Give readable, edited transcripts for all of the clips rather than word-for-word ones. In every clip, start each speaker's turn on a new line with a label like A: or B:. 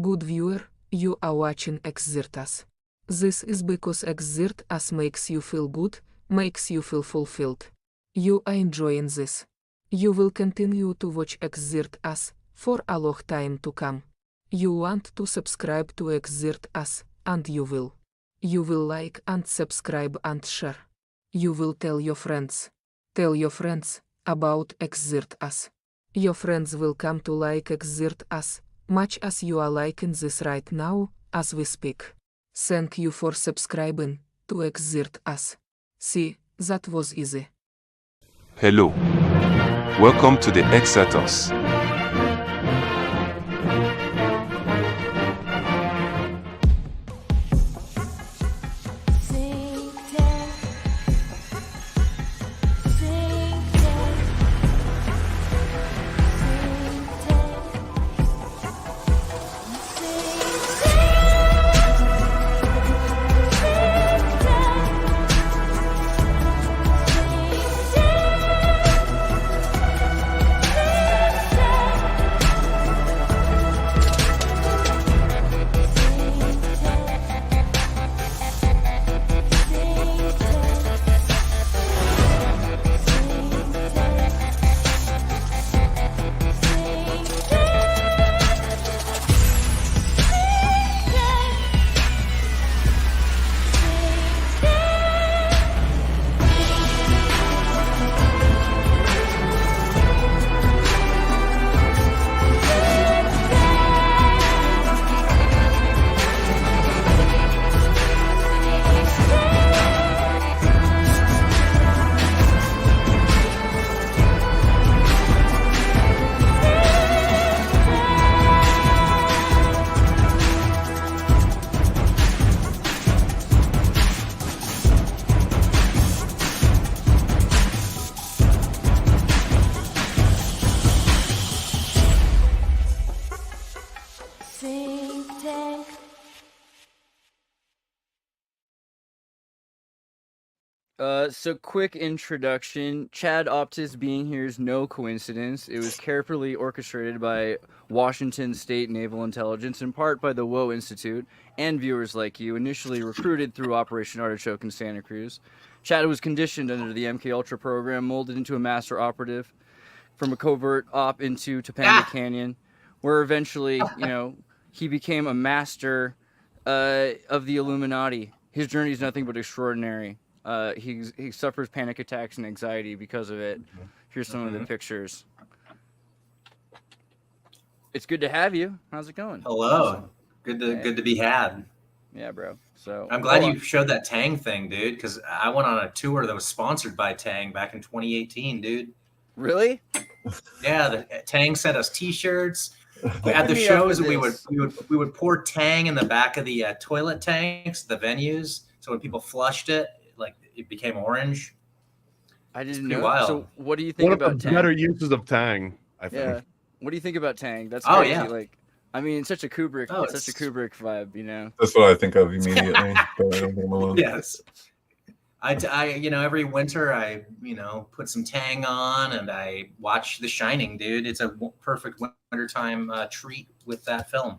A: Good viewer, you are watching Xirtus. This is because Xirtus makes you feel good, makes you feel fulfilled. You are enjoying this. You will continue to watch Xirtus for a long time to come. You want to subscribe to Xirtus, and you will. You will like and subscribe and share. You will tell your friends. Tell your friends about Xirtus. Your friends will come to like Xirtus, much as you are liking this right now, as we speak. Thank you for subscribing to Xirtus. See, that was easy.
B: Hello. Welcome to the Xirtus.
C: So quick introduction. Chad Optis being here is no coincidence. It was carefully orchestrated by Washington State Naval Intelligence, in part by the Woe Institute, and viewers like you, initially recruited through Operation Artichoke in Santa Cruz. Chad was conditioned under the MK Ultra program, molded into a master operative, from a covert op into Topanga Canyon, where eventually, he became a master of the Illuminati. His journey is nothing but extraordinary. He suffers panic attacks and anxiety because of it. Here's some of the pictures. It's good to have you. How's it going?
D: Hello. Good to be had.
C: Yeah, bro. So
D: I'm glad you showed that Tang thing, dude, because I went on a tour that was sponsored by Tang back in 2018, dude.
C: Really?
D: Yeah, Tang sent us T-shirts. At the shows, we would pour Tang in the back of the toilet tanks, the venues. So when people flushed it, it became orange.
C: I didn't know. Wild. So what do you think about Tang?
E: Better uses of Tang, I think.
C: Yeah. What do you think about Tang? That's crazy. Such a Kubrick, such a Kubrick vibe,
F: That's what I think of immediately.
D: Yes. I every winter I, put some Tang on and I watch The Shining, dude. It's a perfect wintertime treat with that film.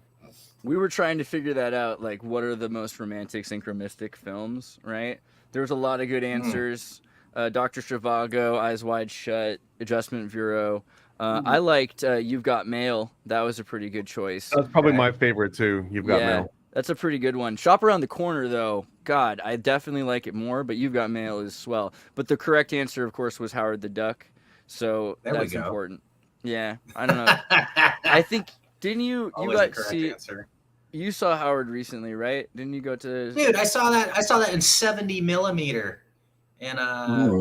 C: We were trying to figure that out, what are the most romantic synchromistic films, right? There's a lot of good answers. Dr. Zhivago, Eyes Wide Shut, Adjustment Bureau. I liked You've Got Mail. That was a pretty good choice.
E: That's probably my favorite, too. You've Got Mail.
C: That's a pretty good one. Shop Around the Corner, though. God, I definitely like it more, but You've Got Mail is swell. But the correct answer, of course, was Howard the Duck. So that's important. Yeah, I don't know. I think, didn't you see... Answer. You saw Howard recently, right? Didn't you go to?
D: Dude, I saw that in 70 millimeter in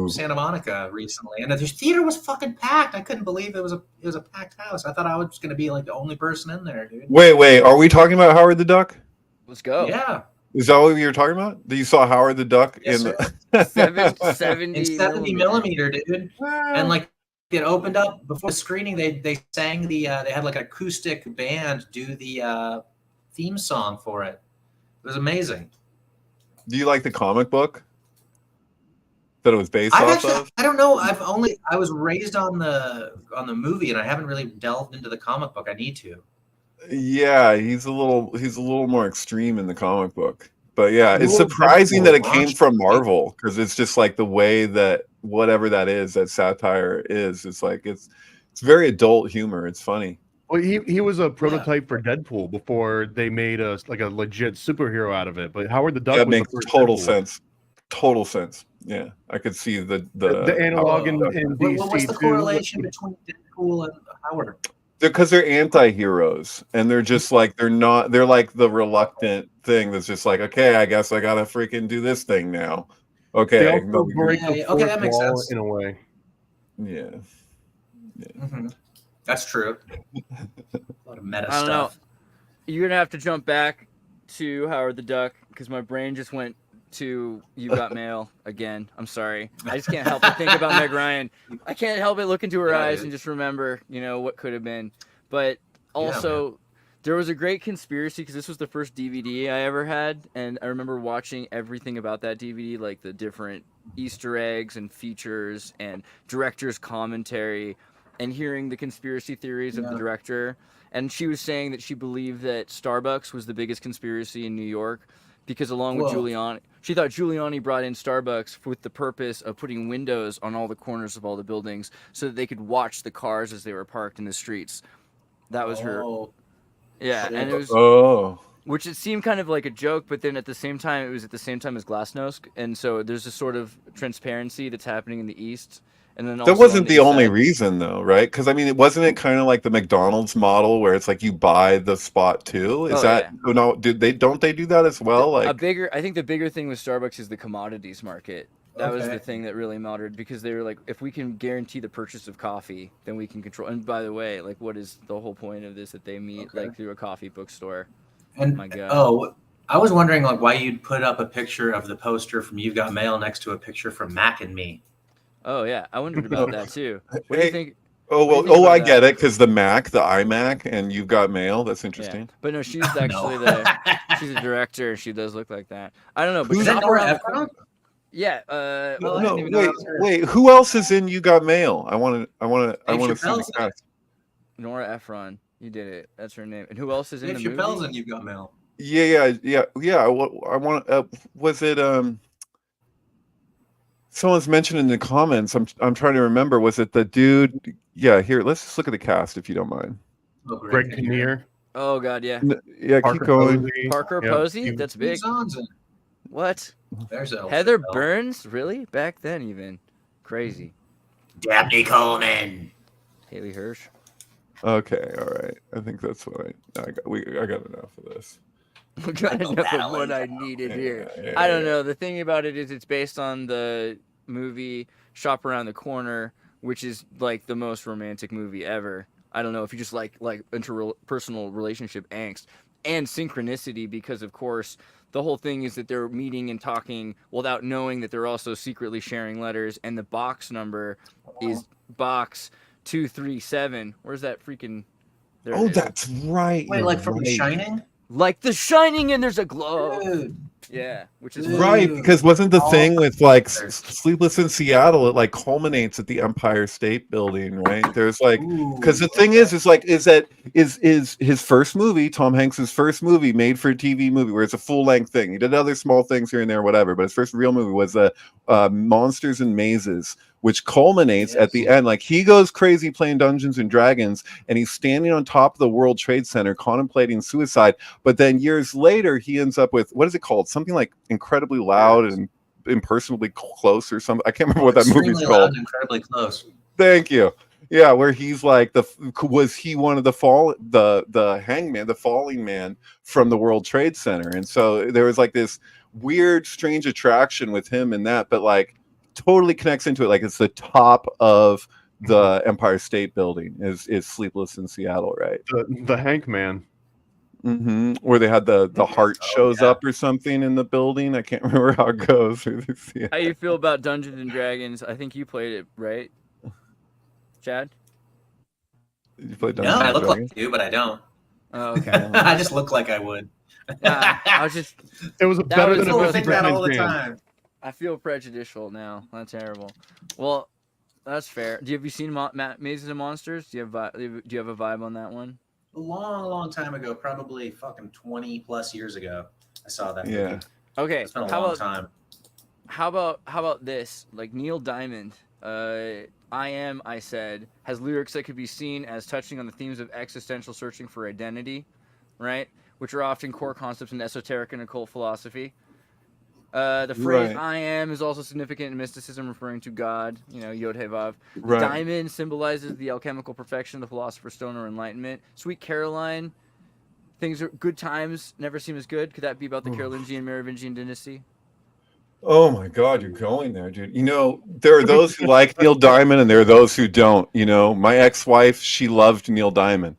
D: Santa Monica recently, and the theater was fucking packed. I couldn't believe it was a packed house. I thought I was going to be the only person in there, dude.
F: Wait, are we talking about Howard the Duck?
C: Let's go.
D: Yeah.
F: Is that what you're talking about? You saw Howard the Duck
D: in 70 millimeter, dude, and it opened up before the screening. They sang they had an acoustic band do the theme song for it. It was amazing.
F: Do you like the comic book that it was based off of?
D: I don't know. I was raised on the movie, and I haven't really delved into the comic book. I need to.
F: Yeah, he's a little more extreme in the comic book. But yeah, it's
D: Lord
F: surprising that it
D: Deadpool
F: came
D: launched
F: from
D: the
F: Marvel because it's just like the way that whatever that is, that satire is, it's like it's very adult humor. It's funny.
E: Well, he was a prototype for Deadpool before they made a like a legit superhero out of it. But Howard the Duck
F: That
E: was the
F: makes
E: first
F: total
E: Deadpool.
F: sense. Total sense. Yeah, I could see
E: The analog
F: Howard the Duck.
E: in
D: What's
E: DC
D: the
E: too.
D: correlation between Deadpool and Howard?
F: Because they're anti-heroes and they're just like they're like the reluctant thing that's just like, okay, I guess I gotta freaking do this thing now.
E: They
F: Okay,
E: also break
D: Yeah,
E: the
D: yeah, okay,
E: fourth
D: that makes
E: wall
D: sense.
E: in a way.
F: yeah.
D: That's true. A lot of meta
C: I don't know.
D: stuff.
C: You're gonna have to jump back to Howard the Duck because my brain just went to You Got Mail again. I'm sorry. I just can't help but think about Meg Ryan. I can't help but look into her eyes and just remember, what could have been. But also, there was a great conspiracy because this was the first DVD I ever had, and I remember watching everything about that DVD, like the different Easter eggs and features and director's commentary, and hearing the conspiracy theories of the director. And she was saying that she believed that Starbucks was the biggest conspiracy in New York because along with Giuliani, she thought Giuliani brought in Starbucks with the purpose of putting windows on all the corners of all the buildings so that they could watch the cars as they were parked in the streets. That was her. Yeah, and it was which it seemed kind of like a joke, but then at the same time, it was at the same time as Glasnost, and so there's a sort of transparency that's happening in the East. And then also
F: that wasn't the only reason though, right? Because I mean, it wasn't kind of like the McDonald's model where it's like you buy the spot too. Is that no? Don't they do that as well?
C: I think the bigger thing with Starbucks is the commodities market. That was the thing that really mattered because they were like, if we can guarantee the purchase of coffee, then we can control. And by the way, like, what is the whole point of this? That they meet like through a coffee bookstore.
D: And
C: my God.
D: I was wondering like why you'd put up a picture of the poster from You've Got Mail next to a picture from Mac and Me.
C: Oh yeah, I wondered about that too. What do you think?
F: I get it because the iMac, and You've Got Mail. That's interesting.
C: Yeah. But no, she's actually she's a director. She does look like that. I don't know. But
D: is that Nora Ephron?
C: Yeah.
F: Wait. Who else is in You Got Mail? I want to see the cast.
C: Nora Ephron. You did it. That's her name. And who else is in the movie?
D: Chappelle's in You Got Mail.
F: Yeah. I want. Was it Someone's mentioned in the comments. I'm trying to remember. Was it the dude? Yeah. Here, let's just look at the cast if you don't mind.
E: Greg Kinnear.
C: Oh God, yeah.
F: Yeah, keep going.
E: Posey.
C: Parker Posey. That's big. What?
D: There's
C: Heather Burns. Really? Back then, even. Crazy.
D: Dabney Coleman.
C: Haley Hirsch.
F: Okay. All right. I think that's what I got enough of this.
C: We got enough of what I needed here. I don't know. The thing about it is it's based on the movie Shop Around the Corner, which is like the most romantic movie ever. I don't know if you just like interpersonal relationship angst and synchronicity because, of course, the whole thing is that they're meeting and talking without knowing that they're also secretly sharing letters, and the box number is box 237. Where's that freaking...
F: There that's right.
D: Wait, like from The Shining?
C: Like The Shining, and there's a glove.
D: Dude.
C: Yeah, which is
F: right, because wasn't the thing with like Sleepless in Seattle, it like culminates at the Empire State Building, right? There's like, because the thing is his first movie, Tom Hanks's first movie, made for a TV movie where it's a full length thing. He did other small things here and there, whatever, but his first real movie was Monsters and Mazes, which culminates at the end. Like he goes crazy playing Dungeons and Dragons, and he's standing on top of the World Trade Center contemplating suicide. But then years later, he ends up with, what is it called? Something like Incredibly Loud and Impersonably Close or something. I can't remember what that movie's called.
D: Incredibly Close.
F: Thank you. Yeah, where he's like was he one of the hangman, the falling man from the World Trade Center, and so there was like this weird, strange attraction with him in that, but like totally connects into it. Like it's the top of the Empire State Building is Sleepless in Seattle, right?
E: The Hank Man.
F: Where they had the heart shows up or something in the building. I can't remember how it goes.
C: How you feel about Dungeons and Dragons? I think you played it, right, Chad?
F: You played
D: Dungeons and Dragons? I look like you, but I don't.
C: Oh, okay.
D: I just look like I would.
C: I was just.
E: It was better than
D: I think that all the time.
C: I feel prejudicial now. That's terrible. Well, that's fair. Have you seen Mazes and Monsters? Do you have a vibe on that one?
D: A long time ago, probably fucking 20 plus years ago. I saw that movie.
F: Yeah.
C: Okay,
D: It's been a long time.
C: How about this? Like Neil Diamond, I said, has lyrics that could be seen as touching on the themes of existential searching for identity, right? Which are often core concepts in esoteric and occult philosophy. The phrase
F: Right.
C: "I am" is also significant in mysticism, referring to God. You know, Yod He Vav. The
F: Right.
C: diamond symbolizes the alchemical perfection of the philosopher's stone or enlightenment. Sweet Caroline, things are good times never seem as good. Could that be about the Carolingian Merovingian dynasty?
F: Oh my God, you're going there, dude. You know, there are those who like Neil Diamond and there are those who don't. You know, my ex-wife, she loved Neil Diamond.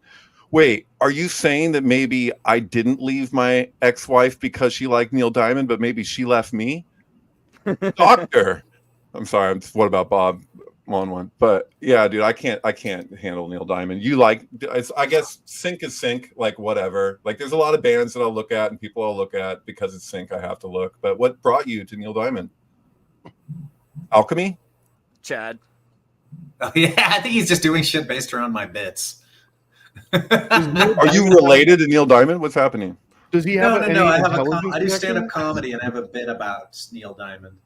F: Wait, are you saying that maybe I didn't leave my ex-wife because she liked Neil Diamond, but maybe she left me? Doctor. I'm sorry. What about Bob? One. But yeah, dude, I can't handle Neil Diamond. You like, I guess sync is sync, like whatever. Like there's a lot of bands that I'll look at and people I'll look at because it's sync. I have to look. But what brought you to Neil Diamond? Alchemy?
C: Chad.
D: Oh, yeah, I think he's just doing shit based around my bits.
F: Are you related to Neil Diamond? What's happening?
E: Does he have
D: No. I do
E: stand-up
D: stand-up comedy and I have a bit about Neil Diamond.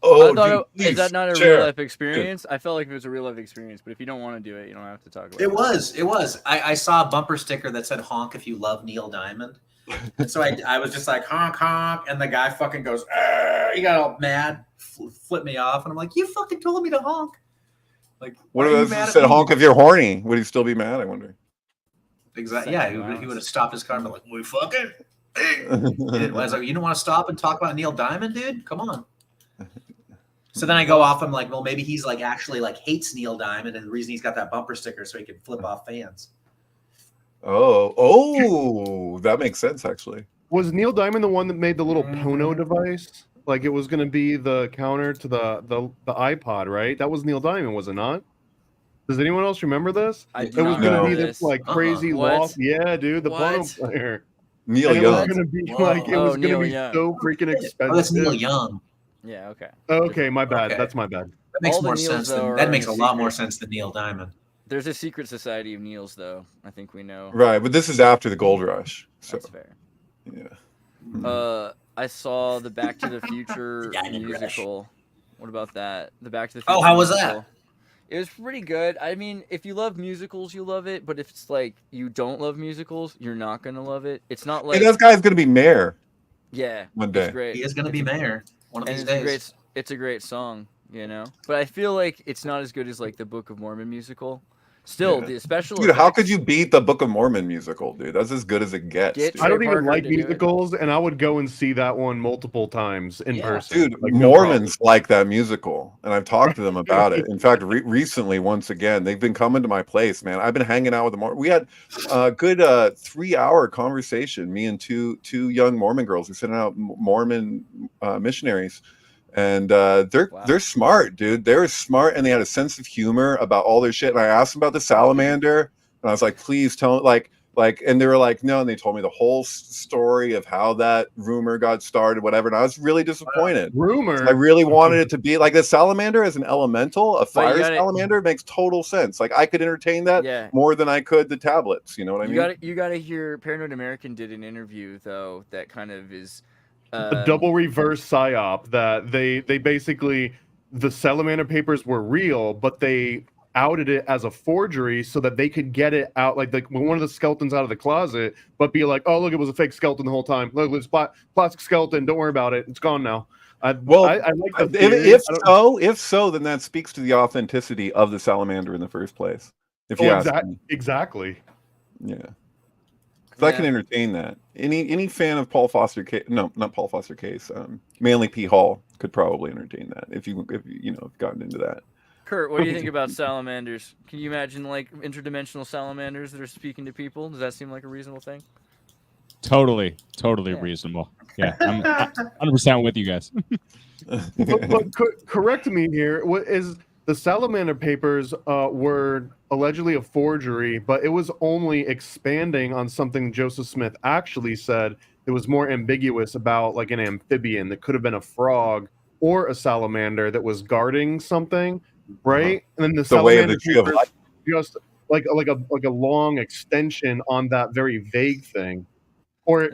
F: Oh,
C: I thought
F: dude,
C: is that not a
F: share.
C: real life experience? I felt like it was a real life experience, but if you don't want to do it, you don't have to talk about it.
D: It was. I saw a bumper sticker that said "honk if you love Neil Diamond," and so I was just like honk honk, and the guy fucking goes, he got all mad, flipped me off, and I'm like, you fucking told me to honk. Like,
F: What
D: why are you
F: if
D: mad
F: it
D: at
F: said
D: me?
F: honk if you're horny? Would he still be mad? I wonder.
D: Exactly. Yeah, he would have stopped his car and been like, "We fucking." I was like, you don't want to stop and talk about Neil Diamond, dude? Come on. So then I go off. I'm like, well, maybe he's like actually like hates Neil Diamond, and the reason he's got that bumper sticker so he can flip off fans.
F: Oh, that makes sense actually.
E: Was Neil Diamond the one that made the little Pono device? Like it was going to be the counter to the iPod, right? That was Neil Diamond, was it not? Does anyone else remember this?
C: I do
E: It was
C: not
E: going to
C: know
E: be
C: this.
E: this like crazy
C: What?
E: loft. Yeah, dude, the
C: What?
E: Pono player.
F: Neil
E: And it was
F: Young.
E: going to be
D: Whoa.
E: like it was going to
C: Neil
E: be
C: Young.
E: so freaking expensive.
D: Oh, that's Neil Young.
C: Yeah, okay.
E: Okay, my bad.
D: Okay.
E: That's my bad.
D: That makes
C: All the
D: more
C: Neils,
D: sense.
C: though,
D: That
C: are
D: makes a
C: in
D: lot
C: secret.
D: more sense than Neil Diamond.
C: There's a secret society of Neils, though. I think we know.
F: Right, but this is after the gold rush. So
C: That's fair.
F: yeah.
C: I saw the Back to the Future
D: Diamond
C: musical. What about that? The Back to the
D: Oh,
C: Future.
D: how was
C: musical.
D: that?
C: It was pretty good. I mean, if you love musicals, you love it. But if it's like you don't love musicals, you're not gonna love it. It's not like
F: Hey, that guy's gonna be mayor
C: yeah,
F: one day.
C: it's great.
D: He is going to be mayor one of
C: And
D: these
C: it's a
D: days.
C: great. It's a great song, you know. But I feel like it's not as good as like the Book of Mormon musical. Still,
F: Yeah.
C: the special
F: Dude, how could
C: effects-
F: you beat the Book of Mormon musical, dude? That's as good as it gets.
C: Get
F: Dude.
E: I don't
C: Trey
E: even
C: Parker
E: like
C: to do it.
E: musicals, and I would go and see that one multiple times in person.
F: Dude,
E: Like, no problem.
F: Mormons like that musical, and I've talked to them about it. In fact, recently, once again, they've been coming to my place, man. I've been hanging out with them. We had a good 3-hour conversation, me and two young Mormon girls who sent out Mormon missionaries, and they're smart, dude. They're smart, and they had a sense of humor about all their shit. And I asked them about the salamander, and I was like, please tell, like, and they were like, no, and they told me the whole story of how that rumor got started, whatever. And I was really disappointed.
E: Rumor.
F: I really wanted it to be like the salamander as an elemental, a fire salamander makes total sense. Like I could entertain that more than I could the tablets. You know what I mean?
C: You gotta hear. Paranoid American did an interview though that kind of is
E: a double reverse psyop that they basically, the salamander papers were real, but they outed it as a forgery so that they could get it out, like one of the skeletons out of the closet, but be like, oh look, it was a fake skeleton the whole time. Look, it's plastic skeleton. Don't worry about it. It's gone now. I like the theory.
F: If so, then that speaks to the authenticity of the salamander in the first place. If you ask me.
E: Exactly.
F: Yeah. I can entertain that. Any fan of Paul Foster Case? No, not Paul Foster Case. Manly P. Hall could probably entertain that if you gotten into that.
C: Kurt, what do you think about salamanders? Can you imagine like interdimensional salamanders that are speaking to people? Does that seem like a reasonable thing?
G: Totally reasonable. Yeah, I'm 100% with you guys.
E: but correct me here. What is the salamander papers were allegedly a forgery, but it was only expanding on something Joseph Smith actually said. It was more ambiguous about like an amphibian that could have been a frog or a salamander that was guarding something, right? And then the
F: way of
E: salamander
F: the tree of
E: papers
F: life.
E: just like a long extension on that very vague thing, or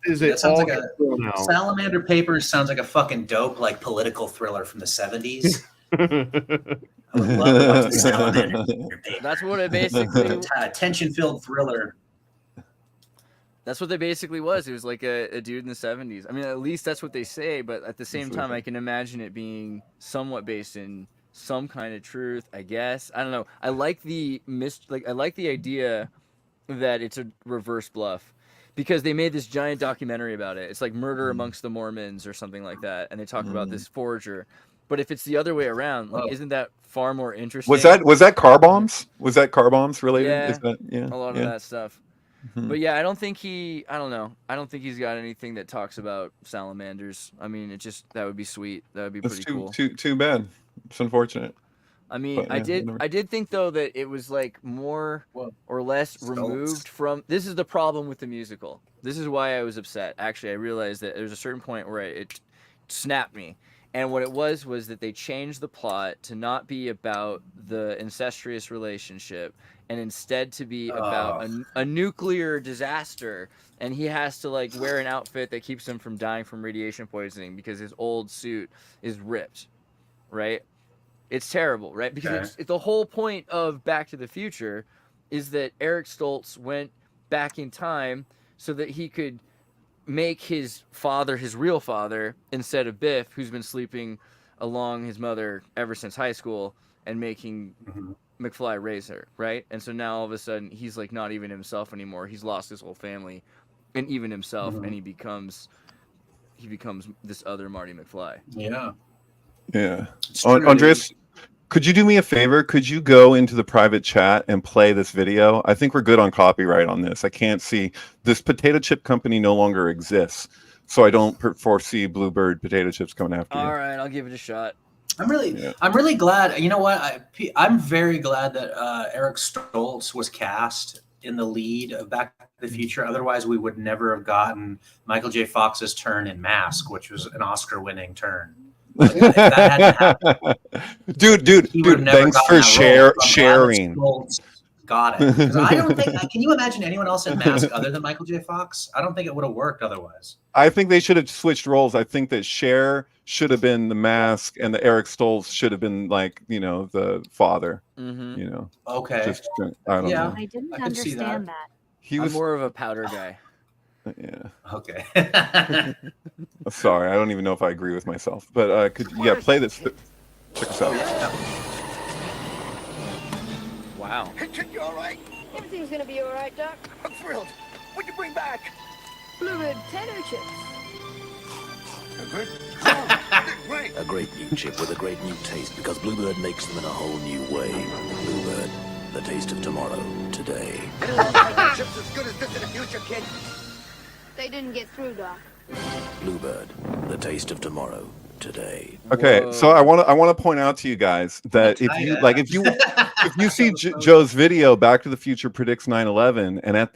E: is it
D: That sounds
E: all
D: like a
E: thrown out?
D: Salamander Papers sounds like a fucking dope like political thriller from the 70s. I would love to watch the Salamander Papers.
C: That's what it basically.
D: Tension-filled thriller.
C: That's what they basically was. It was like a dude in the 70s. I mean, at least that's what they say. But at the same time, I can imagine it being somewhat based in some kind of truth, I guess. I don't know. I like the I like the idea that it's a reverse bluff, because they made this giant documentary about it. It's like Murder Amongst the Mormons or something like that, and they talk about this forger. But if it's the other way around, like, isn't that far more interesting?
F: Was that car bombs? Was that car bombs related?
C: Yeah, a lot of that stuff. But yeah, I don't know. I don't think he's got anything that talks about salamanders. I mean, that would be sweet. That would be pretty cool.
F: Too bad. It's unfortunate.
C: I mean, but, I did think though that it was like more or less removed from. This is the problem with the musical. This is why I was upset. Actually, I realized that there's a certain point where it snapped me. And what it was that they changed the plot to not be about the incestuous relationship, and instead to be about a nuclear disaster, and he has to like wear an outfit that keeps him from dying from radiation poisoning because his old suit is ripped, right? It's terrible, right? Because the whole point of Back to the Future is that Eric Stoltz went back in time so that he could make his father his real father instead of Biff, who's been sleeping along his mother ever since high school and making McFly raise her, right? And so now all of a sudden he's like not even himself anymore. He's lost his whole family and even himself, and he becomes this other Marty McFly.
F: Yeah. Andreas, could you do me a favor? Could you go into the private chat and play this video? I think we're good on copyright on this. I can't see this potato chip company no longer exists, so I don't foresee Bluebird potato chips coming after you.
C: All right, I'll give it a shot.
D: I'm really glad. You know what? I'm very glad that Eric Stoltz was cast in the lead of Back to the Future. Otherwise, we would never have gotten Michael J. Fox's turn in Mask, which was an Oscar-winning turn. Like, if that hadn't happened,
F: dude, thanks for sharing.
D: Got it. 'Cause I don't think. Can you imagine anyone else in Mask other than Michael J. Fox? I don't think it would have worked otherwise.
F: I think they should have switched roles. I think that Cher should have been the Mask, and the Eric Stoltz should have been like the father. You know.
D: Okay.
F: I don't know.
H: I didn't understand that.
C: He was more of a powder guy.
F: Yeah.
D: Okay.
F: Sorry, I don't even know if I agree with myself, but play this. Check this out.
C: Wow.
I: Hey, kid, you all right?
J: Everything's gonna be all right, Doc.
I: I'm thrilled. What'd you bring back?
J: Bluebird potato chips.
I: A good? Great.
K: A great new chip with a great new taste, because Bluebird makes them in a whole new way. Bluebird, the taste of tomorrow, today.
I: Anyone make chips as good as this in the future, kid?
J: They didn't get through, Doc.
K: Bluebird, the taste of tomorrow, today.
F: Okay, so I want to point out to you guys that if you see Joe's video, Back to the Future predicts 9/11, and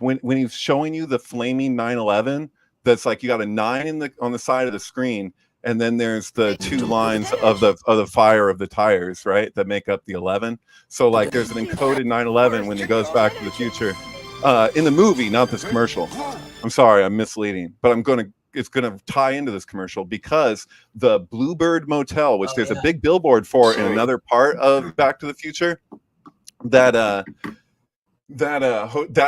F: when he's showing you the flaming 9/11, that's like you got a 9 on the side of the screen, and then there's the 2 lines of the fire of the tires, right, that make up the 11. So like there's an encoded 9/11 when he goes Back to the Future in the movie, not this commercial. I'm sorry, I'm misleading, but it's gonna tie into this commercial because the Bluebird Motel, which there's a big billboard for in another part of Back to the Future, that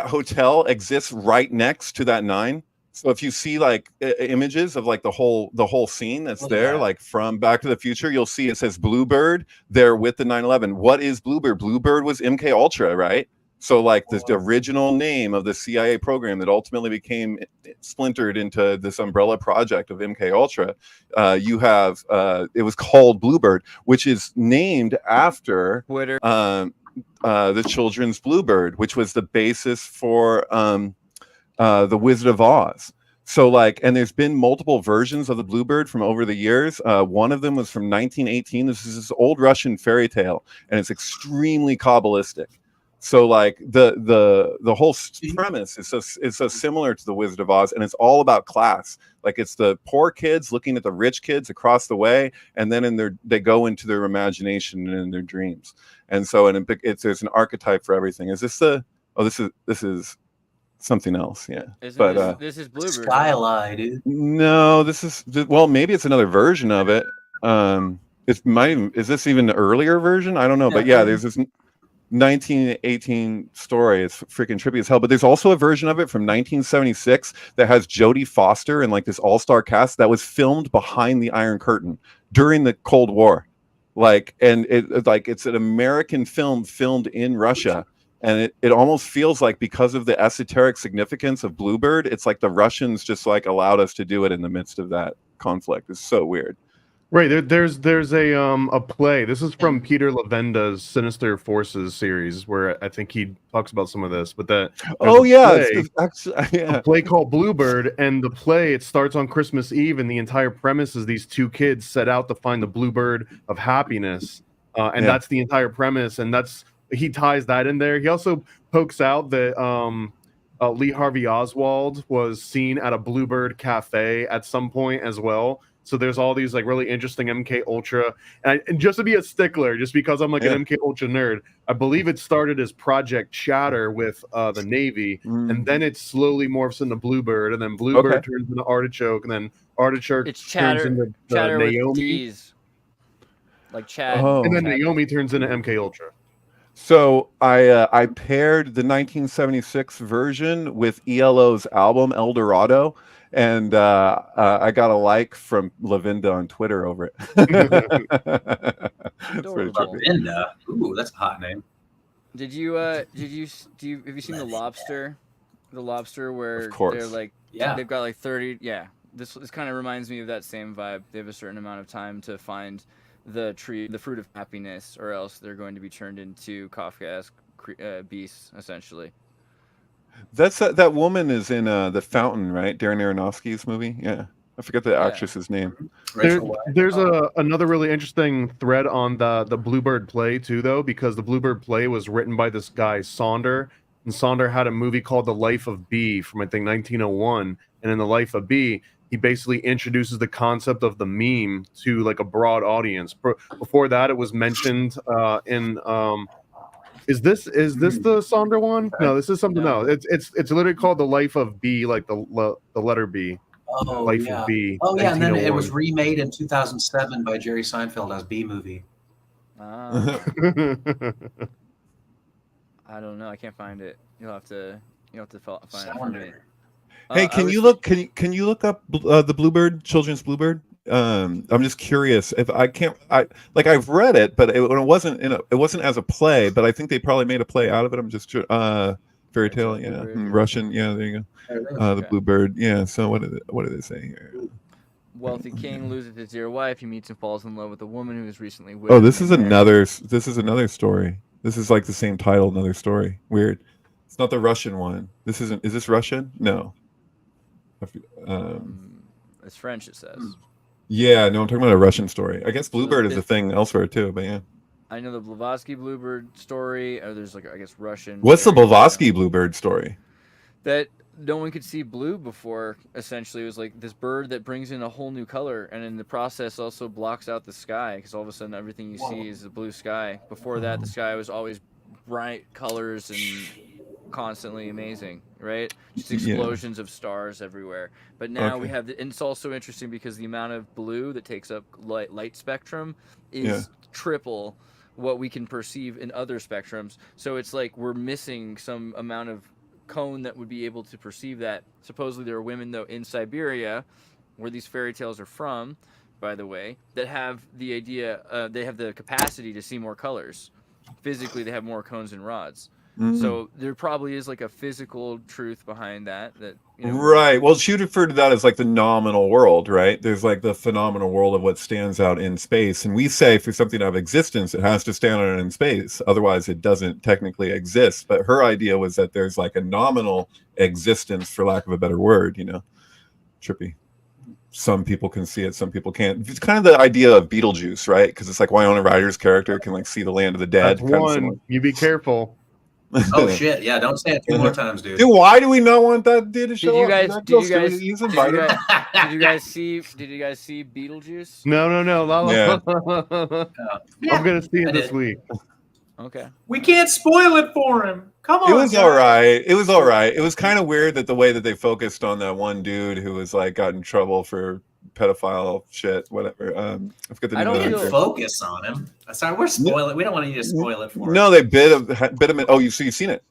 F: hotel exists right next to that 9. So if you see like images of like the whole scene that's there, like from Back to the Future, you'll see it says Bluebird there with the 9/11. What is Bluebird? Bluebird was MK Ultra, right? So like the original name of the CIA program that ultimately became splintered into this umbrella project of MK Ultra, you have it was called Bluebird, which is named after the children's Bluebird, which was the basis for the Wizard of Oz. So like, and there's been multiple versions of the Bluebird from over the years. One of them was from 1918. This is this old Russian fairy tale, and it's extremely Kabbalistic. So like the whole premise is so similar to the Wizard of Oz, and it's all about class. Like it's the poor kids looking at the rich kids across the way, and then they go into their imagination and in their dreams. And so there's an archetype for everything. Is this this is something else? Yeah.
C: This is Bluebird.
D: Skyline, dude.
F: No, well, maybe it's another version of it. Is this even an earlier version? I don't know, but yeah, there's this 1918 story. It's freaking trippy as hell. But there's also a version of it from 1976 that has Jodie Foster and like this all-star cast that was filmed behind the Iron Curtain during the Cold War. Like, and it's an American film filmed in Russia. And it almost feels like, because of the esoteric significance of Bluebird, it's like the Russians just like allowed us to do it in the midst of that conflict. It's so weird.
E: Right, there's a play. This is from Peter Levenda's Sinister Forces series, where I think he talks about some of this. But a play called Bluebird, and the play, it starts on Christmas Eve, and the entire premise is these two kids set out to find the Bluebird of happiness, that's the entire premise, and he ties that in there. He also pokes out that Lee Harvey Oswald was seen at a Bluebird cafe at some point as well. So there's all these like really interesting MK Ultra, and just to be a stickler, just because I'm like an MK Ultra nerd, I believe it started as Project Chatter with the Navy, and then it slowly morphs into Bluebird, and then Bluebird turns into Artichoke, and then Artichoke turns into Naomi,
C: like Chad,
E: and then Naomi turns into MK Ultra.
F: So I paired the 1976 version with ELO's album El Dorado, and I got a like from Lavenda on Twitter over it.
D: Lavenda, ooh, that's a hot name.
C: Have you seen The Lobster? The Lobster, where they're like, they've got like 30. Yeah, this kind of reminds me of that same vibe. They have a certain amount of time to find the fruit of happiness, or else they're going to be turned into Kafkaesque beasts, essentially.
F: That's that woman is in The Fountain, right? Darren Aronofsky's movie. Yeah, I forget the actress's name.
E: There's another really interesting thread on the Bluebird play too, though, because the Bluebird play was written by this guy Sonder, and Sonder had a movie called The Life of B from I think 1901, and in The Life of B, he basically introduces the concept of the meme to like a broad audience. Before that, it was mentioned in Is this the Sonder one? No, this is something else. It's literally called The Life of B, like the letter B. Life of B.
D: Oh yeah, and then it was remade in 2007 by Jerry Seinfeld as B Movie.
C: I don't know. I can't find it. You'll have to find it for me.
F: Hey, can you look up the Bluebird, children's Bluebird? I'm just curious if I've read it, but it wasn't it wasn't as a play, but I think they probably made a play out of it. I'm just fairy tale, Russian, there you go. The Bluebird, So what do they say here?
C: Wealthy king loses his dear wife. He meets and falls in love with a woman who is recently widowed.
F: Oh, this is another story. This is like the same title, another story. Weird. It's not the Russian one. This isn't. Is this Russian? No.
C: It's French, it says.
F: Yeah, no, I'm talking about a Russian story. I guess Bluebird is a thing elsewhere too, but yeah.
C: I know the Blavatsky Bluebird story. There's like, I guess, Russian.
F: What's the Blavatsky Bluebird story?
C: That no one could see blue before. Essentially, it was like this bird that brings in a whole new color, and in the process also blocks out the sky, because all of a sudden everything you see is the blue sky. Before that, the sky was always bright colors and constantly amazing, right? Just explosions of stars everywhere. But now we have and it's also interesting because the amount of blue that takes up light spectrum is triple what we can perceive in other spectrums. So it's like we're missing some amount of cone that would be able to perceive that. Supposedly there are women, though, in Siberia, where these fairy tales are from, by the way, that have the idea, they have the capacity to see more colors. Physically, they have more cones and rods. So there probably is like a physical truth behind that.
F: Right. Well, she referred to that as like the nominal world, right? There's like the phenomenal world of what stands out in space. And we say for something to have existence, it has to stand out in space. Otherwise, it doesn't technically exist. But her idea was that there's like a nominal existence, for lack of a better word, Trippy. Some people can see it, some people can't. It's kind of the idea of Beetlejuice, right? Because it's like Winona Ryder's character can like see the land of the dead.
E: That's one. You be careful.
D: Oh shit! Yeah, don't say it 2 more times, dude.
F: Dude, why do we not want that dude to show
C: Did you
F: up?
C: guys?
F: That
C: Did you
F: feels silly.
C: guys?
F: He's
C: Did you
F: invited.
C: guys? Did you guys see? Did you guys see Beetlejuice?
E: No.
F: Yeah.
E: I'm gonna see
D: I
E: it this
D: did.
E: week.
C: Okay.
D: We can't spoil it for him. Come on.
F: It was
D: guys.
F: all right. It was all right. It was kind of weird that the way that they focused on that one dude who was like got in trouble for pedophile shit, whatever. I forget the
C: I
F: name
C: don't
F: of
D: We
F: the
C: feel-
D: didn't
F: actor.
D: focus on him. Sorry, we're spoiling. We don't want you to spoil it for
F: No,
D: him.
F: they bit him. Oh, you've seen it?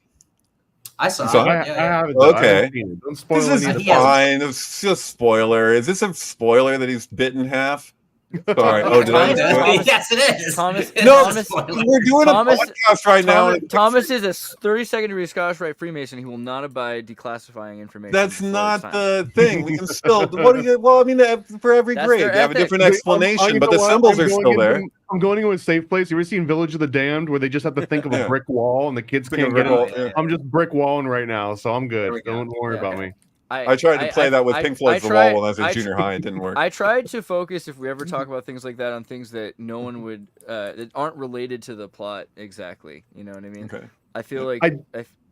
D: I saw
F: So-
D: it.
E: I
D: Yeah.
E: haven't. Though. I
F: Okay.
E: haven't seen it. Don't spoil
F: This
E: any
F: is
E: of the
D: He hasn't-
F: fine. It's just a spoiler. Is this a spoiler that he's bit in half? Sorry. Oh, did I?
C: Thomas-
F: just do it?
C: Thomas-
D: Yes, it is.
C: Thomas-
F: No,
C: Thomas-
F: we're doing
C: Thomas-
F: a podcast right now.
C: Thomas is a 32nd degree Scottish Rite Freemason. He will not abide declassifying information.
F: That's
C: before
F: not
C: it's time.
F: the thing. We can still. What do you? Well, I mean, for every
C: That's
F: grade,
C: their
F: they have a
C: ethic.
F: different
E: You
F: explanation,
E: know
F: but the
E: what?
F: symbols
E: I'm
F: are
E: going
F: still there.
E: into- I'm going to a safe place. You ever seen Village of the Damned, where they just have to think of a
F: Yeah.
E: brick wall and the kids
F: Think of
E: can't
F: a
E: get
F: brick
E: it?
F: wall, yeah.
E: I'm just brick walling right now, so I'm
D: There
E: good.
D: we go.
E: Don't worry
C: Yeah.
E: about me.
F: I tried to play that with Pink Floyd's The Wall when I was in
C: I
F: junior high. It didn't work.
C: I tried to focus, if we ever talk about things like that, on things that no one would, that aren't related to the plot exactly. You know what I mean?
F: Okay.
C: I feel like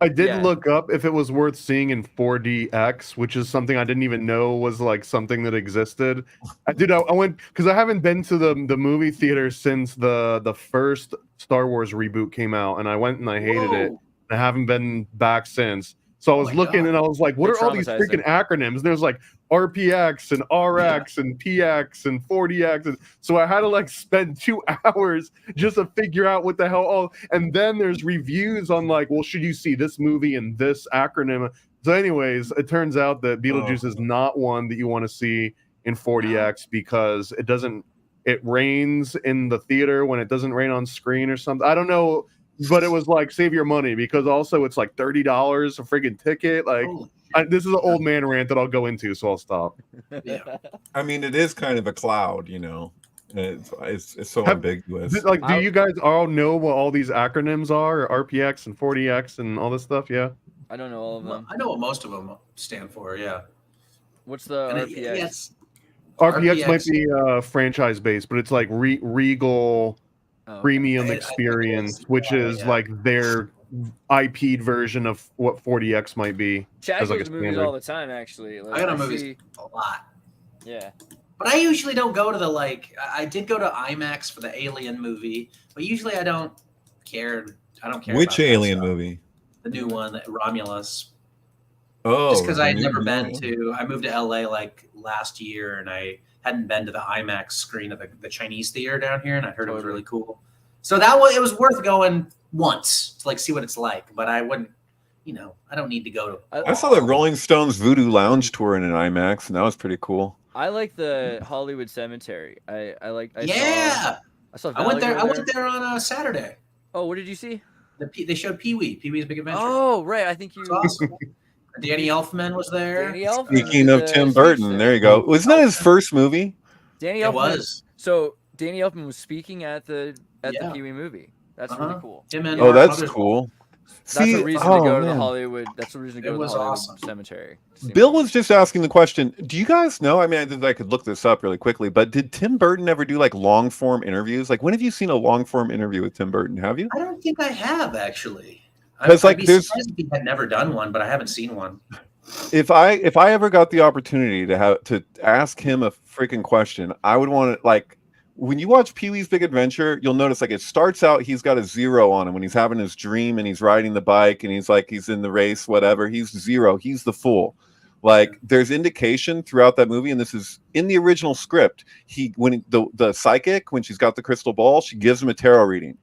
E: I did
C: yeah.
E: look up if it was worth seeing in 4DX, which is something I didn't even know was like something that existed. I went because I haven't been to the movie theater since the first Star Wars reboot came out, and I went and I hated it. I haven't been back since. So I was
D: my
E: looking
D: God.
E: and I was like, what
C: They're
E: are all these freaking acronyms? And there's like RPX and RX and PX and 40X. And so I had to like spend 2 hours just to figure out what the hell all. And then there's reviews on like, well, should you see this movie and this acronym? So anyways, it turns out that Beetlejuice is not one that you want to see in 40X because it rains in the theater when it doesn't rain on screen or something. I don't know. But it was like save your money because also it's like $30 a friggin' ticket. Like this is an old man rant that I'll go into, so I'll stop.
D: Yeah.
F: I mean, it is kind of a cloud, you know. It's so ambiguous.
E: Like, do you guys all know what all these acronyms are? RPX and 40X and all this stuff? Yeah.
C: I don't know all of them.
D: I know what most of them stand for. Yeah.
C: What's the
D: And
C: RPX?
D: yes.
E: RPX might be franchise based, but it's like Regal Premium Experience, which is like their IP'd version of what 40X might be.
C: Chad
E: as like
C: goes
E: a
C: to movies
E: standard.
C: all the time, actually. Like,
D: I go to
C: I
D: movies
C: see-
D: a lot.
C: Yeah.
D: But I usually don't go to the I did go to IMAX for the Alien movie, but usually I don't care. I don't care.
F: Which
D: about that
F: alien
D: stuff.
F: movie?
D: The new one, Romulus.
F: Oh,
D: Just because
F: the
D: I had
F: new
D: never
F: one.
D: been to, I moved to LA like last year, and I hadn't been to the IMAX screen of the Chinese theater down here, and I heard it was really cool. So it was worth going once to like see what it's like. But I wouldn't, I don't need to go to.
F: I saw the Rolling Stones Voodoo Lounge tour in an IMAX, and that was pretty cool.
C: I like the Hollywood Cemetery. I
D: Yeah.
C: saw
D: I went there.
C: Valley
D: I
C: go
D: went there on a Saturday.
C: Oh, what did you see?
D: They showed Pee-wee's Big Adventure.
C: Oh, right. I think you.
D: It's awesome. Danny Elfman was there.
C: Danny Elfman.
F: Speaking of Tim Burton, there you go. Wasn't that his first movie?
C: Danny
D: It
C: Elfman
D: was.
C: So Danny Elfman was speaking at the Pee-wee movie. That's really cool.
D: Him and
F: Oh,
D: Mark
F: that's
D: Mothersbaugh.
F: cool.
C: That's a
F: See,
C: reason to go to the
F: man.
C: Hollywood. That's a reason to go
D: It
C: to the
D: was
C: Hollywood
D: awesome.
C: Cemetery.
F: Bill was just asking the question. Do you guys know? I mean, I could look this up really quickly, but did Tim Burton ever do like long form interviews? Like, when have you seen a long form interview with Tim Burton? Have you?
D: I don't think I have actually.
F: 'Cause, like,
D: I'd be
F: there's-
D: surprised if he had never done one, but I haven't seen one.
F: If I ever got the opportunity to ask him a freaking question, I would want to, like, when you watch Pee-wee's Big Adventure, you'll notice like it starts out, he's got a 0 on him when he's having his dream and he's riding the bike and he's in the race, whatever. He's 0. He's the fool. Like, there's indication throughout that movie, and this is in the original script. The psychic, when she's got the crystal ball, she gives him a tarot reading,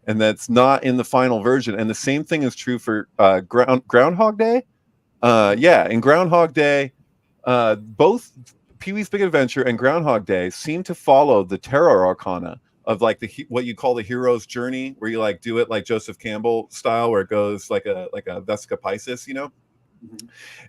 F: and that's not in the final version. And the same thing is true for Groundhog Day. In Groundhog Day, both Pee-wee's Big Adventure and Groundhog Day seem to follow the tarot arcana of like what you call the hero's journey, where you like do it like Joseph Campbell style, where it goes like a Vesica Pisces,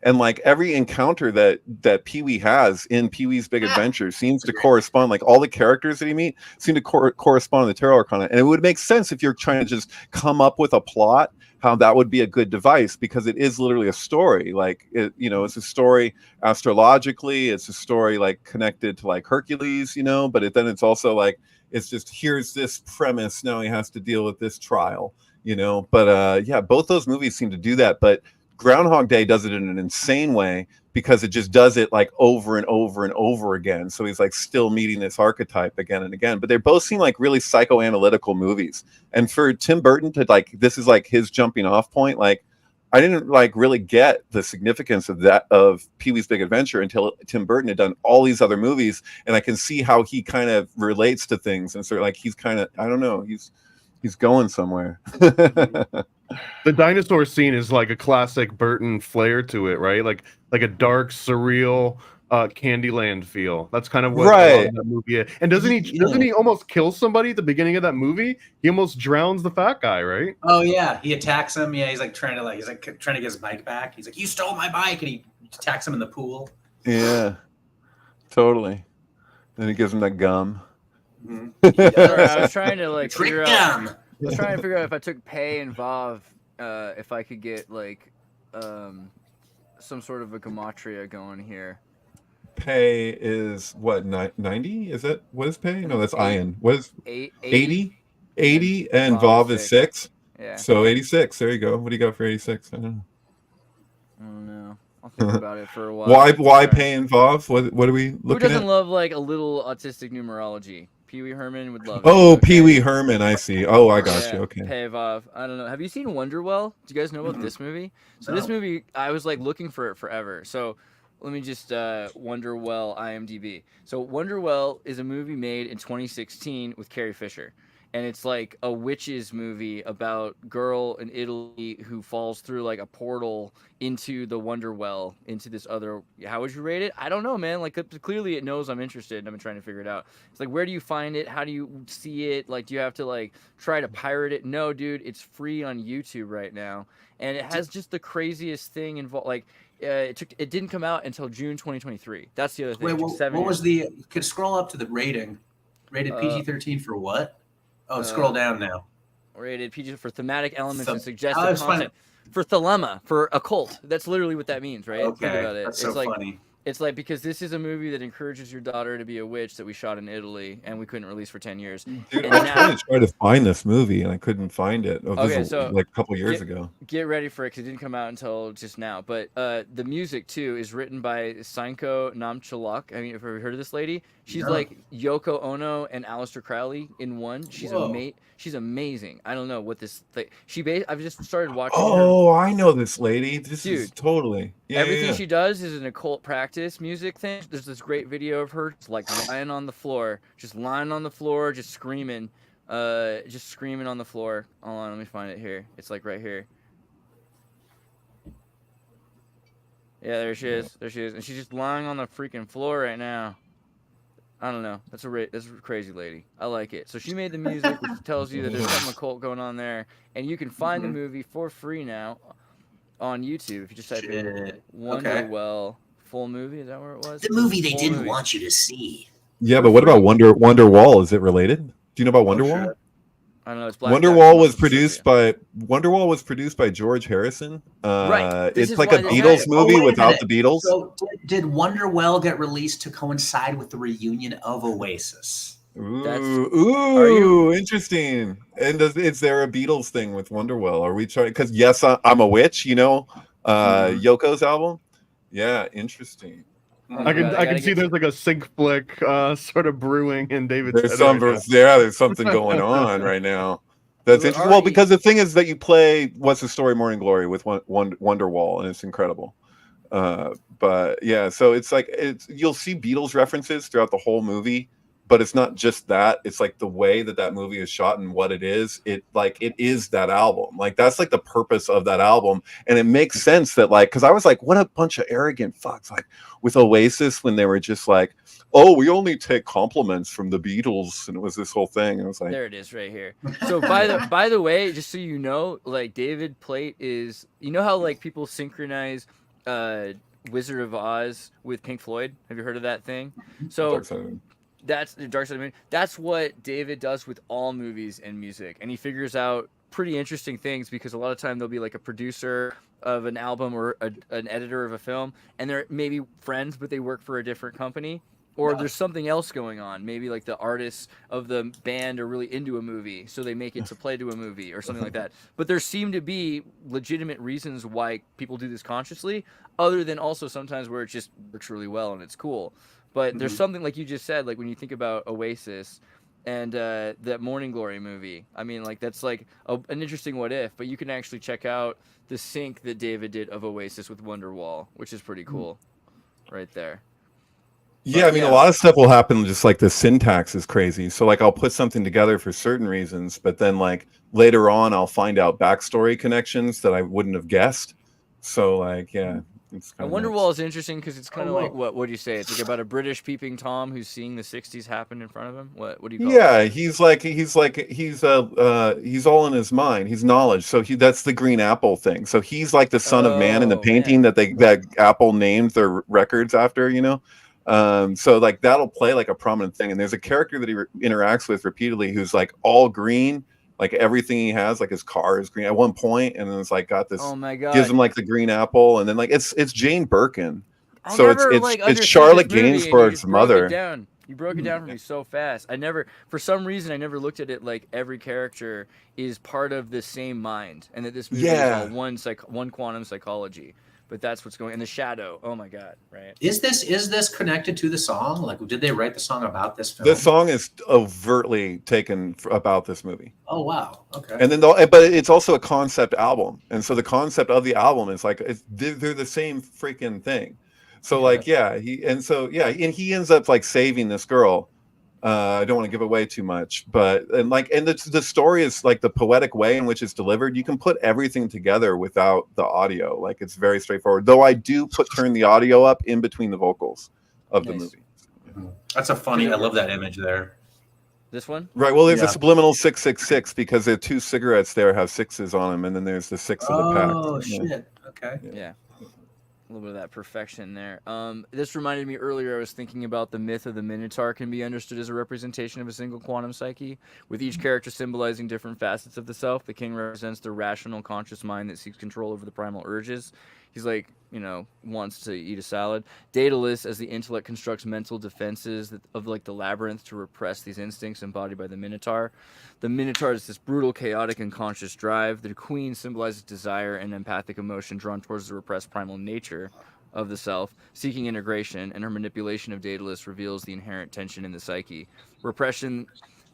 F: and like every encounter that Pee-wee has in Pee-wee's Big Adventure seems to correspond, like all the characters that he meets seem to correspond to the tarot arcana. And it would make sense if you're trying to just come up with a plot, how that would be a good device, because it is literally a story. Like, it's a story astrologically, it's a story like connected to like Hercules, but then it's also like, it's just, here's this premise, now he has to deal with this trial, you know. But yeah, both those movies seem to do that. But Groundhog Day does it in an insane way because it just does it like over and over and over again. So he's like still meeting this archetype again and again. But they both seem like really psychoanalytical movies. And for Tim Burton to like, this is like his jumping off point. Like, I didn't like really get the significance of that of Pee-wee's Big Adventure until Tim Burton had done all these other movies, and I can see how he kind of relates to things, and so like he's kind of, I don't know, he's going somewhere.
E: The dinosaur scene is like a classic Burton flair to it, right? Like a dark, surreal Candyland feel. That's kind of what
F: Right.
E: that movie is. And doesn't he almost kill somebody at the beginning of that movie? He almost drowns the fat guy, right?
D: Oh yeah, he attacks him. Yeah, he's like trying to get his bike back. He's like, "You stole my bike," and he attacks him in the pool.
F: Yeah, totally. Then he gives him that gum.
C: Sorry, I was trying to like
D: Trick
C: figure
D: gum.
C: out. I was trying to figure out if I took Pei and Vav, if I could get like some sort of a gematria going here.
F: Pei is what, 90? Is that what is Pei? No, that's Ian. What is 80? 80 and Vav is 6.
C: Yeah.
F: So 86. There you go. What do you got for 86? I don't
C: know. I'll think about it for a while.
F: Why Pei and Vav? What are we looking at?
C: Who doesn't love like a little autistic numerology? Pee Wee Herman would love it.
F: Oh, okay. Pee Wee Herman, I see. Oh, I got you. Okay.
C: Pei Vav. I don't know. Have you seen Wonderwell? Do you guys know about this movie? So this movie, I was like looking for it forever. So let me just Wonderwell IMDb. So Wonderwell is a movie made in 2016 with Carrie Fisher. And it's like a witches movie about girl in Italy who falls through like a portal into the Wonderwell, into this other. How would you rate it? I don't know, man. Like clearly it knows I'm interested, and I've been trying to figure it out. It's like, where do you find it? How do you see it? Like, do you have to like try to pirate it? No, dude, it's free on YouTube right now, and it has just the craziest thing involved. Like, it didn't come out until June 2023. That's the other thing.
D: Wait, what was the? Could scroll up to the rating. Rated PG-13 for what? Oh, scroll down now.
C: Rated PG for thematic elements and suggestive content. For thelema, for occult. That's literally what that means, right?
D: Okay,
C: think about it.
D: that's so funny.
C: It's like, because this is a movie that encourages your daughter to be a witch that we shot in Italy and we couldn't release for 10 years.
F: Dude, I tried to find this movie and I couldn't find it.
C: So
F: like a couple years ago.
C: Get ready for it because it didn't come out until just now. But the music too is written by Sainko Namchalak. I mean, have you heard of this lady? She's like Yoko Ono and Aleister Crowley in one. She's She's amazing. I don't know what this thing. I've just started watching.
F: Oh, I know this lady. This is totally. Yeah,
C: everything she does is an occult practice music thing. There's this great video of her just like lying on the floor, just screaming, just screaming on the floor. Hold on, let me find it here. It's like right here. Yeah, there she is. There she is, and she's just lying on the freaking floor right now. I don't know. That's a crazy lady. I like it. So she made the music, which tells you that there's some occult going on there, and you can find the movie for free now on YouTube if you just type in Wonderwell full movie. Is that where it was?
K: The movie they didn't want you to see.
F: Yeah, but what about Wonderwall? Is it related? Do you know about Wonderwall?
C: I don't know. It's Black
F: Wonderwall was produced by George Harrison.
C: Right.
F: It's like a Beatles movie without the Beatles.
D: So did Wonderwell get released to coincide with the reunion of Oasis?
F: Ooh, interesting. And is there a Beatles thing with Wonderwell? Are we trying? Because yes, I'm a witch. You know, Yoko's album. Yeah, interesting.
E: I can see there's like a sync flick sort of brewing in David's
F: head. There's something going on right now. That's interesting. Well, because the thing is that you play What's the Story Morning Glory with Wonderwall, and it's incredible. But yeah, so it's like you'll see Beatles references throughout the whole movie, but it's not just that. It's like the way that movie is shot and what it is. It is that album. Like that's like the purpose of that album, and it makes sense that like, because I was like, what a bunch of arrogant fucks, like with Oasis when they were just like, oh, we only take compliments from the Beatles, and it was this whole thing. And I was like,
C: there it is right here. So by the way, just so you know, like David Plate is, you know how like people synchronize Wizard of Oz with Pink Floyd? Have you heard of that thing? So that's the Dark Side of the Moon. That's what David does with all movies and music, and he figures out pretty interesting things because a lot of time there'll be like a producer of an album or an editor of a film, and they're maybe friends, but they work for a different company. Or there's something else going on. Maybe like the artists of the band are really into a movie, so they make it to play to a movie or something like that. But there seem to be legitimate reasons why people do this consciously, other than also sometimes where it just works really well and it's cool. But there's something like you just said, like when you think about Oasis and that Morning Glory movie. I mean, like that's like an interesting what if, but you can actually check out the sync that David did of Oasis with Wonderwall, which is pretty cool, right there.
F: Yeah, I mean, a lot of stuff will happen just like the syntax is crazy. So like I'll put something together for certain reasons, but then like later on I'll find out backstory connections that I wouldn't have guessed. So like, yeah. It's
C: And Wonderwall is interesting because it's kind of like what do you say? It's like about a British peeping Tom who's seeing the '60s happen in front of him. What do you call it?
F: Yeah, he's all in his mind. He's knowledge. So that's the Green Apple thing. So he's like the son of man in the painting that Apple named their records after, you know. So like that'll play like a prominent thing. And there's a character that he interacts with repeatedly who's like all green. Like everything he has, like his car is green at one point, and then it's like got this.
C: Oh my god!
F: Gives him like the green apple, and then like it's Jane Birkin, so it's Charlotte Gainsbourg's mother.
C: You broke it down for me so fast. For some reason, I never looked at it like every character is part of the same mind, and that this movie is all one quantum psychology. But that's what's going. And the shadow. Oh my god! Right?
D: Is this connected to the song? Like, did they write the song about this film?
F: The song is overtly taken about this movie.
D: Oh wow! Okay.
F: And then, but it's also a concept album, and so the concept of the album is like they're the same freaking thing. So like, he ends up like saving this girl. I don't want to give away too much, but the story is like the poetic way in which it's delivered. You can put everything together without the audio. Like it's very straightforward. Though I do turn the audio up in between the vocals of the movie.
D: That's a funny. I love that image there.
C: This one,
F: right? Well, there's a subliminal 666 because there are two cigarettes there have sixes on them, and then there's the six of the pack.
D: Oh shit! Okay.
C: Yeah. A little bit of that perfection there. This reminded me earlier, I was thinking about the myth of the Minotaur can be understood as a representation of a single quantum psyche, with each character symbolizing different facets of the self. The king represents the rational, conscious mind that seeks control over the primal urges. He's like, wants to eat a salad. Daedalus, as the intellect constructs mental defenses of like the labyrinth to repress these instincts embodied by the Minotaur. The Minotaur is this brutal, chaotic, and conscious drive. The queen symbolizes desire and empathic emotion drawn towards the repressed primal nature of the self, seeking integration, and her manipulation of Daedalus reveals the inherent tension in the psyche. Repression,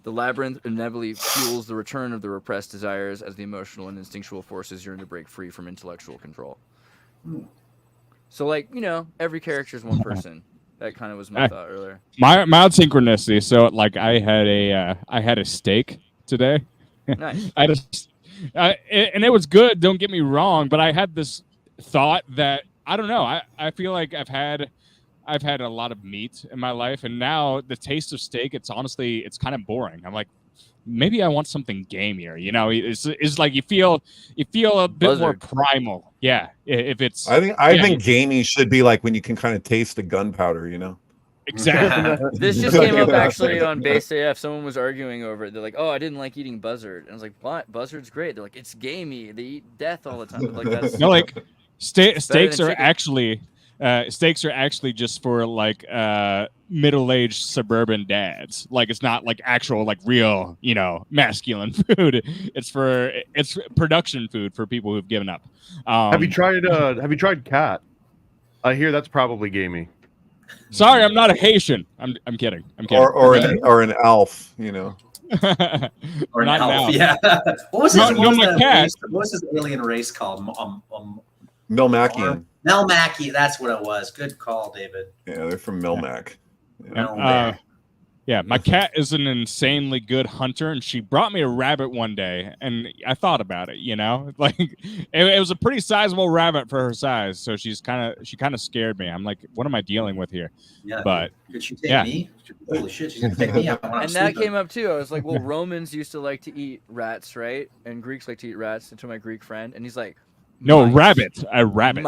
C: the labyrinth inevitably fuels the return of the repressed desires as the emotional and instinctual forces yearn to break free from intellectual control. So, like, every character is one person. That kind of was my thought earlier.
G: Mild synchronicity. So, like, I had a steak today.
C: Nice.
G: And it was good. Don't get me wrong, but I had this thought that I don't know. I feel like I've had a lot of meat in my life, and now the taste of steak. It's kind of boring. I'm like, maybe I want something gamier. It's like you feel a bit more primal. Yeah. If it's,
F: I think gaming should be like when you can kind of taste the gunpowder.
G: Exactly.
C: This just came up actually on Base AF. Someone was arguing over it. They're like, "Oh, I didn't like eating buzzard." And I was like, "What? Buzzard's great." They're like, "It's gamey. They eat death all the time." But like that's
G: no, like steaks are actually just for like middle-aged suburban dads. Like it's not like actual like real masculine food. It's production food for people who've given up.
E: Have you tried cat? I hear that's probably gamey.
G: Sorry, I'm not a Haitian. I'm kidding.
F: Or an elf,
D: Or an
G: not
D: elf.
G: an
D: Yeah. What was his alien race called?
F: Melmacian.
D: Melmaci. That's what it was. Good call, David.
F: Yeah, they're from Melmac.
G: Yeah, my cat is an insanely good hunter, and she brought me a rabbit one day, and I thought about it. Like it was a pretty sizable rabbit for her size, so she kind of scared me. I'm like, what am I dealing with here?
D: Yeah,
G: but
D: could she take me? Holy shit, she's gonna take me.
C: And that came up too. I was like, well, Romans used to like to eat rats, right? And Greeks like to eat rats. And to my Greek friend, and he's like,
G: no,
C: mice.
G: rabbit.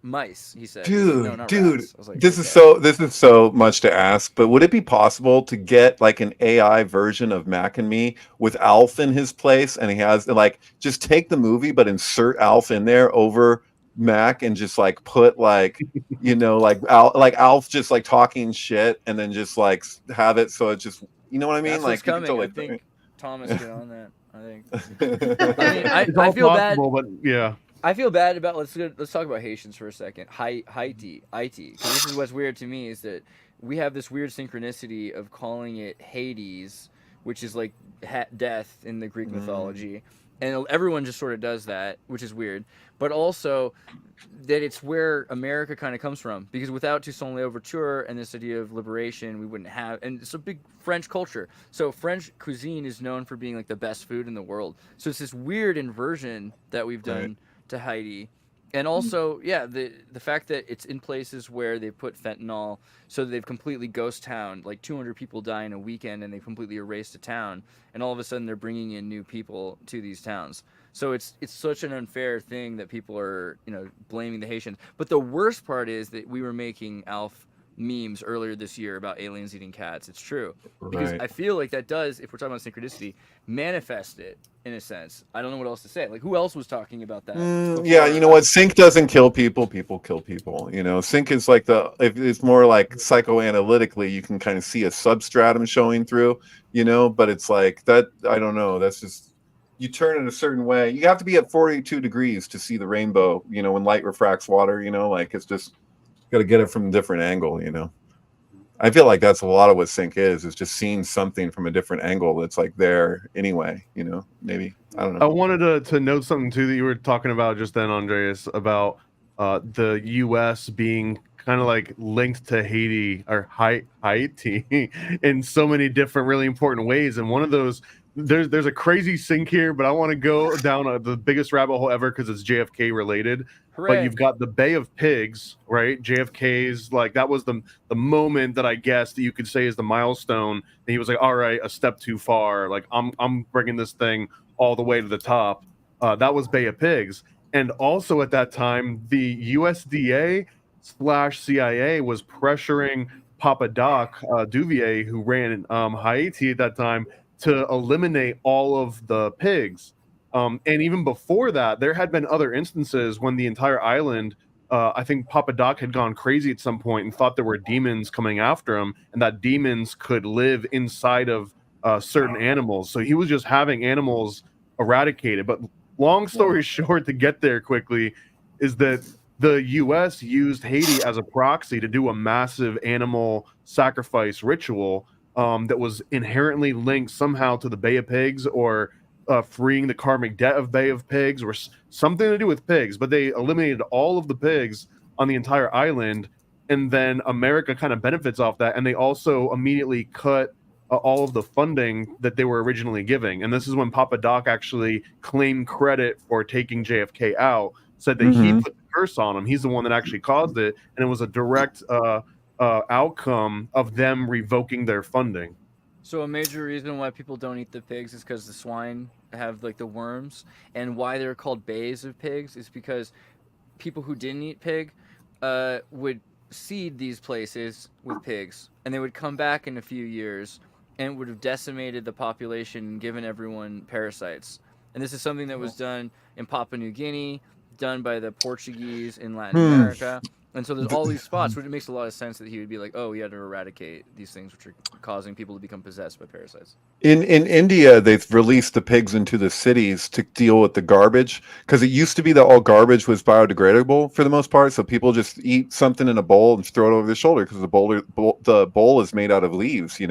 C: Mice. He said,
F: dude,
C: no, not
F: dude.
C: rats. I was like,
F: this is so much to ask, but would it be possible to get like an AI version of Mac and Me with Alf in his place, and he has like just take the movie but insert Alf in there over Mac and just like put like like Alf just like talking shit and then just like have it so it just what I mean?
C: That's
F: Like
C: what's coming. I
F: totally
C: think Thomas get on that. I think.
E: It's
C: I
E: all
C: feel
E: possible,
C: bad.
E: but yeah.
C: I feel bad about let's talk about Haitians for a second. Haiti, because this is what's weird to me is that we have this weird synchronicity of calling it Hades, which is like death in the Greek mythology, and everyone just sort of does that, which is weird. But also that it's where America kind of comes from, because without Toussaint Louverture and this idea of liberation, we wouldn't have, and it's a big French culture. So French cuisine is known for being like the best food in the world. So it's this weird inversion that we've done to Haiti. And also, yeah, the fact that it's in places where they put fentanyl, so they've completely ghost town, like 200 people die in a weekend, and they've completely erased a town, and all of a sudden they're bringing in new people to these towns. So it's such an unfair thing that people are blaming the Haitians. But the worst part is that we were making Alf memes earlier this year about aliens eating cats. It's true, because I feel like that does, if we're talking about synchronicity, manifest it in a sense. I don't know what else to say. Like, who else was talking about that?
F: Yeah, you know what? Sync doesn't kill people. People kill people. Sync is like it's more like psychoanalytically, you can kind of see a substratum showing through. But it's like that. I don't know. That's just you turn it a certain way. You have to be at 42 degrees to see the rainbow. When light refracts water. Like it's just got to get it from a different angle. I feel like that's a lot of what sync is just seeing something from a different angle that's like there anyway, maybe. I don't know.
E: I wanted to note something too that you were talking about just then, Andreas, about the US being kind of like linked to Haiti or Haiti in so many different really important ways. And one of those, there's a crazy sync here, but I want to go down the biggest rabbit hole ever because it's JFK related.
C: Hooray.
E: But you've got the Bay of Pigs, right? JFK's like that was the moment that I guess that you could say is the milestone. And he was like, all right, a step too far. Like I'm bringing this thing all the way to the top. That was Bay of Pigs. And also at that time, the USDA/CIA was pressuring Papa Doc Duvier, who ran Haiti at that time, to eliminate all of the pigs. And even before that, there had been other instances when the entire island, I think Papa Doc had gone crazy at some point and thought there were demons coming after him, and that demons could live inside of certain animals. So he was just having animals eradicated. But long story short, to get there quickly, is that the U.S. used Haiti as a proxy to do a massive animal sacrifice ritual that was inherently linked somehow to the Bay of Pigs or freeing the karmic debt of Bay of Pigs or something to do with pigs. But they eliminated all of the pigs on the entire island, and then America kind of benefits off that. And they also immediately cut all of the funding that they were originally giving. And this is when Papa Doc actually claimed credit for taking JFK out, said that he put the curse on him. He's the one that actually caused it. And it was a direct outcome of them revoking their funding.
C: So a major reason why people don't eat the pigs is because the swine have like the worms, and why they're called bays of pigs is because people who didn't eat pig would seed these places with pigs, and they would come back in a few years and would have decimated the population and given everyone parasites. And this is something that was done in Papua New Guinea, done by the Portuguese in Latin America. And so there's all these spots, which it makes a lot of sense that he would be like, oh, we had to eradicate these things which are causing people to become possessed by parasites.
F: In India, they've released the pigs into the cities to deal with the garbage, because it used to be that all garbage was biodegradable for the most part. So people just eat something in a bowl and throw it over their shoulder because the bowl is made out of leaves,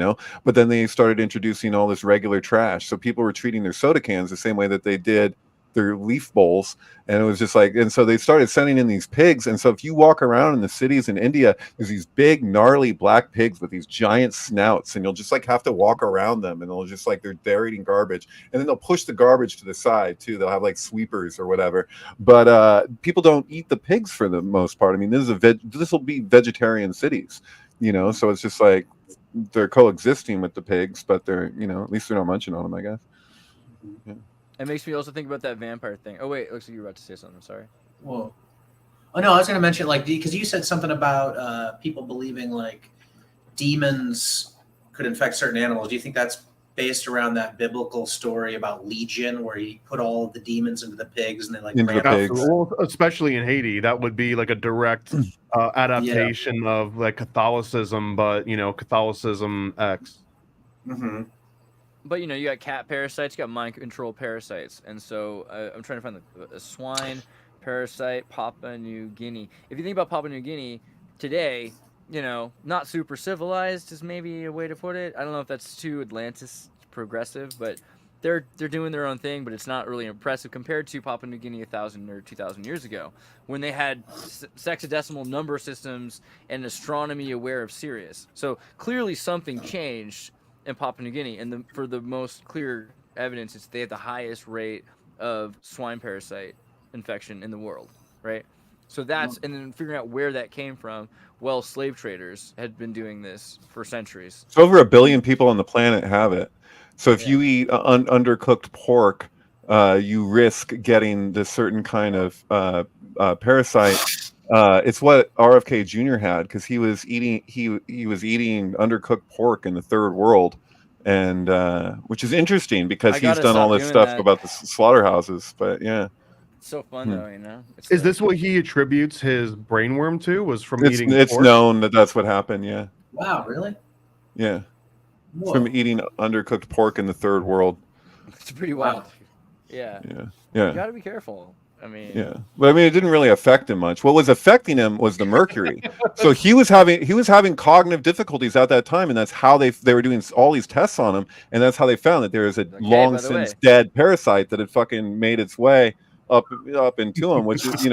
F: But then they started introducing all this regular trash. So people were treating their soda cans the same way that they did their leaf bowls, and it was just like, and so they started sending in these pigs. And so if you walk around in the cities in India, there's these big gnarly black pigs with these giant snouts, and you'll just like have to walk around them, and they'll just like they're eating garbage, and then they'll push the garbage to the side too. They'll have like sweepers or whatever, but people don't eat the pigs for the most part. I mean, this will be vegetarian cities, so it's just like they're coexisting with the pigs, but they're at least they're not munching on them, I guess. Yeah.
C: It makes me also think about that vampire thing. Oh, wait. It looks like you were about to say something. Sorry.
D: Well, oh, no, I was going to mention, like, because you said something about people believing, like, demons could infect certain animals. Do you think that's based around that biblical story about Legion, where he put all of the demons into the pigs and they like
F: Into the
D: ramped
F: pigs.
E: Well, especially in Haiti, that would be like a direct adaptation of like Catholicism, but Catholicism X.
D: Mm-hmm.
C: But you got cat parasites, you got mind control parasites, and so I'm trying to find a swine parasite, Papua New Guinea. If you think about Papua New Guinea today, not super civilized is maybe a way to put it. I don't know if that's too Atlantis progressive, but they're doing their own thing, but it's not really impressive compared to Papua New Guinea 1,000 or 2,000 years ago, when they had sexadecimal number systems and astronomy aware of Sirius. So clearly something changed in Papua New Guinea, and for the most clear evidence, it's they have the highest rate of swine parasite infection in the world, right? So and then figuring out where that came from. Well, slave traders had been doing this for centuries.
F: So over 1 billion people on the planet have it. So if you eat undercooked pork, you risk getting this certain kind of parasite. It's what RFK Jr. had, because he was eating undercooked pork in the third world, and which is interesting because he's done all this stuff about the slaughterhouses. But yeah.
C: It's so fun though,
E: Is this what he attributes his brainworm to? Was from eating?
F: It's
E: pork?
F: known that that's what happened. Yeah.
D: Wow, really?
F: Yeah.
D: Whoa.
F: From eating undercooked pork in the third world.
C: It's pretty wild. Yeah.
F: Yeah. Yeah.
C: You gotta be careful. I mean.
F: Yeah, but I mean, it didn't really affect him much. What was affecting him was the mercury. So he was having cognitive difficulties at that time, and that's how they were doing all these tests on him, and that's how they found that there is a long since dead parasite that had fucking made its way up into him, which is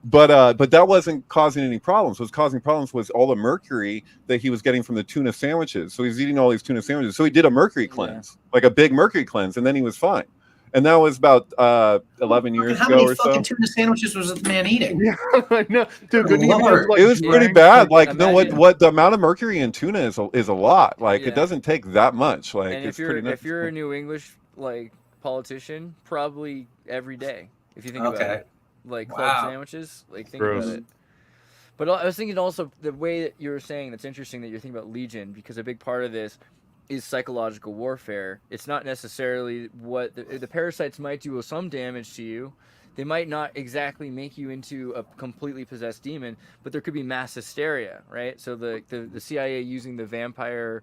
F: but that wasn't causing any problems. What was causing problems was all the mercury that he was getting from the tuna sandwiches. So he's eating all these tuna sandwiches. So he did a mercury cleanse, like a big mercury cleanse, and then he was fine. And that was about 11 years ago or so.
D: How many fucking tuna sandwiches was this man eating?
E: Yeah, I know, dude.
F: It was pretty bad. Like, what the amount of mercury in tuna is a lot. Like, it doesn't take that much. Like,
C: and if you're a New English politician, probably every day. If you think about it, like club sandwiches, like think about it. But I was thinking also the way that you were saying that's interesting that you're thinking about Legion, because a big part of this is psychological warfare. It's not necessarily what the parasites might do some damage to you. They might not exactly make you into a completely possessed demon, but there could be mass hysteria, right? So the CIA using the vampire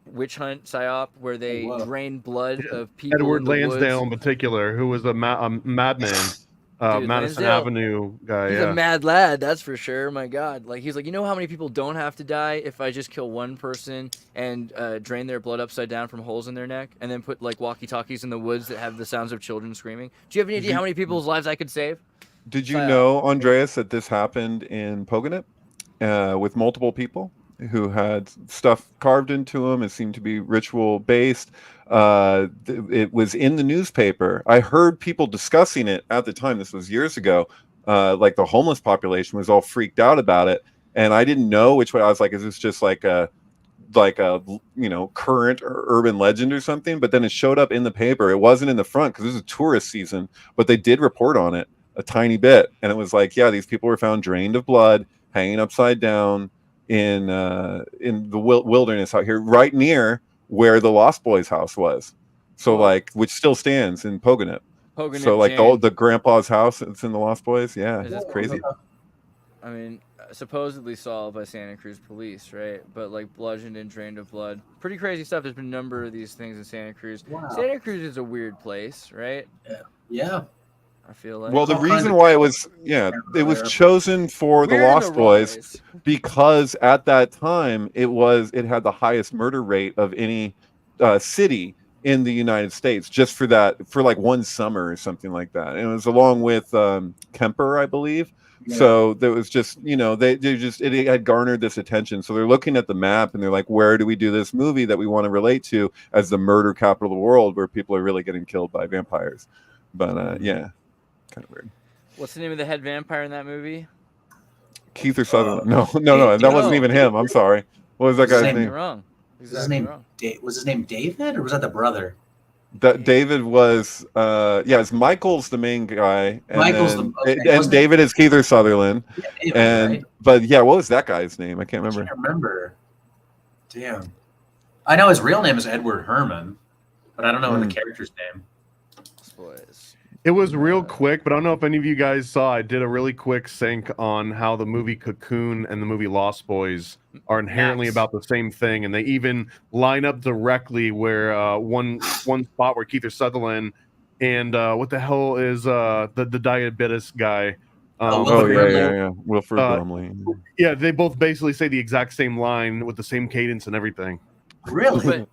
C: witch hunt psyop where they drain blood of people.
E: Edward Lansdale in particular, who was a madman.
C: Dude,
E: Madison
C: Lansdale,
E: Avenue guy.
C: He's a mad lad, that's for sure. My God, like he's like, how many people don't have to die if I just kill one person and drain their blood upside down from holes in their neck, and then put like walkie-talkies in the woods that have the sounds of children screaming? Do you have any idea how many people's lives I could save?
F: Did you know, Andreas, that this happened in Pogonip with multiple people who had stuff carved into them? It seemed to be ritual based. It was in the newspaper. I heard people discussing it at the time. This was years ago. Like the homeless population was all freaked out about it, and I didn't know which way. I was like, is this just like a current or urban legend or something? But then it showed up in the paper. It wasn't in the front because this is tourist season, but they did report on it a tiny bit, and it was like, yeah, these people were found drained of blood, hanging upside down in the wilderness out here, right near where the Lost Boys house was. So which still stands in Pogonip. So like the grandpa's house that's in the Lost Boys. Yeah, it's crazy.
C: I mean, supposedly solved by Santa Cruz police, right? But like bludgeoned and drained of blood. Pretty crazy stuff. There's been a number of these things in Santa Cruz. Wow. Santa Cruz is a weird place, right?
D: Yeah.
C: I feel like.
F: Well, the reason why it was chosen for the Lost Boys because at that time it had the highest murder rate of any city in the United States, just for like one summer or something like that. And it was along with Kemper, I believe. Yeah. So there was just, it had garnered this attention. So they're looking at the map and they're like, where do we do this movie that we want to relate to as the murder capital of the world, where people are really getting killed by vampires? But yeah. Kind of weird.
C: What's the name of the head vampire in that movie?
F: Keith or Sutherland? No, that wasn't even him. I'm sorry. What was that guy's name?
C: Wrong.
D: Was his name David, or was that the brother?
F: David was it's Michael's the main guy, and
D: Michael's
F: and David is Keith or Sutherland. Yeah, David, right? But yeah, what was that guy's name? I can't remember.
D: Damn. I know his real name is Edward Herman. but I don't know the character's name.
C: Boys.
E: It was real quick, but I don't know if any of you guys saw. I did a really quick sync on how the movie Cocoon and the movie Lost Boys are inherently
C: Max.
E: about the same thing, and they even line up directly where one spot where Keith Sutherland and what the hell is the diabetes guy?
F: Yeah, Wilford Brimley.
E: Yeah, they both basically say the exact same line with the same cadence and everything.
D: Really?
C: But,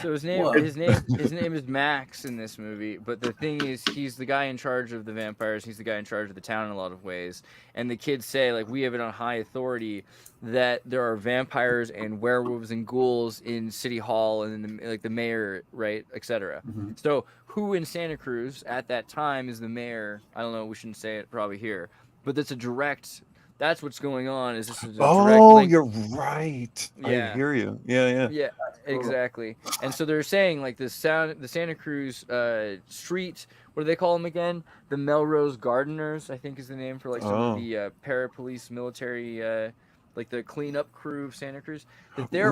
C: so his name is Max in this movie, but the thing is, he's the guy in charge of the vampires. He's the guy in charge of the town in a lot of ways. And the kids say, like, we have it on high authority that there are vampires and werewolves and ghouls in City Hall and the mayor, right, etc.
D: Mm-hmm.
C: So who in Santa Cruz at that time is the mayor? I don't know. We shouldn't say it probably here, but that's a direct. That's what's going on. Is this a direct link?
F: You're right.
C: Yeah.
F: I hear you. Yeah.
C: Yeah, exactly. And so they're saying like the Santa Cruz street. What do they call them again? The Melrose Gardeners, I think, is the name for like some of the parapolice military, like the cleanup crew of Santa Cruz. That they're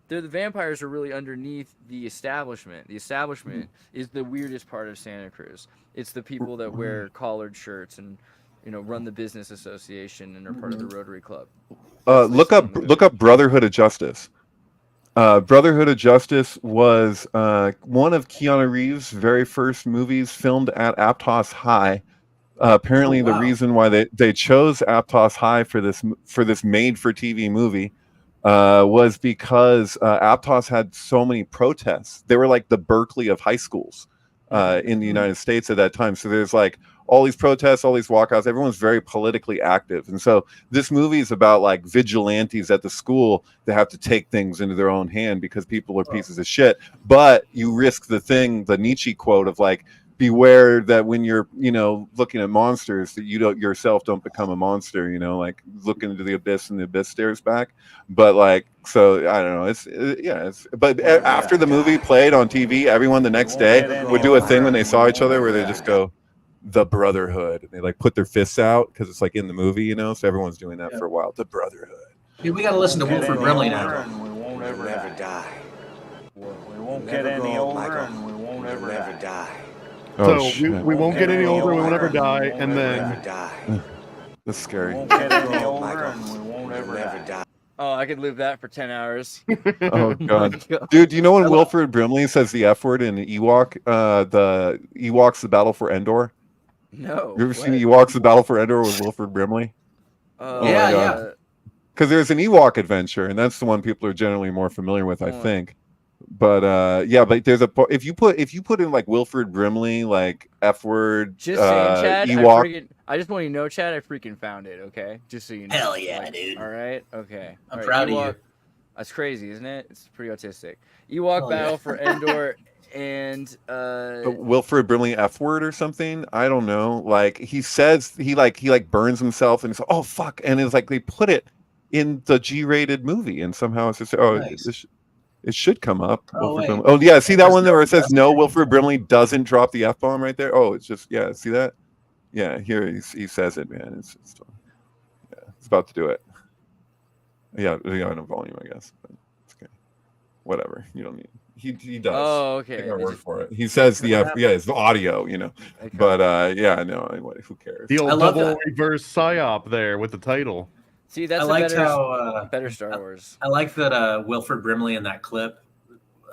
C: the vampires are really underneath the establishment. The establishment is the weirdest part of Santa Cruz. It's the people that wear collared shirts and run the business association and are part of the Rotary Club.
F: Look up Brotherhood of Justice. Brotherhood of Justice was one of Keanu Reeves' very first movies filmed at Aptos High. Apparently, the reason why they chose Aptos High for this made-for-TV movie was because Aptos had so many protests. They were like the Berkeley of high schools in the United States at that time. So there's like all these protests, all these walkouts. Everyone's very politically active. And so this movie is about like vigilantes at the school that have to take things into their own hand because people are pieces of shit. But you risk the Nietzsche quote of like, beware that when you're, looking at monsters, that you yourself don't become a monster, like look into the abyss and the abyss stares back. But like, so I don't know. After the movie played on TV, everyone the next day would do a thing when they saw each other where they just go, the Brotherhood. And they like put their fists out because it's like in the movie, so everyone's doing that for a while. The Brotherhood.
D: Dude, we got to listen to Wilford Brimley now.
I: We won't ever die. We won't
K: Never
I: get any
K: grow
I: older,
K: up, Michael.
I: and we won't
K: We'll
I: ever
K: never
I: die.
K: die.
E: So
F: shit.
E: we won't get any older, we will never die, and
K: We'll
E: then
K: never die.
F: That's scary.
I: We won't get any
K: Grow up,
I: older,
K: Michael.
I: and we won't
K: We'll
I: ever
K: never
I: die.
K: die.
C: Oh, I could live that for 10 hours.
F: Oh god. Dude, do you know when Wilford Brimley says the F word in Ewok, the Ewoks The Battle for Endor?
C: No.
F: You ever seen Ewoks The Battle for Endor with Wilford Brimley?
D: Yeah.
F: Because there's an Ewok adventure, and that's the one people are generally more familiar with, I think. But but there's if you put in like Wilford Brimley, like F word,
C: Just saying, Chad.
F: Ewok.
C: I just want you to know, Chad. I freaking found it. Okay, just so you know.
D: Hell yeah, dude.
C: All right. Okay.
D: I'm
C: All right,
D: proud of
C: Ewok,
D: you.
C: That's crazy, isn't it? It's pretty autistic. Ewok Battle for Endor and
F: Wilford Brimley F word or something. I don't know. Like he says he burns himself and it's oh fuck, and it's like they put it in the G-rated movie, and somehow it's just
D: Nice.
F: it should come up.
D: Oh, wait.
F: Oh yeah, see that one there where it says no, Wilford Brimley doesn't drop the F bomb right there. Oh, it's just see that? Yeah, here he says it, man. It's about to do it. Yeah, on a volume, I guess. But it's okay. Whatever. You don't need. He does.
C: Oh, okay.
F: Take our word for it. He says the F. Yeah, it's the audio, Okay. But no. Anyway, who cares?
E: the old
D: I love
E: double
D: that.
E: reverse psyop there with the title.
C: See, that's
D: I liked
C: better Star Wars.
D: I like that Wilford Brimley in that clip,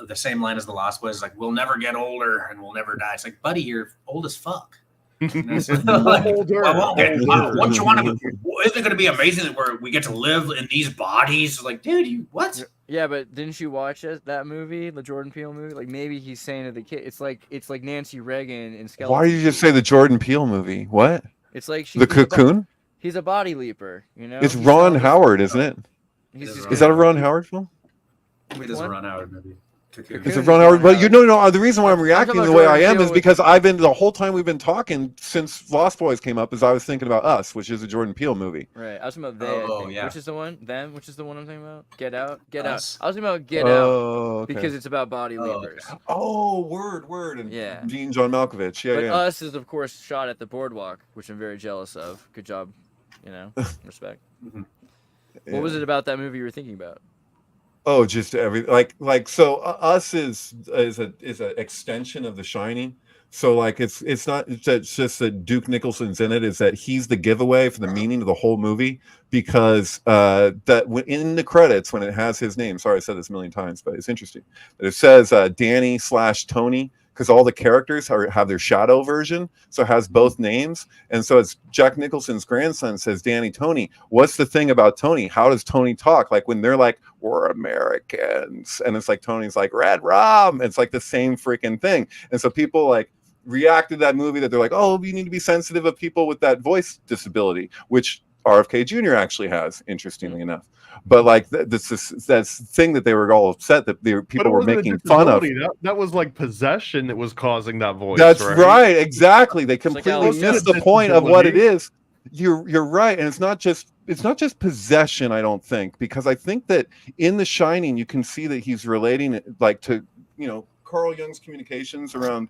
D: the same line as the Lost Boys, like, we'll never get older and we'll never die. It's like, buddy, you're old as fuck. Like,
E: Older.
D: I won't get, what you want to, isn't it going to be amazing that we get to live in these bodies? Like, dude, what?
C: Yeah, but didn't you watch that movie, the Jordan Peele movie? Like maybe he's saying to the kid, it's like Nancy Reagan in Skeleton.
F: Why did you just say the Jordan Peele movie? What?
C: It's like
F: The Cocoon?
C: He's a body leaper,
F: It's Ron Howard, isn't it? Is that a Ron Howard film?
D: It is a Ron Howard movie.
F: Is it Ron Howard? But the reason why I'm reacting the way I am is because the whole time we've been talking since Lost Boys came up is I was thinking about Us, which is a Jordan Peele movie.
C: Right. I was talking about They.
D: Oh,
C: I think.
D: yeah.
C: Which is the one? Them? Which is the one I'm thinking about? Get Out. Get
D: Us.
C: Out. I was thinking about Get
F: Oh,
C: Out
F: okay.
C: because it's about body leapers.
F: Oh, word. And
C: Yeah.
F: Gene John Malkovich.
C: But
F: Yeah.
C: Us is of course shot at the boardwalk, which I'm very jealous of. Good job, respect.
D: Mhm.
C: What was it about that movie you were thinking about?
F: Oh, just every like so us is a extension of The Shining. So like it's not it's just that Duke Nicholson's in it, is that he's the giveaway for the meaning of the whole movie, because that in the credits when it has his name, sorry I said this a million times, but it's interesting that it says Danny/Tony, because all the characters have their shadow version, so it has both names. And so it's Jack Nicholson's grandson says, Danny, Tony, what's the thing about Tony? How does Tony talk? Like when they're like, we're Americans. And it's like, Tony's like, Red Rum. It's like the same freaking thing. And so people like reacted to that movie that they're like, oh, you need to be sensitive of people with that voice disability, which RFK Jr. actually has, interestingly enough. But like that's thing that they were all upset that people were making fun of.
E: That was like possession that was causing that voice.
F: That's right, exactly. They completely missed the point of what it is. You're right, and it's not just possession. I don't think, because I think that in The Shining you can see that he's relating it like to Carl Jung's communications around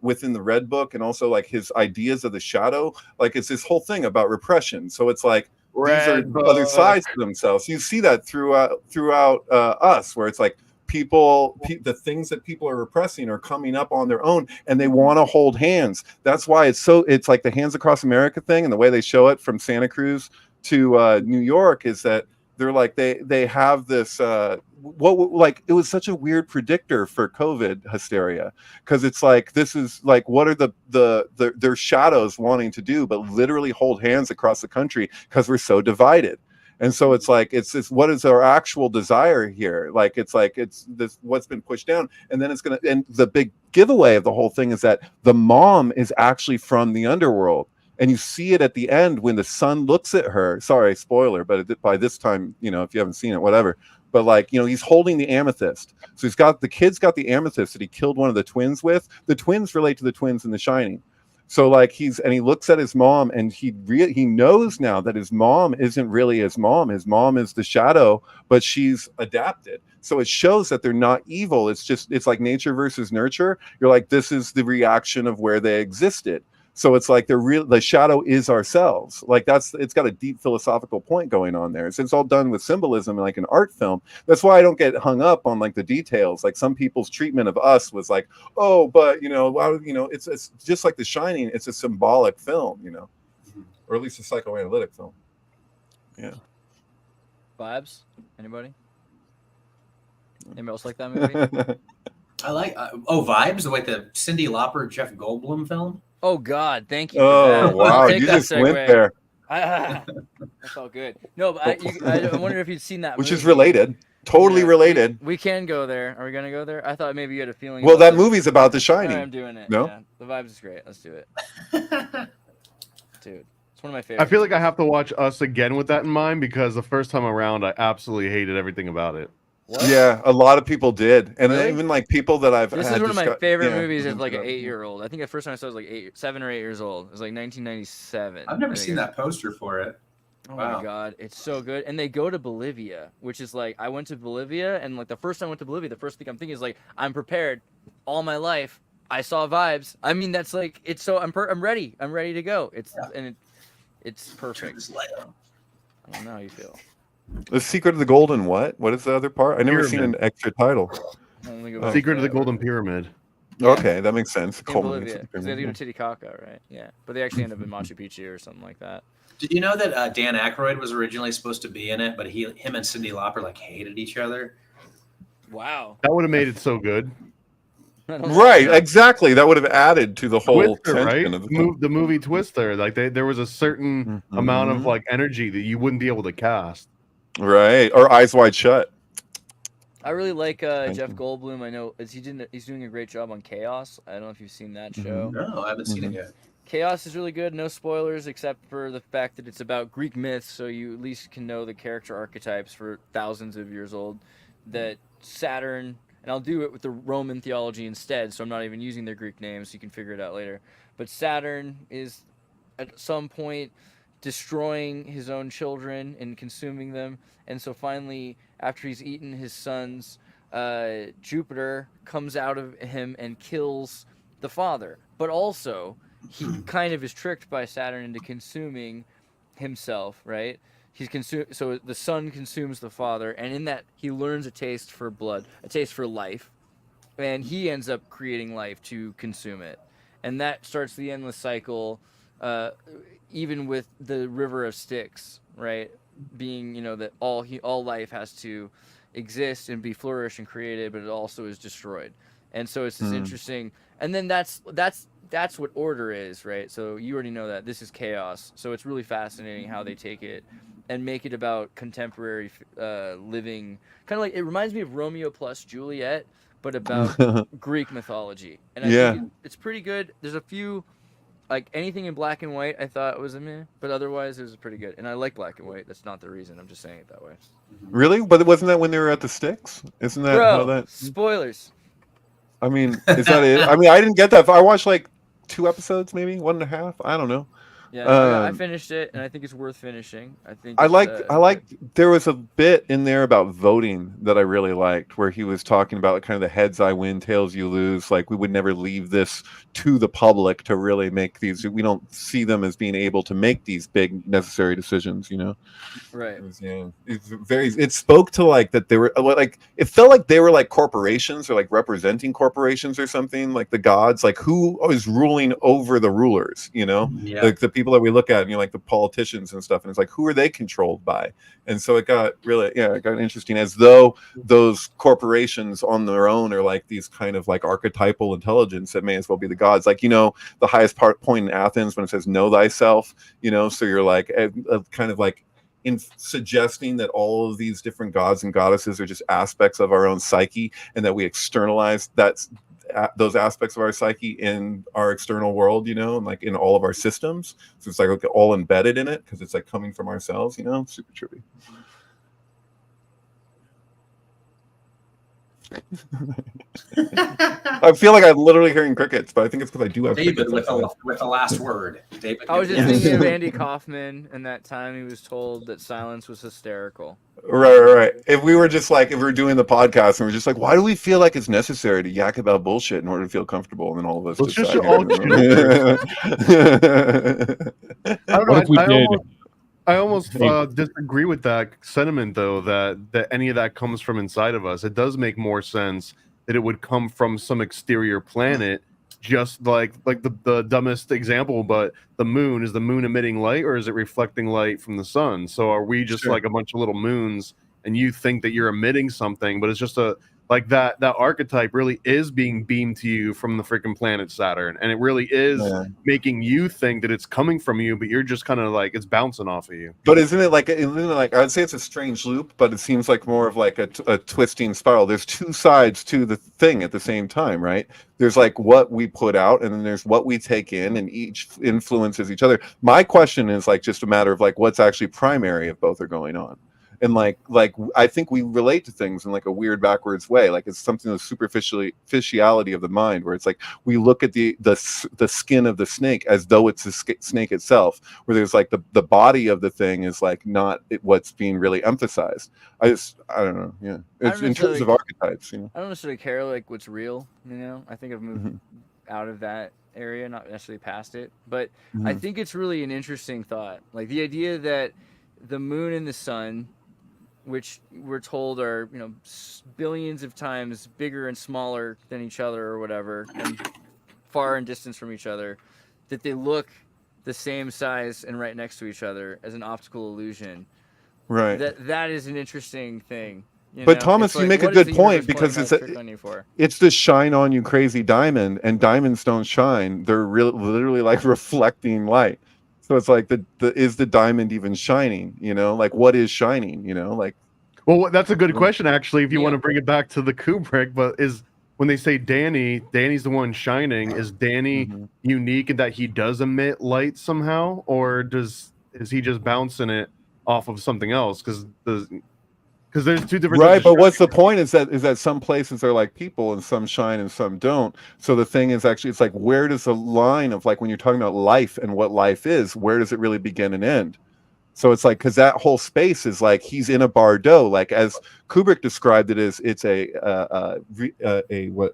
F: within the Red Book, and also like his ideas of the shadow. Like it's this whole thing about repression. So it's like these are other sides to themselves. You see that throughout us, where it's like the things that people are repressing are coming up on their own, and they want to hold hands. That's why it's like the Hands Across America thing, and the way they show it from Santa Cruz to New York is that they're like they have this like it was such a weird predictor for COVID hysteria, because it's like this is like what are their shadows wanting to do but literally hold hands across the country because we're so divided. And so it's like it's what is our actual desire here? Like it's this what's been pushed down, and then and the big giveaway of the whole thing is that the mom is actually from the underworld. And you see it at the end when the son looks at her. Sorry, spoiler, but by this time, if you haven't seen it, whatever. But like, he's holding the amethyst. So the kid's got the amethyst that he killed one of the twins with. The twins relate to the twins in The Shining. So like he looks at his mom, and he knows now that his mom isn't really his mom. His mom is the shadow, but she's adapted. So it shows that they're not evil. It's like nature versus nurture. You're like, this is the reaction of where they existed. So it's like the shadow is ourselves. Like it's got a deep philosophical point going on there. It's all done with symbolism, like an art film. That's why I don't get hung up on like the details. Like some people's treatment of us was like, oh, but it's just like The Shining. It's a symbolic film, or at least a psychoanalytic film. Yeah.
C: Vibes? Anybody else like that movie?
D: I like Vibes, the Cyndi Lauper Jeff Goldblum film.
C: Oh God, thank you.
F: Oh wow, you just went there.
C: That felt good. No, but I wonder if you'd seen that.
F: Which
C: movie.
F: is related, totally related.
C: We can go there. Are we gonna go there? I thought maybe you had a feeling.
F: Well, that movie's about The Shining.
C: I'm doing it.
F: No,
C: yeah, the vibes is great. Let's do it, dude. It's one of my favorites.
E: I feel like I have to watch Us again with that in mind, because the first time around I absolutely hated everything about it.
C: What?
F: Yeah, a lot of people did, and
C: really?
F: Even like people that I've.
C: This is one of my favorite movies as like an 8-year-old. I think the first time I saw it was like 7 or 8 years old. It was like 1997.
D: I've never seen that poster for it.
C: Oh my God, it's so good. And they go to Bolivia, which is like, I went to Bolivia, and like the first time I went to Bolivia, the first thing I'm thinking is like, I'm prepared. All my life, I saw Vibes. I mean, that's like, it's so I'm ready. I'm ready to go. It's perfect. I don't know how you feel.
F: The Secret of the Golden what? What is the other part? I never seen an extra title.
E: Secret of the Golden Pyramid.
F: Okay, that makes sense.
C: In Bolivia, because they go to Titicaca, right? Yeah, but they actually end up in Machu Picchu or something like that.
D: Did you know that Dan Aykroyd was originally supposed to be in it, but him and Cyndi Lauper like hated each other?
C: Wow,
E: that would have made it so good.
F: Right, exactly. That would have added to the whole
E: Twister, right?
F: Of
E: the movie Twister. Like there was a certain amount of like energy that you wouldn't be able to cast.
F: Right, or Eyes Wide Shut.
C: I really like Jeff Goldblum. I know he's doing a great job on Chaos. I don't know if you've seen that show.
D: No, I haven't seen it yet.
C: Chaos is really good. No spoilers, except for the fact that it's about Greek myths, so you at least can know the character archetypes for thousands of years old. That Saturn, and I'll do it with the Roman theology instead, so I'm not even using their Greek names, so you can figure it out later. But Saturn is at some point destroying his own children and consuming them, and so finally, after he's eaten his sons, Jupiter comes out of him and kills the father. But also, he kind of is tricked by Saturn into consuming himself, right? so the son consumes the father, and in that he learns a taste for blood, a taste for life, and he ends up creating life to consume it, and that starts the endless cycle. Even with the river of Styx, right? Being, that all life has to exist and be flourished and created, but it also is destroyed. And so it's this interesting, and then that's what order is, right? So you already know that this is chaos. So it's really fascinating how they take it and make it about contemporary living, kind of like, it reminds me of Romeo plus Juliet, but about Greek mythology. And I think it's pretty good. There's a few, like, anything in black and white I thought was a meh, but otherwise it was pretty good. And I like black and white. That's not the reason. I'm just saying it that way.
F: Really? But wasn't that when they were at the Sticks? Isn't that how that?
C: Spoilers.
F: I mean, is that it? I mean, I didn't get that. I watched like 2 episodes, maybe 1.5. I don't know.
C: Yeah, I finished it, and I think it's worth finishing.
F: I liked. There was a bit in there about voting that I really liked, where he was talking about kind of the heads I win, tails you lose. Like, we would never leave this to the public to really make these. We don't see them as being able to make these big necessary decisions.
C: Right.
F: It spoke to like that they were like, it felt like they were like corporations, or like representing corporations or something, like the gods, like who is ruling over the rulers, like the people that we look at, and like the politicians and stuff, and it's like, who are they controlled by? And so it got really, it got interesting, as though those corporations on their own are like these kind of like archetypal intelligence that may as well be the gods. Like, the highest point in Athens when it says know thyself, so you're like kind of like in suggesting that all of these different gods and goddesses are just aspects of our own psyche, and that we externalize those aspects of our psyche in our external world, and like in all of our systems. So it's like all embedded in it, because it's like coming from ourselves, super trippy. I feel like I'm literally hearing crickets, but I think it's because I do have
D: David with the last word. David.
C: I was just thinking of Andy Kaufman and that time he was told that silence was hysterical.
F: Right. If we were just like, if we were doing the podcast and we're just like, why do we feel like it's necessary to yak about bullshit in order to feel comfortable? And then all of us
E: Let's
F: decide.
E: I don't know. I almost disagree with that sentiment, though, that any of that comes from inside of us. It does make more sense that it would come from some exterior planet, just like the dumbest example, but the moon. Is the moon emitting light, or is it reflecting light from the sun? So are we just like a bunch of little moons, and you think that you're emitting something, but it's just like that archetype really is being beamed to you from the freaking planet Saturn, and it really is making you think that it's coming from you, but you're just kind of like, it's bouncing off of you.
F: But isn't it like I'd say it's a strange loop, but it seems like more of like a twisting spiral. There's two sides to the thing at the same time, right? There's like what we put out, and then there's what we take in, and each influences each other. My question is like just a matter of like what's actually primary if both are going on. And like I think we relate to things in like a weird backwards way. Like it's something of superficiality of the mind, where it's like we look at the skin of the snake as though it's the snake itself, where there's like the body of the thing is like not what's being really emphasized. I don't know. Yeah, it's in terms of archetypes. I
C: don't necessarily care like what's real. I think I've moved out of that area, not necessarily past it. But I think it's really an interesting thought, like the idea that the moon and the sun, which we're told are, billions of times bigger and smaller than each other or whatever, and far in distance from each other, that they look the same size and right next to each other as an optical illusion.
F: Right.
C: That is an interesting thing.
F: But Thomas, you make a good point, because it's the shine on you crazy diamond, and diamonds don't shine. They're literally like reflecting light. So it's like is the diamond even shining? Like what is shining?
E: Well, that's a good question actually. If you want to bring it back to the Kubrick, but is when they say Danny's the one shining, is Danny unique in that he does emit light somehow, or is he just bouncing it off of something else? Because there's two different
F: right. But what's the point is that some places are like people, and some shine and some don't. So the thing is actually, it's like, where does the line of like when you're talking about life and what life is, where does it really begin and end? So it's like, because that whole space is like he's in a bardo, like as Kubrick described it, as it's a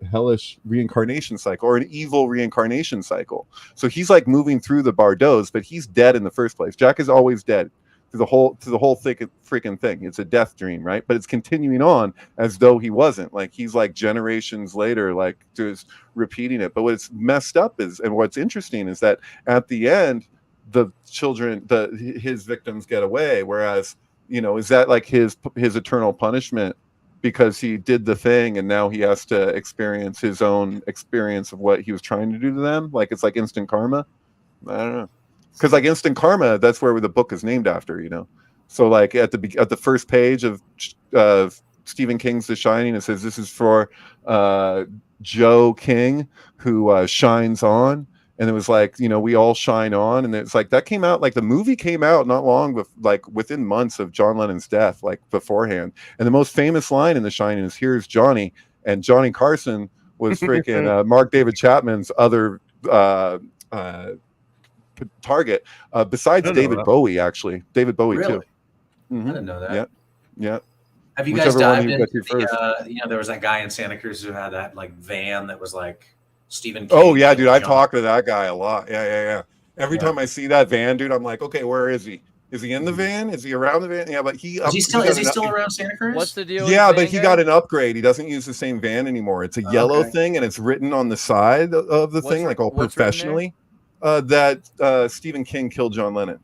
F: hellish reincarnation cycle, or an evil reincarnation cycle. So he's like moving through the bardos, but he's dead in the first place. Jack is always dead. to the whole freaking thing. It's a death dream, right? But it's continuing on as though he wasn't. Like he's like generations later, like just repeating it. But what's messed up is, and what's interesting is that at the end, the children, his victims get away. Whereas, is that like his eternal punishment because he did the thing and now he has to experience his own experience of what he was trying to do to them? Like it's like instant karma. I don't know. Because like instant karma, that's where the book is named after, So like at the first page of Stephen King's The Shining, it says this is for Joe King, who shines on, and it was like we all shine on, and it's like that came out, like the movie came out not long like within months of John Lennon's death, like beforehand. And the most famous line in The Shining is "Here's Johnny," and Johnny Carson was freaking Mark David Chapman's other target, besides David Bowie, actually. David Bowie
D: really?
F: too. Mm-hmm.
D: I didn't know that.
F: Yeah.
D: Have you guys dived into there was that guy in Santa Cruz who had that like van that was like Stephen King.
F: Oh yeah, dude, I talked to that guy a lot. Yeah. Every time I see that van, dude, I'm like, okay, where is he? Is he in the van? Is he around the van? Yeah, but is he
D: still around Santa Cruz?
C: What's the deal?
F: Yeah, but he got an upgrade. He doesn't use the same van anymore. It's a yellow thing, and it's written on the side of the thing, like all professionally. That Stephen King killed John Lennon.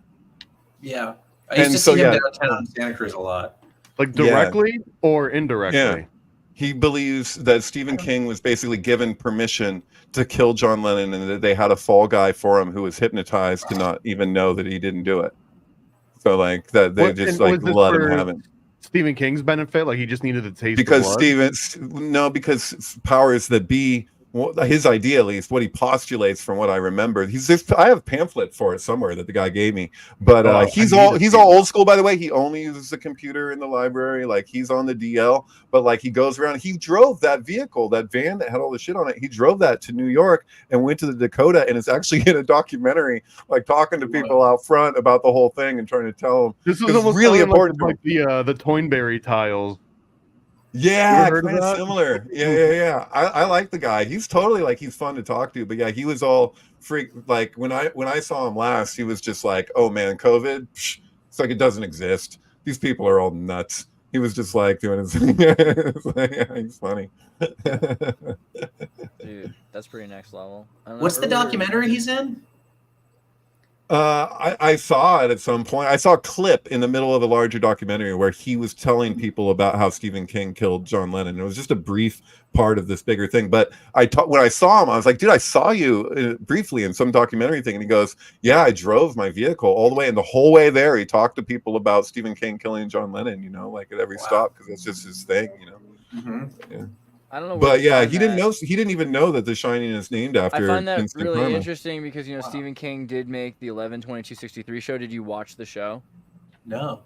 D: Yeah, I used to see him downtown in Santa Cruz a lot.
E: Like directly or indirectly?
F: Yeah. He believes that Stephen King was basically given permission to kill John Lennon, and that they had a fall guy for him who was hypnotized to not even know that he didn't do it. So like that they just like let him have it.
E: Stephen King's benefit, like he just needed to taste
F: because
E: blood?
F: Because powers that be, his idea at least, what he postulates from what I remember, I have a pamphlet for it somewhere that the guy gave me, but he's all old school, by the way. He only uses the computer in the library, like he's on the DL, but like he goes around, he drove that vehicle, that van that had all the shit on it, he drove that to New York and went to the Dakota, and it's actually in a documentary, like talking to people out front about the whole thing and trying to tell them
E: this is almost really important, like the Toynbee tiles.
F: Yeah, kind of similar. Yeah. I like the guy. He's totally like, he's fun to talk to. But yeah, he was all freak. Like when I saw him last, he was just like, "Oh man, COVID. It's like it doesn't exist. These people are all nuts." He was just like doing his thing. He's funny.
C: Dude, that's pretty next level.
D: What's the documentary he's in?
F: I saw it at some point. I saw a clip in the middle of a larger documentary where he was telling people about how Stephen King killed John Lennon. It was just a brief part of this bigger thing. But when I saw him, I was like, dude, I saw you briefly in some documentary thing. And he goes, yeah, I drove my vehicle all the way. And the whole way there, he talked to people about Stephen King killing John Lennon, like at every stop, because it's just his thing,
D: Mm-hmm.
F: Yeah.
C: I don't know.
F: But yeah, he didn't know. He didn't even know that The Shining is named after.
C: I find that
F: Instant
C: really
F: Karma.
C: interesting because Stephen King did make the 11/22/63 show. Did you watch the show?
D: No.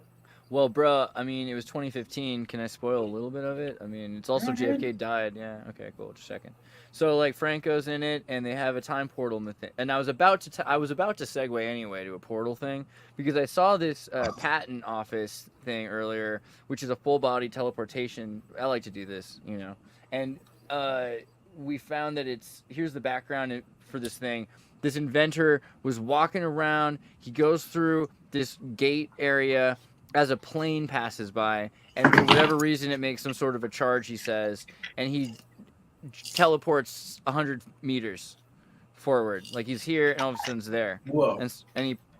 C: Well, bruh, I mean, it was 2015. Can I spoil a little bit of it? I mean, it's also JFK died. Yeah. Okay. Cool. Just a second. So like Franco's in it, and they have a time portal in the thing. And I was about to segue anyway to a portal thing because I saw this patent office thing earlier, which is a full body teleportation. I like to do this, And we found that here's the background for this thing. This inventor was walking around. He goes through this gate area as a plane passes by, and for whatever reason, it makes some sort of a charge, he says, and he teleports 100 meters forward. Like he's here, and all of a sudden it's there.
D: Whoa.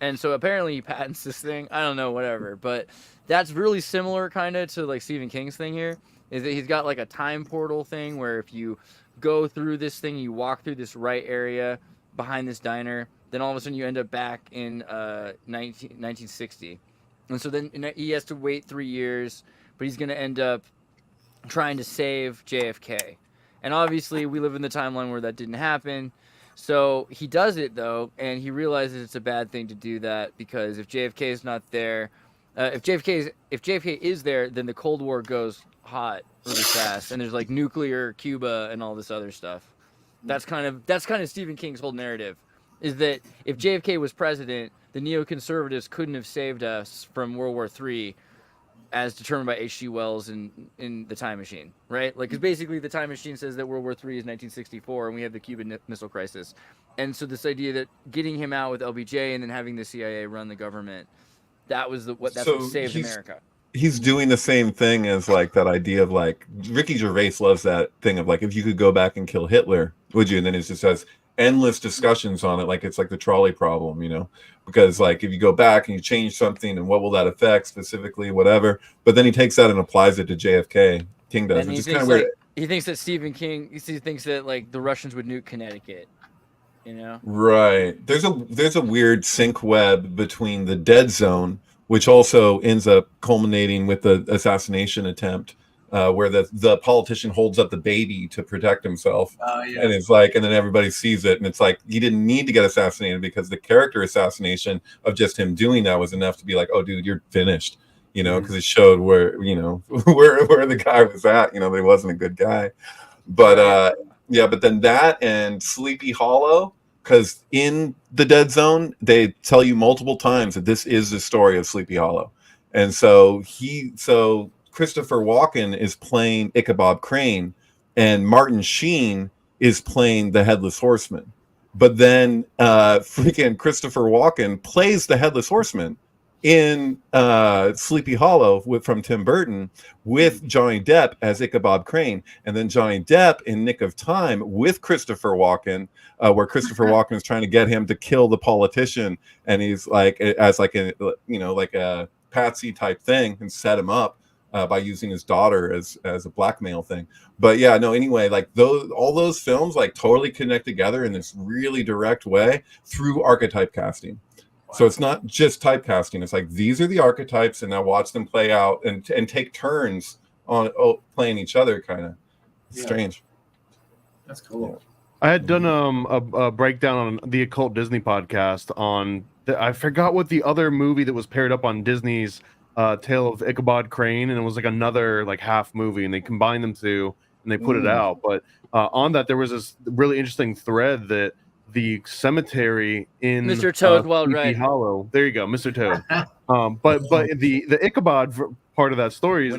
C: And so apparently he patents this thing. I don't know, whatever. But that's really similar kind of to like Stephen King's thing here. Is that he's got like a time portal thing where if you go through this thing, you walk through this right area behind this diner, then all of a sudden you end up back in 1960. And so then he has to wait 3 years, but he's going to end up trying to save JFK. And obviously we live in the timeline where that didn't happen. So he does it though, and he realizes it's a bad thing to do that because if JFK is not there, if JFK is there, then the Cold War goes hot really fast, and there's like nuclear Cuba and all this other stuff. That's kind of Stephen King's whole narrative, is that if JFK was president, the neoconservatives couldn't have saved us from World War III, as determined by H.G. Wells in The Time Machine, right? Like, because basically The Time Machine says that World War III is 1964, and we have the Cuban Missile Crisis, and so this idea that getting him out with LBJ and then having the CIA run the government That was what
F: So
C: saved
F: he's-
C: America.
F: He's doing the same thing as like that idea of like Ricky Gervais loves that thing of like if you could go back and kill Hitler, would you? And then it just has endless discussions on it, like it's like the trolley problem, you know, because like if you go back and you change something and what will that affect specifically, whatever. But then he takes that and applies it to JFK. King does,
C: And
F: which
C: he
F: is kind
C: thinks
F: of weird.
C: like he thinks that Stephen King. He thinks that like the Russians would nuke Connecticut. You know.
F: Right. There's a weird sync web between the dead zone, which also ends up culminating with the assassination attempt, where the politician holds up the baby to protect himself.
D: Oh, yeah.
F: And it's like, and then everybody sees it, and it's like he didn't need to get assassinated because the character assassination of just him doing that was enough to be like, oh, dude, you're finished. You know, because it showed where, you know, where the guy was at, you know, that he wasn't a good guy. But yeah, but then that and Sleepy Hollow, because in the Dead Zone, they tell you multiple times that this is the story of Sleepy Hollow. And so Christopher Walken is playing Ichabod Crane, and Martin Sheen is playing the Headless Horseman. But then freaking Christopher Walken plays the Headless Horseman in Sleepy Hollow from Tim Burton with Johnny Depp as Ichabod Crane, and then Johnny Depp in Nick of Time with Christopher Walken, where Christopher Walken is trying to get him to kill the politician, and he's like as like a, you know, like a patsy type thing, and set him up by using his daughter as a blackmail thing. But yeah, no, anyway, like all those films like totally connect together in this really direct way through archetype casting. So it's not just typecasting. It's like these are the archetypes, and now watch them play out and take turns on playing each other. Kind of strange.
D: That's cool.
E: I had done a breakdown on the Occult Disney podcast on I forgot what the other movie that was paired up on Disney's Tale of Ichabod Crane, and it was like another like half movie, and they combined them two and they put it out. But on that there was this really interesting thread that the cemetery in
C: Mr. Toad Wild
E: Sleepy
C: Ride.
E: Hollow. There you go, Mr. Toad. But the Ichabod part of that story is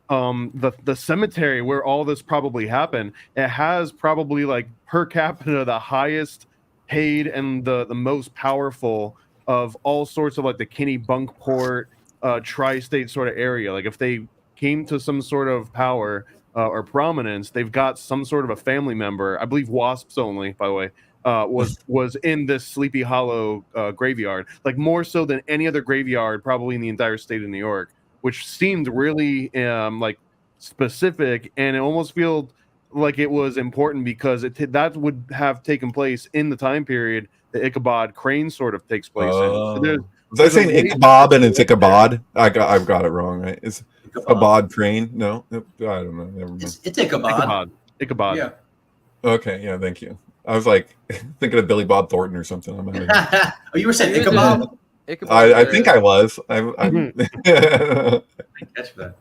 E: that the cemetery where all this probably happened, it has probably like per capita the highest paid and the most powerful of all sorts of like the Kennebunkport tri-state sort of area. Like if they came to some sort of power or prominence, they've got some sort of a family member. I believe Wasps only, by the way. Was in this Sleepy Hollow graveyard, like more so than any other graveyard probably in the entire state of New York, which seemed really like specific, and it almost felt like it was important because that would have taken place in the time period that Ichabod Crane sort of takes place in. So
F: was I saying Ichabod and it's Ichabod? I've got it wrong, right? Is Ichabod Crane? No, I don't know. Never mind.
D: It's Ichabod.
E: Ichabod.
D: Yeah.
F: Okay, yeah, thank you. I was like thinking of Billy Bob Thornton or something.
D: Oh, you were saying Ichabod?
F: I think I was. I
D: catch that.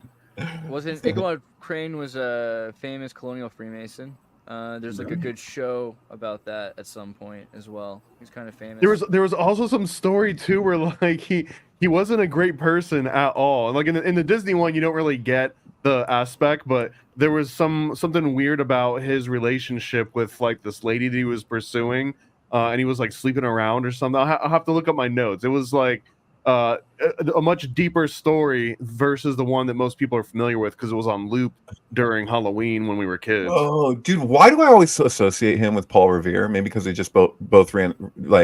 C: Wasn't Ichabod Crane was a famous colonial Freemason? There's like a good show about that at some point as well. He's kind of famous.
E: There was also some story too where like he wasn't a great person at all. And like in the Disney one, you don't really get the aspect, but there was something weird about his relationship with like this lady that he was pursuing, and he was like sleeping around or something. I'll have to look up my notes. It was like a much deeper story versus the one that most people are familiar with because it was on loop during Halloween when we were kids.
F: Oh, dude, why do I always associate him with Paul Revere? Maybe because they just both ran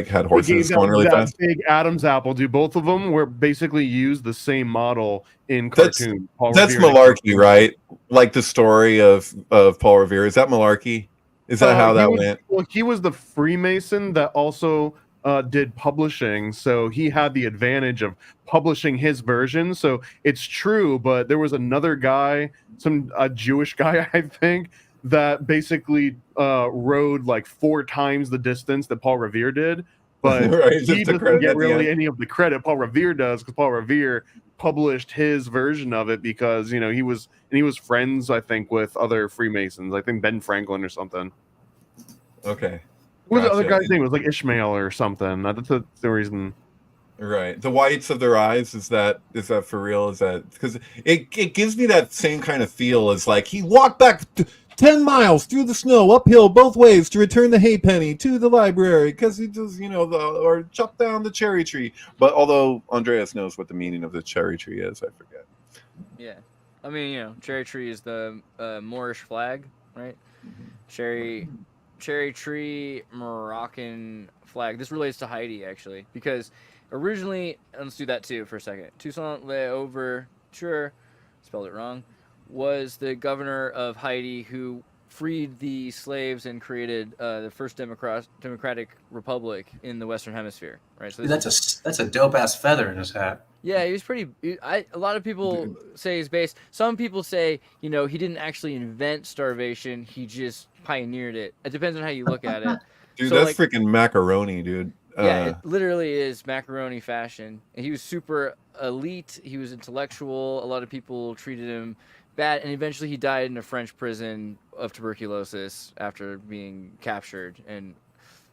F: had horses going really fast.
E: Big Adam's apple. Do both of them were basically used the same model in cartoon?
F: That's malarkey, right? Like the story of Paul Revere. Is that malarkey? Is that how that went?
E: Well, he was the Freemason that also did publishing, so he had the advantage of publishing his version. So it's true, but there was another guy, a Jewish guy, I think, that basically rode like 4 times the distance that Paul Revere did. But
F: right,
E: he doesn't get really any of the credit. Paul Revere does, because Paul Revere published his version of it because he was friends, I think, with other Freemasons. I think Ben Franklin or something.
F: Okay.
E: What was the other guy's name? It was like Ishmael or something. That's the reason.
F: Right. The whites of their eyes, is that for real? Is that because it gives me that same kind of feel as like he walked back 10 miles through the snow, uphill both ways to return the halfpenny to the library because he just, or chop down the cherry tree. But although Andreas knows what the meaning of the cherry tree is, I forget.
C: Yeah. I mean, cherry tree is the Moorish flag, right? Cherry tree, Moroccan flag. This relates to Haiti, actually, because originally, let's do that too for a second. Toussaint Louverture, spelled it wrong, was the governor of Haiti who freed the slaves and created the first democratic republic in the Western Hemisphere, right? So
D: that's a dope ass feather in his hat.
C: Yeah, he was pretty. A lot of people say he's based. Some people say he didn't actually invent starvation; he just pioneered it. It depends on how you look at it.
F: Dude, so, that's freaking macaroni, dude.
C: Yeah, it literally is macaroni fashion. And he was super elite. He was intellectual. A lot of people treated him bad, and eventually he died in a French prison of tuberculosis after being captured, and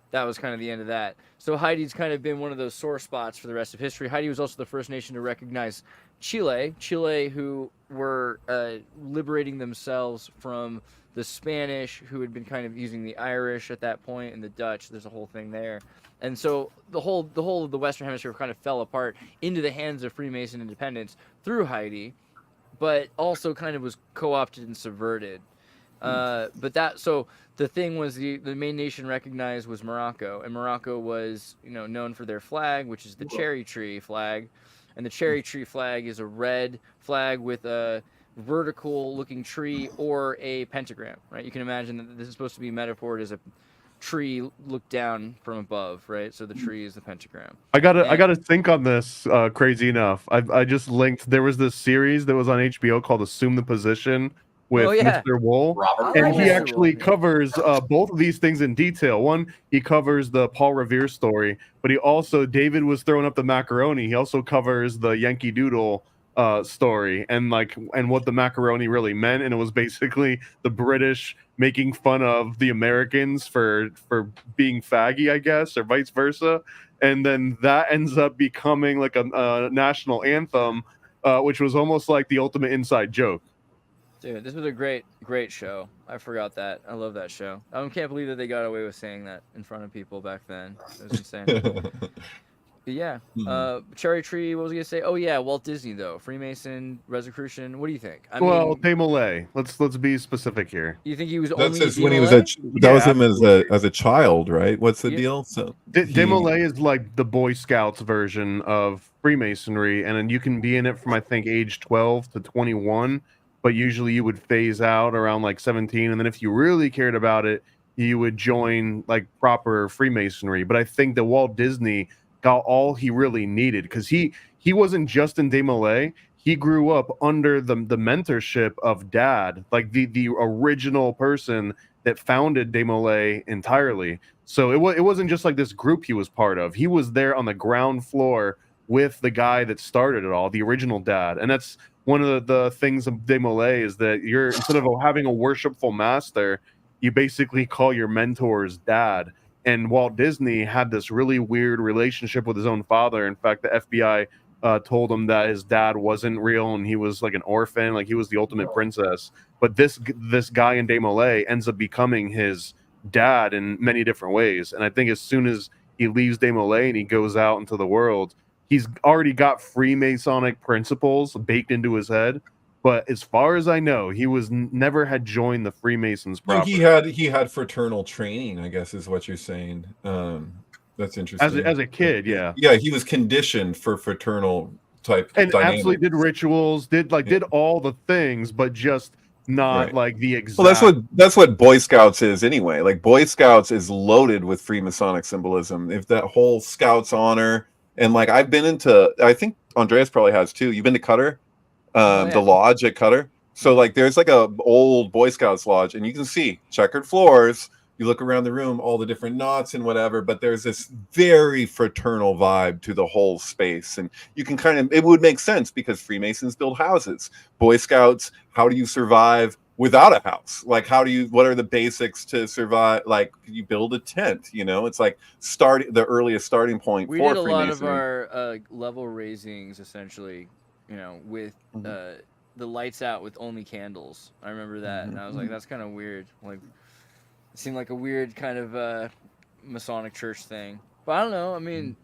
C: that was kind of the end of that. So Haiti's kind of been one of those sore spots for the rest of history. Haiti was also the first nation to recognize Chile, who were liberating themselves from the Spanish, who had been kind of using the Irish at that point, and the Dutch. There's a whole thing there. And so the whole of the Western Hemisphere kind of fell apart into the hands of Freemason independence through Haiti, but also kind of was co-opted and subverted. So the thing was the main nation recognized was Morocco, and Morocco was known for their flag, which is the cherry tree flag, and the cherry tree flag is a red flag with a vertical looking tree or a pentagram, right? You can imagine that this is supposed to be metaphored as a tree looked down from above, right? So the tree is the pentagram.
E: I gotta think on this. Crazy enough, I just linked. There was this series that was on HBO called "Assume the Position" with Mr. Wool, and he actually covers both of these things in detail. One, he covers the Paul Revere story, but David was throwing up the macaroni. He also covers the Yankee Doodle story and what the macaroni really meant, and it was basically the British making fun of the Americans for being faggy, I guess, or vice versa, and then that ends up becoming like a national anthem, which was almost like the ultimate inside joke.
C: Dude, this was a great show. I forgot that. I love that show. I can't believe that they got away with saying that in front of people back then. It was insane. But yeah, cherry tree. What was I gonna say? Oh yeah, Walt Disney though. Freemason, Rosicrucian. What do you think?
E: Desmoulins. Let's be specific here.
C: You think he was
F: That's
C: only
F: when he was that was him as a child, right? What's the deal? So
E: Desmoulins is like the Boy Scouts version of Freemasonry, and then you can be in it from I think age 12 to 21, but usually you would phase out around like 17, and then if you really cared about it, you would join like proper Freemasonry. But I think that Walt Disney got all he really needed because he wasn't just in Desmoulins. He grew up under the mentorship of Dad, like the original person that founded Desmoulins entirely. So it wasn't just like this group he was part of. He was there on the ground floor with the guy that started it all, the original Dad. And that's one of the things of Desmoulins is that you're instead of having a worshipful master, you basically call your mentors Dad. And Walt Disney had this really weird relationship with his own father. In fact, the FBI told him that his dad wasn't real and he was like an orphan, like he was the ultimate princess. But this guy in Desmoulins ends up becoming his dad in many different ways. And I think as soon as he leaves Desmoulins and he goes out into the world, he's already got Freemasonic principles baked into his head. But as far as I know, he was never had joined the Freemasons proper.
F: He had fraternal training, I guess is what you're saying. That's interesting.
E: As a kid, yeah.
F: Yeah, he was conditioned for fraternal type
E: and
F: dynamics.
E: Absolutely did rituals, did all the things, but just not like the exact.
F: Well, that's what Boy Scouts is anyway. Like Boy Scouts is loaded with Freemasonic symbolism. If that whole Scouts honor, and like I've been into, I think Andreas probably has too. You've been to Cutter? The lodge at Cutter. So like there's like a old Boy Scouts lodge and you can see checkered floors. You look around the room, all the different knots and whatever, but there's this very fraternal vibe to the whole space. And you can it would make sense because Freemasons build houses. Boy Scouts, how do you survive without a house? Like what are the basics to survive? Like you build a tent, it's like the earliest starting point
C: for
F: Freemasonry.
C: We did a lot of our level raisings essentially, with the lights out with only candles. I remember that, and I was like, that's kind of weird. Like, it seemed like a weird kind of Masonic church thing. But I don't know. I mean,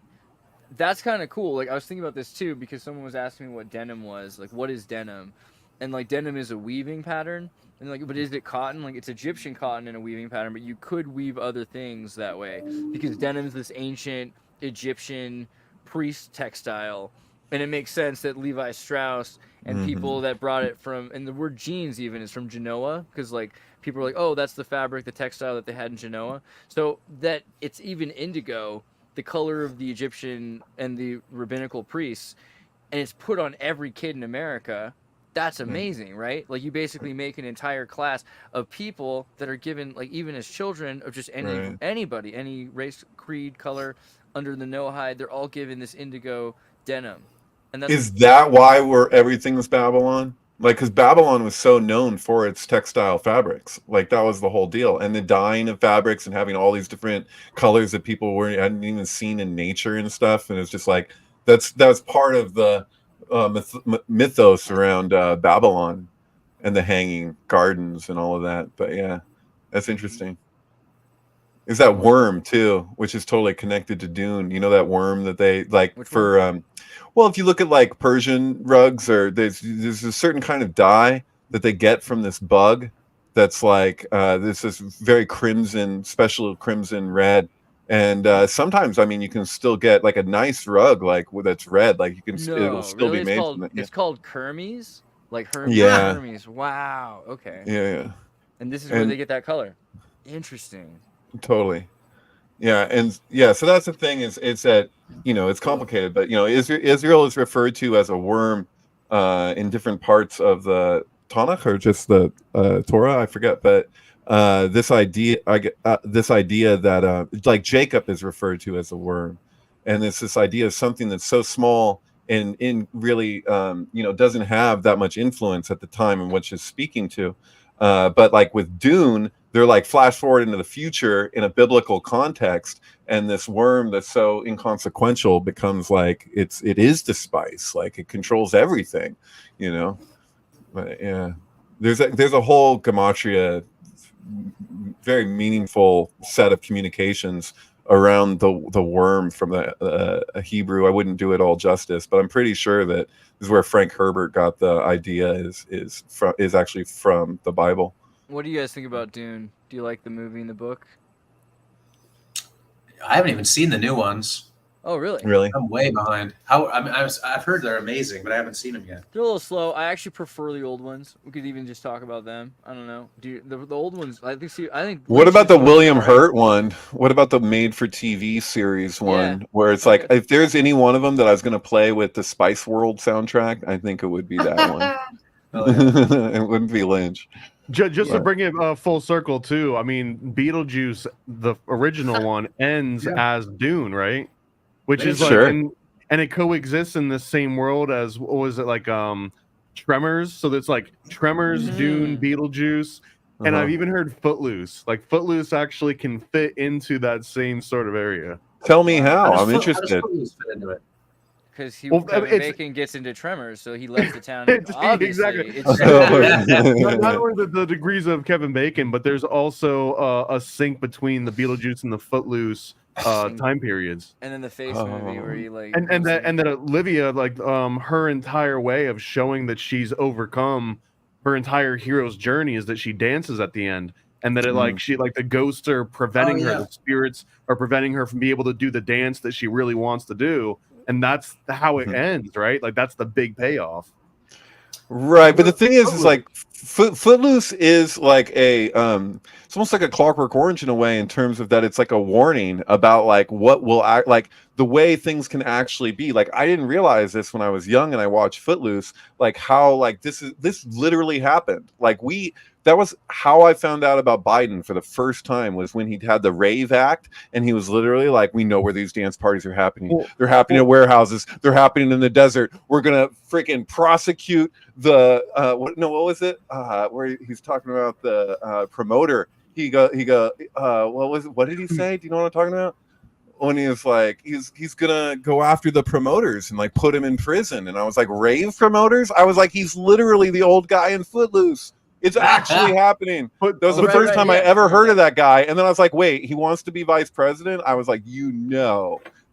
C: that's kind of cool. Like, I was thinking about this too because someone was asking me what denim was. Like, what is denim? And like, denim is a weaving pattern. And like, but is it cotton? Like, it's Egyptian cotton in a weaving pattern, but you could weave other things that way because denim is this ancient Egyptian priest textile, and it makes sense that Levi Strauss and people that brought it from, and the word jeans even is from Genoa, because like people are like, oh, that's the fabric, the textile that they had in Genoa. So that it's even indigo, the color of the Egyptian and the rabbinical priests, and it's put on every kid in America. That's amazing, right? Like, you basically make an entire class of people that are given, like, even as children, of just anybody, any race, creed, color, under the Noahide, they're all given this indigo denim. And that's
F: Is that why everything was Babylon? Like, because Babylon was so known for its textile fabrics. Like, that was the whole deal. And the dyeing of fabrics and having all these different colors that people hadn't even seen in nature and stuff. And it's just like, that was part of the mythos around Babylon and the hanging gardens and all of that. But yeah, that's interesting. Is that worm too, which is totally connected to Dune? You know, that worm that they like well, if you look at like Persian rugs, or there's a certain kind of dye that they get from this bug that's like this is very crimson, special crimson red. And sometimes, I mean, you can still get like a nice rug like that's red, like you can it'll still be made from that.
C: It's called Kermes, like Hermes.
F: Yeah.
C: Hermes. Wow. Okay.
F: Yeah.
C: And this is where they get that color. Interesting.
F: Totally. Yeah, and yeah, so that's the thing is that, you know, it's complicated, but you know, Israel is referred to as a worm in different parts of the Tanakh or just the Torah, I forget, but this idea that like Jacob is referred to as a worm, and it's this idea of something that's so small and in really you know, doesn't have that much influence at the time in which it's speaking to, but like with Dune, they're like flash forward into the future in a biblical context, and this worm that's so inconsequential becomes like it is the spice, like it controls everything, you know. But yeah, there's a whole gematria, very meaningful set of communications around the worm from a Hebrew. I wouldn't do it all justice, but I'm pretty sure that this is where Frank Herbert got the idea is actually from the Bible.
C: What do you guys think about Dune? Do you like the movie and the book?
D: I haven't even seen the new ones.
C: Oh, really?
F: Really?
D: I'm way behind. I've heard they're amazing, but I haven't seen them yet.
C: They're a little slow. I actually prefer the old ones. We could even just talk about them. I don't know. The old ones? I think.
F: What about the William Hurt one? What about the made-for-TV series one, where it's like, if there's any one of them that I was going to play with the Spice World soundtrack, I think it would be that one. It wouldn't be Lynch.
E: Just to bring it full circle too, I mean, Beetlejuice, the original one, ends as Dune, right? Which is like, and it coexists in the same world as, what was it, like Tremors? So it's like Tremors, Dune, Beetlejuice, and I've even heard Footloose. Like Footloose actually can fit into that same sort of area.
F: Tell me how. I'm interested.
D: How does Footloose fit into it?
C: Because Kevin Bacon gets into Tremors, so he left the town.
E: Exactly. Not only the degrees of Kevin Bacon, but there's also a sync between the Beetlejuice and the Footloose time periods.
C: And then the Face movie where he like
E: and that Olivia, like her entire way of showing that she's overcome her entire hero's journey is that she dances at the end. And that it like she like the ghosts are preventing her, the spirits are preventing her from being able to do the dance that she really wants to do. And that's how it ends, right? Like that's the big payoff.
F: Right, but the thing is like Footloose is like it's almost like a Clockwork Orange in a way, in terms of that it's like a warning about like what will act like the way things can actually be. Like I didn't realize this when I was young and I watched Footloose, like how like this literally happened. Like that was how I found out about Biden for the first time, was when he had the Rave Act, and he was literally like, we know where these dance parties are happening. They're happening at warehouses. They're happening in the desert. We're going to freaking prosecute the, what was it? Where he's talking about the promoter. What did he say? Do you know what I'm talking about? when he was like, he's gonna go after the promoters and like put him in prison. And I was like, rave promoters? I was like, he's literally the old guy in Footloose. It's actually happening. That was the first time I ever heard of that guy. And then I was like, wait, he wants to be vice president? I was like,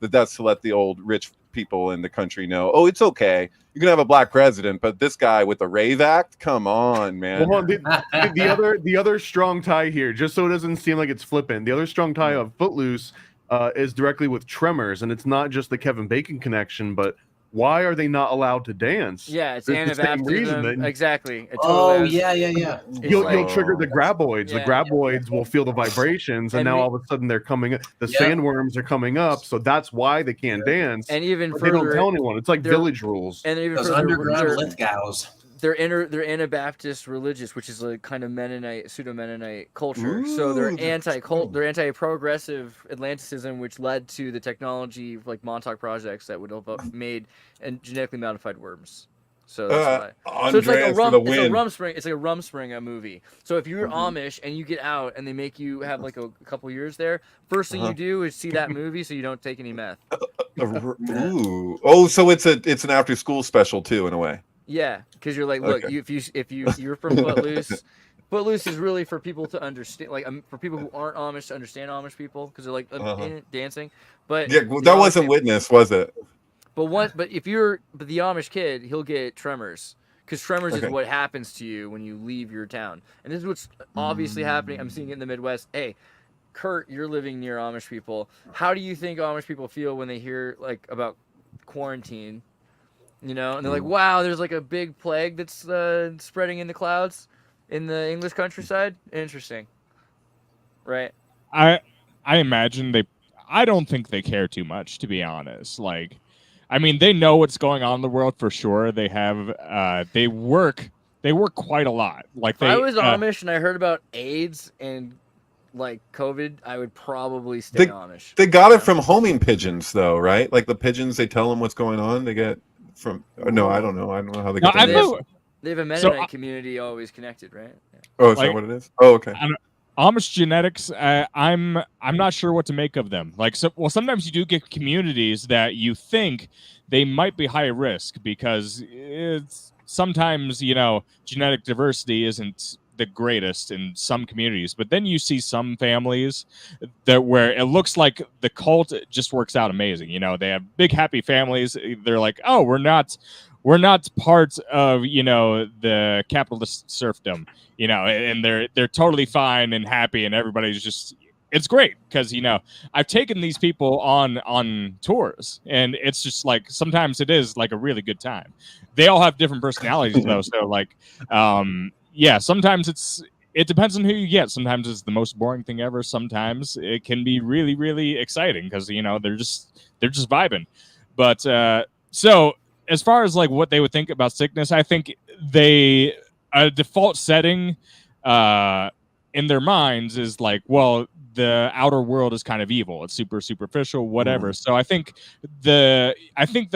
F: that's to let the old rich people in the country know, oh, it's okay. You can have a black president, but this guy with the rave act, come on, man.
E: Well, the other strong tie here, just so it doesn't seem like it's flippant, the other strong tie of Footloose is directly with Tremors, and it's not just the Kevin Bacon connection, but why are they not allowed to dance?
C: Yeah, it's Anabaptism. Exactly.
D: Yeah.
E: You'll trigger the graboids. The graboids will feel the vibrations, and now all of a sudden they're coming up. The sandworms are coming up, so that's why they can't dance.
C: And even further,
E: they don't tell anyone. It's like village rules.
D: And even those underground Lithgows.
C: They're Anabaptist religious, which is a kind of Mennonite, pseudo-Mennonite culture. So they're anti-progressive Atlanticism, which led to the technology like Montauk projects that would have made and genetically modified worms. So that's why. So it's like a Rumspringa. It's like a Rumspringa movie. So if you're Amish and you get out and they make you have like a couple years there, first thing you do is see that movie so you don't take any meth.
F: Ooh. Oh, so it's an after-school special too, in a way.
C: Yeah, because you're like, look, if you're from Footloose, Footloose is really for people to understand, like for people who aren't Amish to understand Amish people, because they're like dancing. But
F: yeah, that wasn't Witness, was it?
C: But if you're the Amish kid, he'll get Tremors, because Tremors is what happens to you when you leave your town, and this is what's obviously happening. I'm seeing it in the Midwest. Hey, Kurt, you're living near Amish people. How do you think Amish people feel when they hear like about quarantine? You know, and they're like, wow, there's like a big plague that's spreading in the clouds in the English countryside. Interesting. Right.
G: I imagine I don't think they care too much, to be honest. Like, I mean, they know what's going on in the world for sure. They have, they work quite a lot. Like, if
C: I was Amish and I heard about AIDS and like COVID, I would probably stay Amish.
F: They got it from homing pigeons, though, right? Like the pigeons, they tell them what's going on. They get from no, I don't know how they get that.
C: They have a Mennonite community always connected, right? Yeah.
F: Oh, is that what it is? Oh, okay.
G: Amish genetics, I'm not sure what to make of them. Like, sometimes you do get communities that you think they might be high risk because it's sometimes, genetic diversity isn't the greatest in some communities, but then you see some families where it looks like the cult just works out amazing. They have big happy families. They're like, oh, we're not part of the capitalist serfdom, and they're totally fine and happy, and everybody's just, it's great because I've taken these people on tours, and it's just like sometimes it is like a really good time. They all have different personalities though, so like yeah, sometimes it depends on who you get. Sometimes it's the most boring thing ever. Sometimes it can be really, really exciting because they're just vibing. But so as far as like what they would think about sickness, I think a default setting in their minds is like, well, the outer world is kind of evil. It's super superficial, whatever. So I think the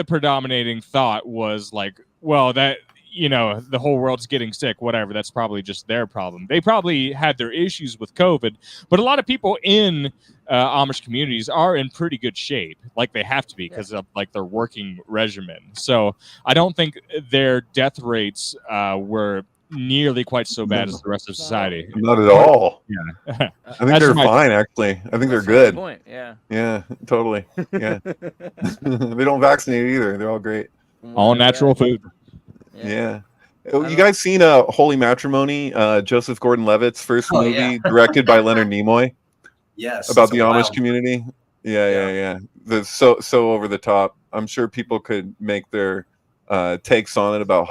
G: predominating thought was like, well, that the whole world's getting sick, whatever. That's probably just their problem. They probably had their issues with COVID, but a lot of people in Amish communities are in pretty good shape. Like they have to be because of like their working regimen. So I don't think their death rates were nearly quite so bad as the rest of society.
F: Not at all.
G: Yeah.
F: I think they're fine, actually. I think they're good.
C: Point. Yeah.
F: Yeah, totally. Yeah. They don't vaccinate either. They're all great.
G: All natural food.
F: Yeah. You guys seen Holy Matrimony, Joseph Gordon-Levitt's first movie directed by Leonard Nimoy?
D: Yes.
F: About the Amish community? Yeah. So over the top. I'm sure people could make their takes on it about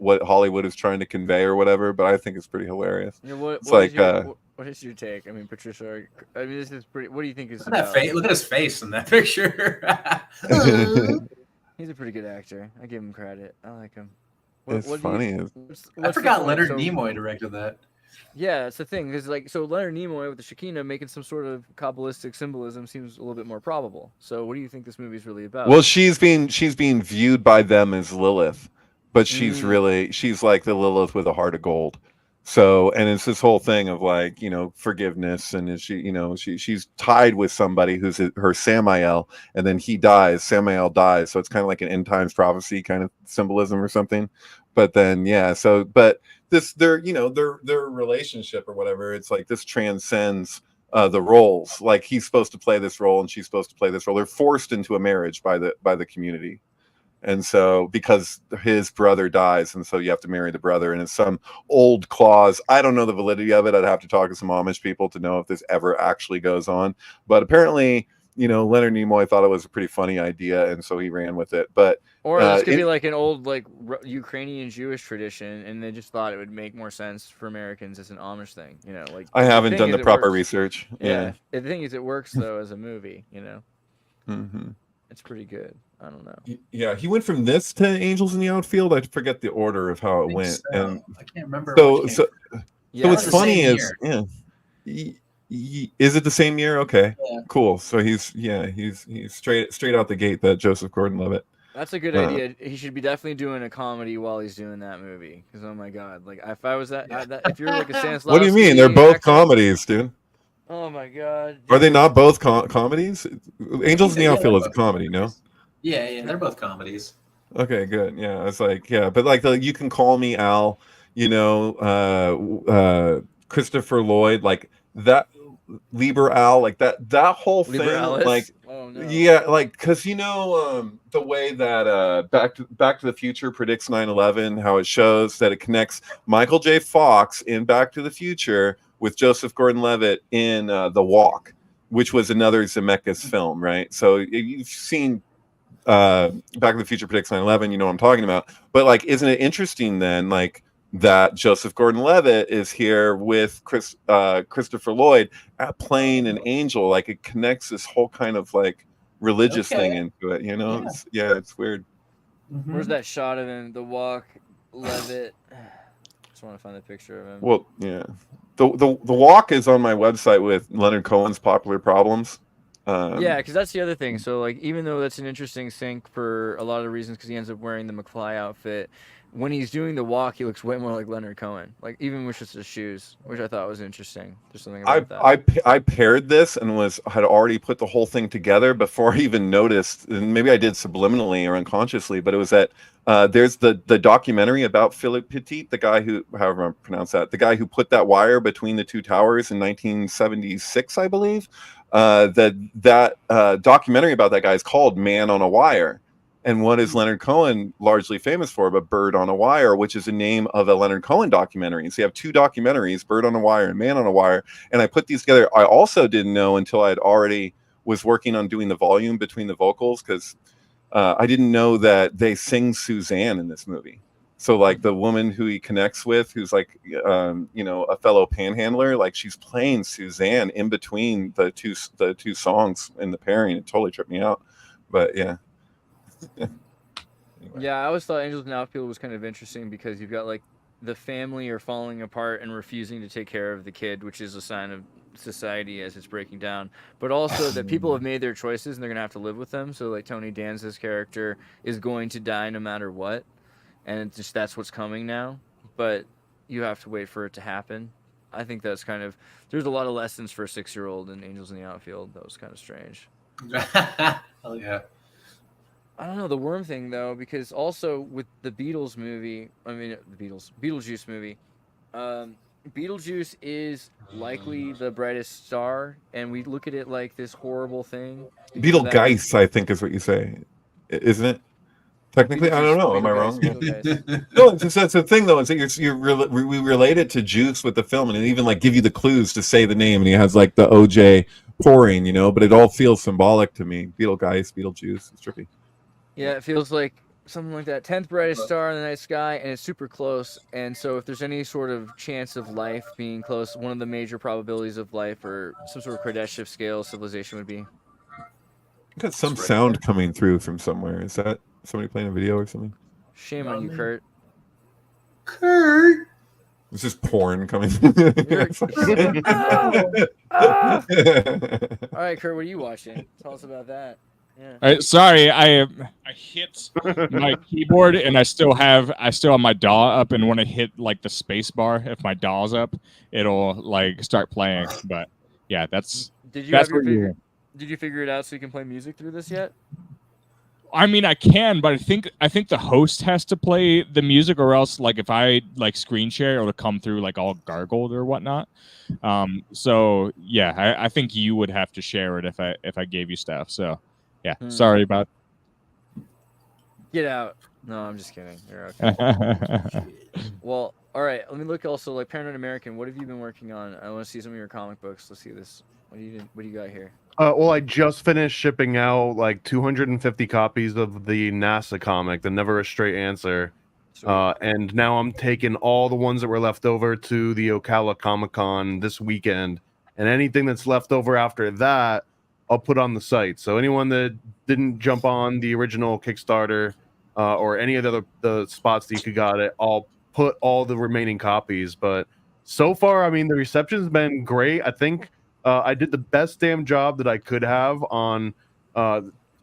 F: what Hollywood is trying to convey or whatever, but I think it's pretty hilarious.
C: What is your take? I mean, Patricia, this is pretty, what do you think is about?
D: Look at his face in that picture.
C: He's a pretty good actor. I give him credit. I like him.
F: It's funny.
D: I forgot Leonard Nimoy directed that.
C: Yeah, it's the thing. Because so Leonard Nimoy with the Shekinah making some sort of Kabbalistic symbolism seems a little bit more probable. So what do you think this movie is really about?
F: Well, she's being viewed by them as Lilith, but she's like the Lilith with a heart of gold. So, and it's this whole thing of like, forgiveness, and is she, she's tied with somebody who's her Samael, and then he dies, Samael dies. So it's kind of like an end times prophecy kind of symbolism or something. But then, yeah, so, but their relationship or whatever, it's like this transcends the roles. Like he's supposed to play this role and she's supposed to play this role. They're forced into a marriage by the community. And so because his brother dies, and so you have to marry the brother, and it's some old clause. I don't know the validity of it. I'd have to talk to some Amish people to know if this ever actually goes on. But apparently, Leonard Nimoy thought it was a pretty funny idea, and so he ran with it. But
C: or this could be like an old Ukrainian Jewish tradition, and they just thought it would make more sense for Americans as an Amish thing. Like
F: I haven't done the proper research.
C: Yeah. The thing is, it works though as a movie.
F: Mm-hmm.
C: It's pretty good. I don't know.
F: Yeah, he went from this to Angels in the Outfield. I forget the order of how it went.
D: So.
F: And
D: I can't remember.
F: So what's funny is, is it the same year? Okay, cool. So he's straight out the gate, that Joseph Gordon-Levitt.
C: That's a good idea. He should be definitely doing a comedy while he's doing that movie. Because oh my god, like if I was if you're like a Stanislavski,
F: what do you mean? They're both comedies, dude.
C: Oh my god.
F: Are they not both comedies? Angels in the Outfield is a comedy, no?
D: Yeah, they're both comedies.
F: Okay, good. Yeah, it's like, but like You Can Call Me Al, Christopher Lloyd, like that, Lieber Al, like that whole thing, like, oh, no. Yeah, like because the way that Back to the Future predicts 9/11, how it shows that it connects Michael J. Fox in Back to the Future with Joseph Gordon-Levitt in The Walk, which was another Zemeckis film, right? So you've seen Back to the Future predicts 9/11, you know what I'm talking about. But like, isn't it interesting then, like, that Joseph Gordon-Levitt is here with Christopher Lloyd playing an angel? Like, it connects this whole kind of like religious thing into it, it's weird.
D: Mm-hmm.
C: Where's that shot of him? The Walk, Levitt. Just want to find the picture of him.
F: Well, yeah. The Walk is on my website with Leonard Cohen's Popular Problems.
C: Yeah, because that's the other thing. So, like, even though that's an interesting sync for a lot of reasons, because he ends up wearing the McFly outfit, when he's doing The Walk, he looks way more like Leonard Cohen. Like, even with just his shoes, which I thought was interesting. There's something about that.
F: I paired this and had already put the whole thing together before I even noticed, and maybe I did subliminally or unconsciously, but it was that there's the documentary about Philippe Petit, the guy who, however I pronounce that, the guy who put that wire between the two towers in 1976, I believe. That documentary about that guy is called Man on a Wire. And what is Leonard Cohen largely famous for but Bird on a Wire, which is a name of a Leonard Cohen documentary. So you have two documentaries, Bird on a Wire and Man on a Wire. And I put these together. I also didn't know until I'd already was working on doing the volume between the vocals, because I didn't know that they sing Suzanne in this movie. So like the woman who he connects with, who's like, a fellow panhandler, like she's playing Suzanne in between the two songs in the pairing. It totally tripped me out. But yeah.
C: Anyway. Yeah, I always thought Angels in the Outfield was kind of interesting because you've got like the family are falling apart and refusing to take care of the kid, which is a sign of society as it's breaking down, but also that people have made their choices and they're gonna have to live with them. So like Tony Danza's character is going to die no matter what, and it's just that's what's coming now, but you have to wait for it to happen. I think that's kind of, there's a lot of lessons for a 6-year-old in Angels in the Outfield. That was kind of strange.
D: Hell yeah.
C: I don't know the worm thing though, because also with the Beatles movie, Beetlejuice movie, Beetlejuice is likely the brightest star, and we look at it like this horrible thing.
F: Beetlegeist, I think is what you say, isn't it? Technically, I don't know. Am I wrong? No, that's the thing though. Is that we relate it to Juice with the film, and it even like give you the clues to say the name, and he has like the OJ pouring, but it all feels symbolic to me. Beetlegeist, Beetlejuice, it's trippy.
C: Yeah, it feels like something like that. 10th brightest star in the night sky, and it's super close. And so if there's any sort of chance of life being close, one of the major probabilities of life or some sort of Kardashev scale civilization would be.
F: I got some sound coming through from somewhere. Is that somebody playing a video or something?
C: Shame on you, Kurt.
D: Kurt!
F: It's just porn coming.
C: All right, Kurt, what are you watching? Tell us about that.
G: Sorry, I hit my keyboard and I still have my DAW up, and when I hit like the space bar, if my DAW's up, it'll like start playing. But yeah, that's
C: Did you
G: that's
C: have your
G: where you
C: figure? Did you figure it out so you can play music through this yet?
G: I mean, I can, but I think the host has to play the music, or else, like, if I like screen share, it'll come through like all gargled or whatnot. So yeah, I think you would have to share it if I gave you stuff. So yeah, sorry about.
C: Get out. No, I'm just kidding. You're okay. Well, all right. Let me look also like Paranoid American. What have you been working on? I want to see some of your comic books. Let's see this. What do you got here?
E: Well, I just finished shipping out like 250 copies of the NASA comic, The Never a Straight Answer. And now I'm taking all the ones that were left over to the Ocala Comic-Con this weekend. And anything that's left over after that, I'll put on the site. So anyone that didn't jump on the original Kickstarter or any of the spots that you could got it, I'll put all the remaining copies. But so far, I mean, the reception's been great. I think I did the best damn job that I could have on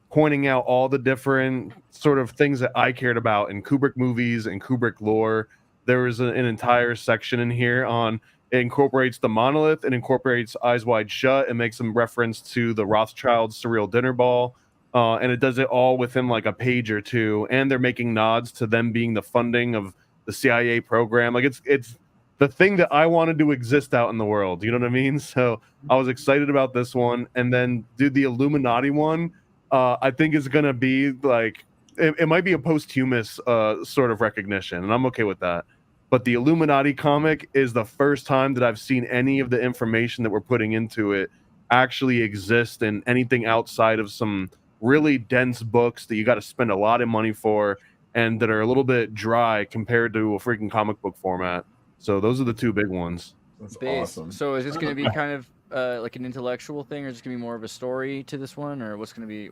E: pointing out all the different sort of things that I cared about in Kubrick movies and Kubrick lore. There was an entire section in here on it incorporates the monolith, it incorporates Eyes Wide Shut, it makes some reference to the Rothschilds Surreal Dinner Ball, and it does it all within like a page or two. And they're making nods to them being the funding of the CIA program. Like it's the thing that I wanted to exist out in the world. You know what I mean? So I was excited about this one. And then, dude, the Illuminati one, I think is going to be like, it might be a posthumous sort of recognition, and I'm okay with that. But the Illuminati comic is the first time that I've seen any of the information that we're putting into it actually exist in anything outside of some really dense books that you got to spend a lot of money for and that are a little bit dry compared to a freaking comic book format. So those are the two big ones.
F: That's
C: awesome. So is this going to be kind of like an intellectual thing, or is it going to be more of a story to this one, or what's going to be?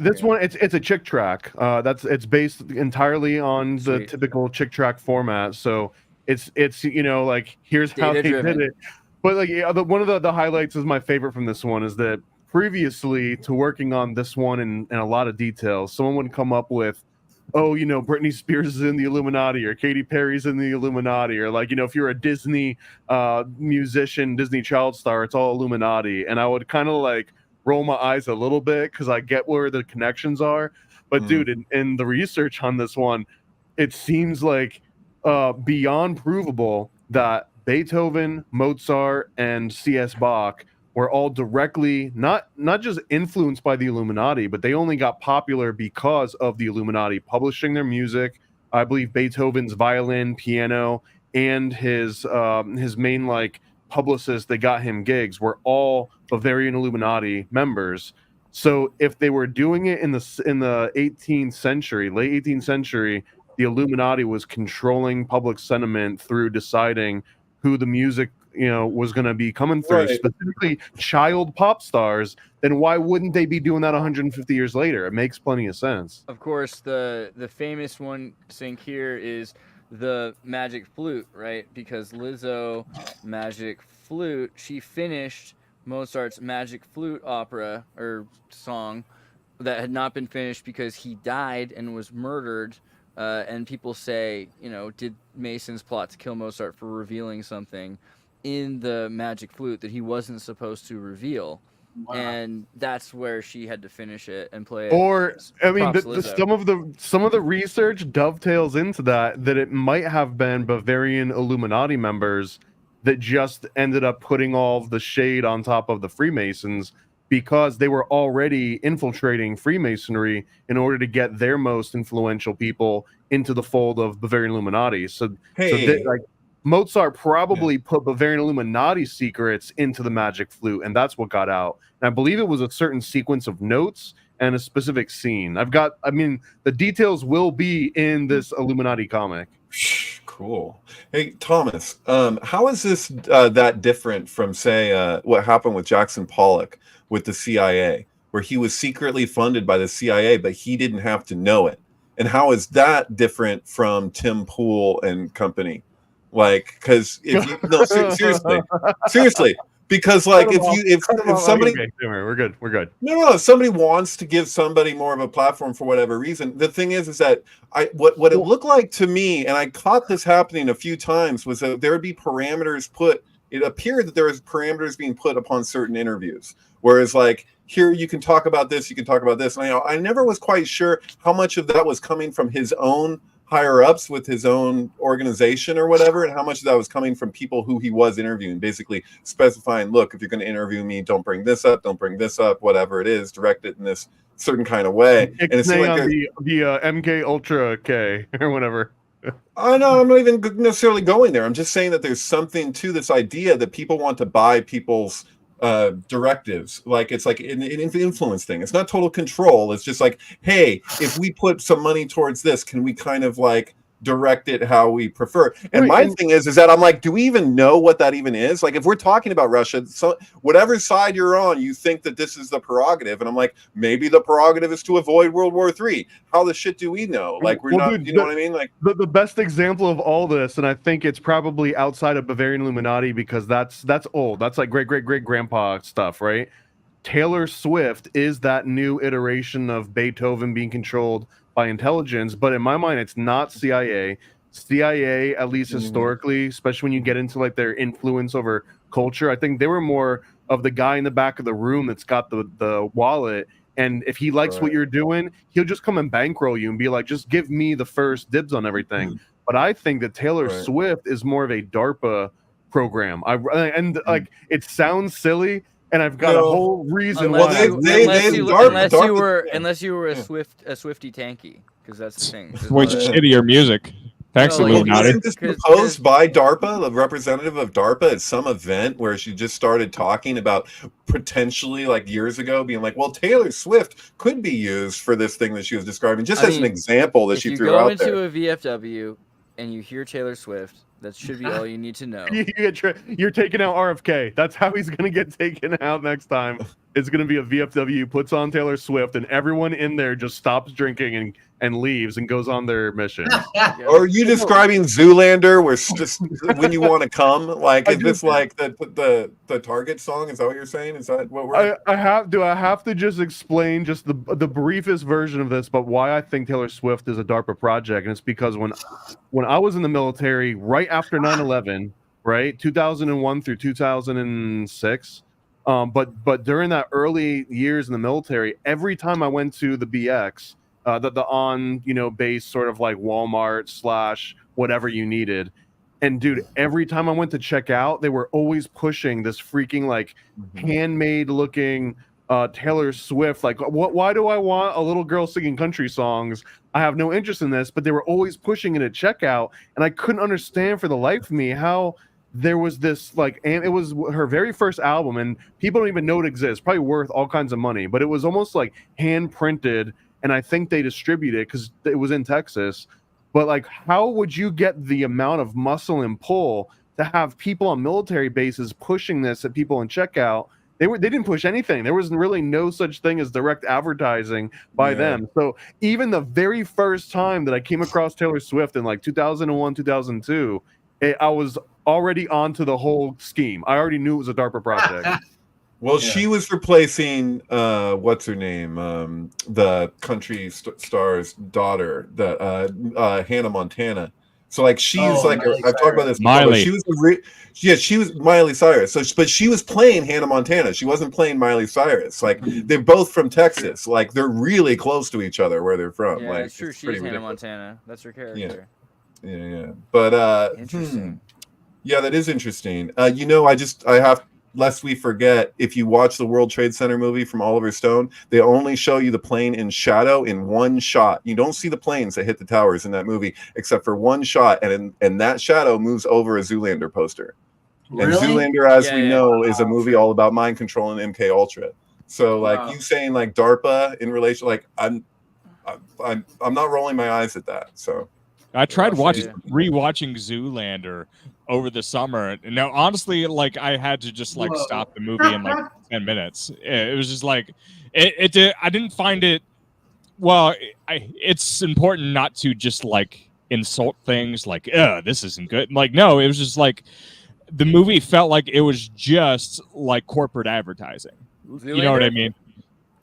E: This one, it's a chick track. It's based entirely on the typical chick track format. So it's you know, like here's how they did it. But like one of the highlights is my favorite from this one is that previously to working on this one in a lot of detail, someone would come up with, oh, you know, Britney Spears is in the Illuminati, or Katy Perry's in the Illuminati, or like, you know, if you're a Disney musician, Disney child star, it's all Illuminati. And I would kind of like roll my eyes a little bit because I get where the connections are. But dude, in the research on this one, it seems like beyond provable that Beethoven, Mozart, and C.S. Bach were all directly not just influenced by the Illuminati, but they only got popular because of the Illuminati publishing their music. I believe Beethoven's violin, piano, and his main like publicist that got him gigs were all Bavarian Illuminati members. So if they were doing it in the 18th century, late 18th century, the Illuminati was controlling public sentiment through deciding who the music, you know, was going to be coming through, specifically child pop stars, then why wouldn't they be doing that 150 years later? It makes plenty of sense.
C: Of course, the famous one sync here is the Magic Flute, right? Because Lizzo, Magic Flute, she finished Mozart's Magic Flute opera or song that had not been finished because he died and was murdered. And people say, you know, did Mason's plot to kill Mozart for revealing something in the Magic Flute that he wasn't supposed to reveal? Wow. And that's where she had to finish it and play it.
E: Or I mean, some of the research dovetails into that it might have been Bavarian Illuminati members that just ended up putting all of the shade on top of the Freemasons because they were already infiltrating Freemasonry in order to get their most influential people into the fold of Bavarian Illuminati. So like Mozart probably put Bavarian Illuminati secrets into the Magic Flute, and that's what got out. And I believe it was a certain sequence of notes and a specific scene. The details will be in this Illuminati comic.
F: Cool. Hey, Thomas, how is this that different from, say, what happened with Jackson Pollock with the CIA, where he was secretly funded by the CIA, but he didn't have to know it? And how is that different from Tim Pool and company? Like, because if you, no, seriously, Because like if somebody
E: okay, we're good.
F: no, if somebody wants to give somebody more of a platform for whatever reason, the thing is that what it looked like to me, and I caught this happening a few times, was that there would be parameters put. It appeared that there was parameters being put upon certain interviews, whereas like here you can talk about this, you can talk about this, and I never was quite sure how much of that was coming from his own higher ups with his own organization or whatever, and how much of that was coming from people who he was interviewing, basically specifying, look, if you're going to interview me, don't bring this up, whatever it is, direct it in this certain kind of way. And it's like
E: the MK Ultra K or whatever.
F: I know, I'm not even necessarily going there. I'm just saying that there's something to this idea that people want to buy people's directives. Like it's like an influence thing. It's not total control. It's just like, hey, if we put some money towards this, can we kind of like direct it how we prefer? And my thing is that I'm like, do we even know what that even is? Like if we're talking about Russia, so whatever side you're on, you think that this is the prerogative, and I'm like, maybe the prerogative is to avoid World War III. How the shit do we know? Like we're not, dude, you know what I mean? Like
E: the best example of all this, and I think it's probably outside of Bavarian Illuminati because that's old. That's like great grandpa stuff, right? Taylor Swift is that new iteration of Beethoven being controlled by intelligence, but in my mind, it's not CIA. CIA, at least historically, especially when you get into like their influence over culture, I think they were more of the guy in the back of the room that's got the wallet. And if he likes what you're doing, he'll just come and bankroll you and be like, just give me the first dibs on everything. But I think that Taylor Swift is more of a DARPA program. Like it sounds silly, and I've got a whole reason
C: why. Unless you were a
F: Yeah.
C: Swifty tanky, because that's the thing.
G: Way shittier music. Thanks, Illuminati.
F: Wasn't this proposed by DARPA, the representative of DARPA, at some event where she just started talking about potentially, like years ago, being like, well, Taylor Swift could be used for this thing that she was describing, just as an example that she threw out there.
C: If you go into a VFW and you hear Taylor Swift, that should be all you need to know.
E: You're taking out RFK. That's how he's going to get taken out next time. It's going to be a VFW, puts on Taylor Swift, and everyone in there just stops drinking and leaves and goes on their mission.
F: Or are you describing Zoolander, where it's just when you want to come? Like, is this like the Target song? Is that what you're saying? Is that what we're?
E: I have to just explain just the briefest version of this, but why I think Taylor Swift is a DARPA project, and it's because when I was in the military, right after 9/11, right, 2001 through 2006. But during that early years in the military, every time I went to the BX, the on base sort of like Walmart / whatever you needed, and dude, every time I went to check out, they were always pushing this freaking like handmade looking Taylor Swift. Like, why do I want a little girl singing country songs? I have no interest in this, but they were always pushing it at checkout, and I couldn't understand for the life of me how there was this like, and it was her very first album, and people don't even know it exists. Probably worth all kinds of money, but it was almost like hand printed, and I think they distributed it because it was in Texas. But like, how would you get the amount of muscle and pull to have people on military bases pushing this at people in checkout? They didn't push anything. There was really no such thing as direct advertising by them. So even the very first time that I came across Taylor Swift in like 2001, 2002, I was already onto the whole scheme. I already knew it was a DARPA project.
F: Well, she was replacing what's her name, the country star's daughter, the Hannah Montana. So like she's like I've talked about this before,
G: Miley.
F: She was Miley Cyrus. So but she was playing Hannah Montana. She wasn't playing Miley Cyrus. Like they're both from Texas. Like they're really close to each other where they're from.
C: Yeah,
F: like
C: it's true. She's Hannah Montana. That's her character.
F: Yeah. But
C: interesting.
F: Yeah, that is interesting. I have, lest we forget, if you watch the World Trade Center movie from Oliver Stone, they only show you the plane in shadow in one shot. You don't see the planes that hit the towers in that movie except for one shot, and that shadow moves over a Zoolander poster.
D: Really?
F: And Zoolander, as we know, is a movie all about mind control and MK Ultra. So like you saying like DARPA in relation, like I'm not rolling my eyes at that. So
G: I tried rewatching Zoolander over the summer. Now, honestly, like I had to just like stop the movie in like 10 minutes. It was just like I didn't find it. Well, it's important not to just like insult things like, this isn't good. Like, no, it was just like the movie felt like it was just like corporate advertising. You know what I mean?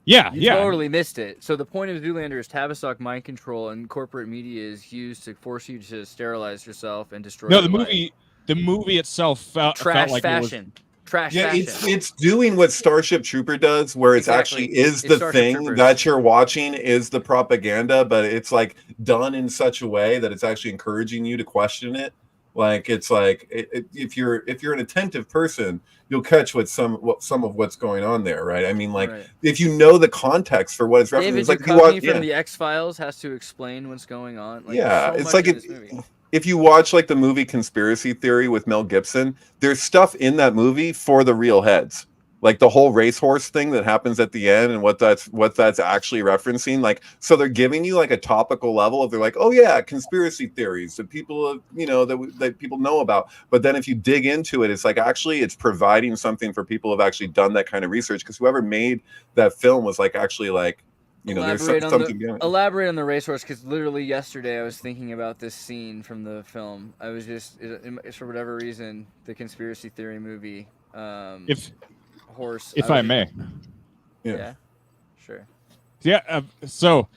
G: Yeah,
C: You totally missed it. So the point of Zoolander is Tavistock mind control, and corporate media is used to force you to sterilize yourself and destroy.
G: No,
C: your life.
G: the movie itself felt like
C: fashion. Trash fashion.
F: It's doing what Starship Trooper does, where it's actually is the thing that you're watching is the propaganda, but it's like done in such a way that it's actually encouraging you to question it. Like it's like if you're an attentive person, you'll catch some of what's going on there, right? I mean, like if you know the context for what it's referencing,
C: David
F: it's like
C: Duchovny from the X-Files has to explain what's going on. Like,
F: it's like if you watch like the movie Conspiracy Theory with Mel Gibson, there's stuff in that movie for the real heads. Like the whole racehorse thing that happens at the end and what that's actually referencing. Like, so they're giving you like a topical level of, they're like, oh yeah, conspiracy theories that people, that people know about. But then if you dig into it, it's like, actually it's providing something for people who have actually done that kind of research. Because whoever made that film was like, actually like,
C: elaborate
F: there's something behind it.
C: Elaborate on the racehorse, because literally yesterday I was thinking about this scene from the film. I was just, for whatever reason, the conspiracy theory movie.
G: If I may.
C: Yeah. Sure.
G: Yeah. So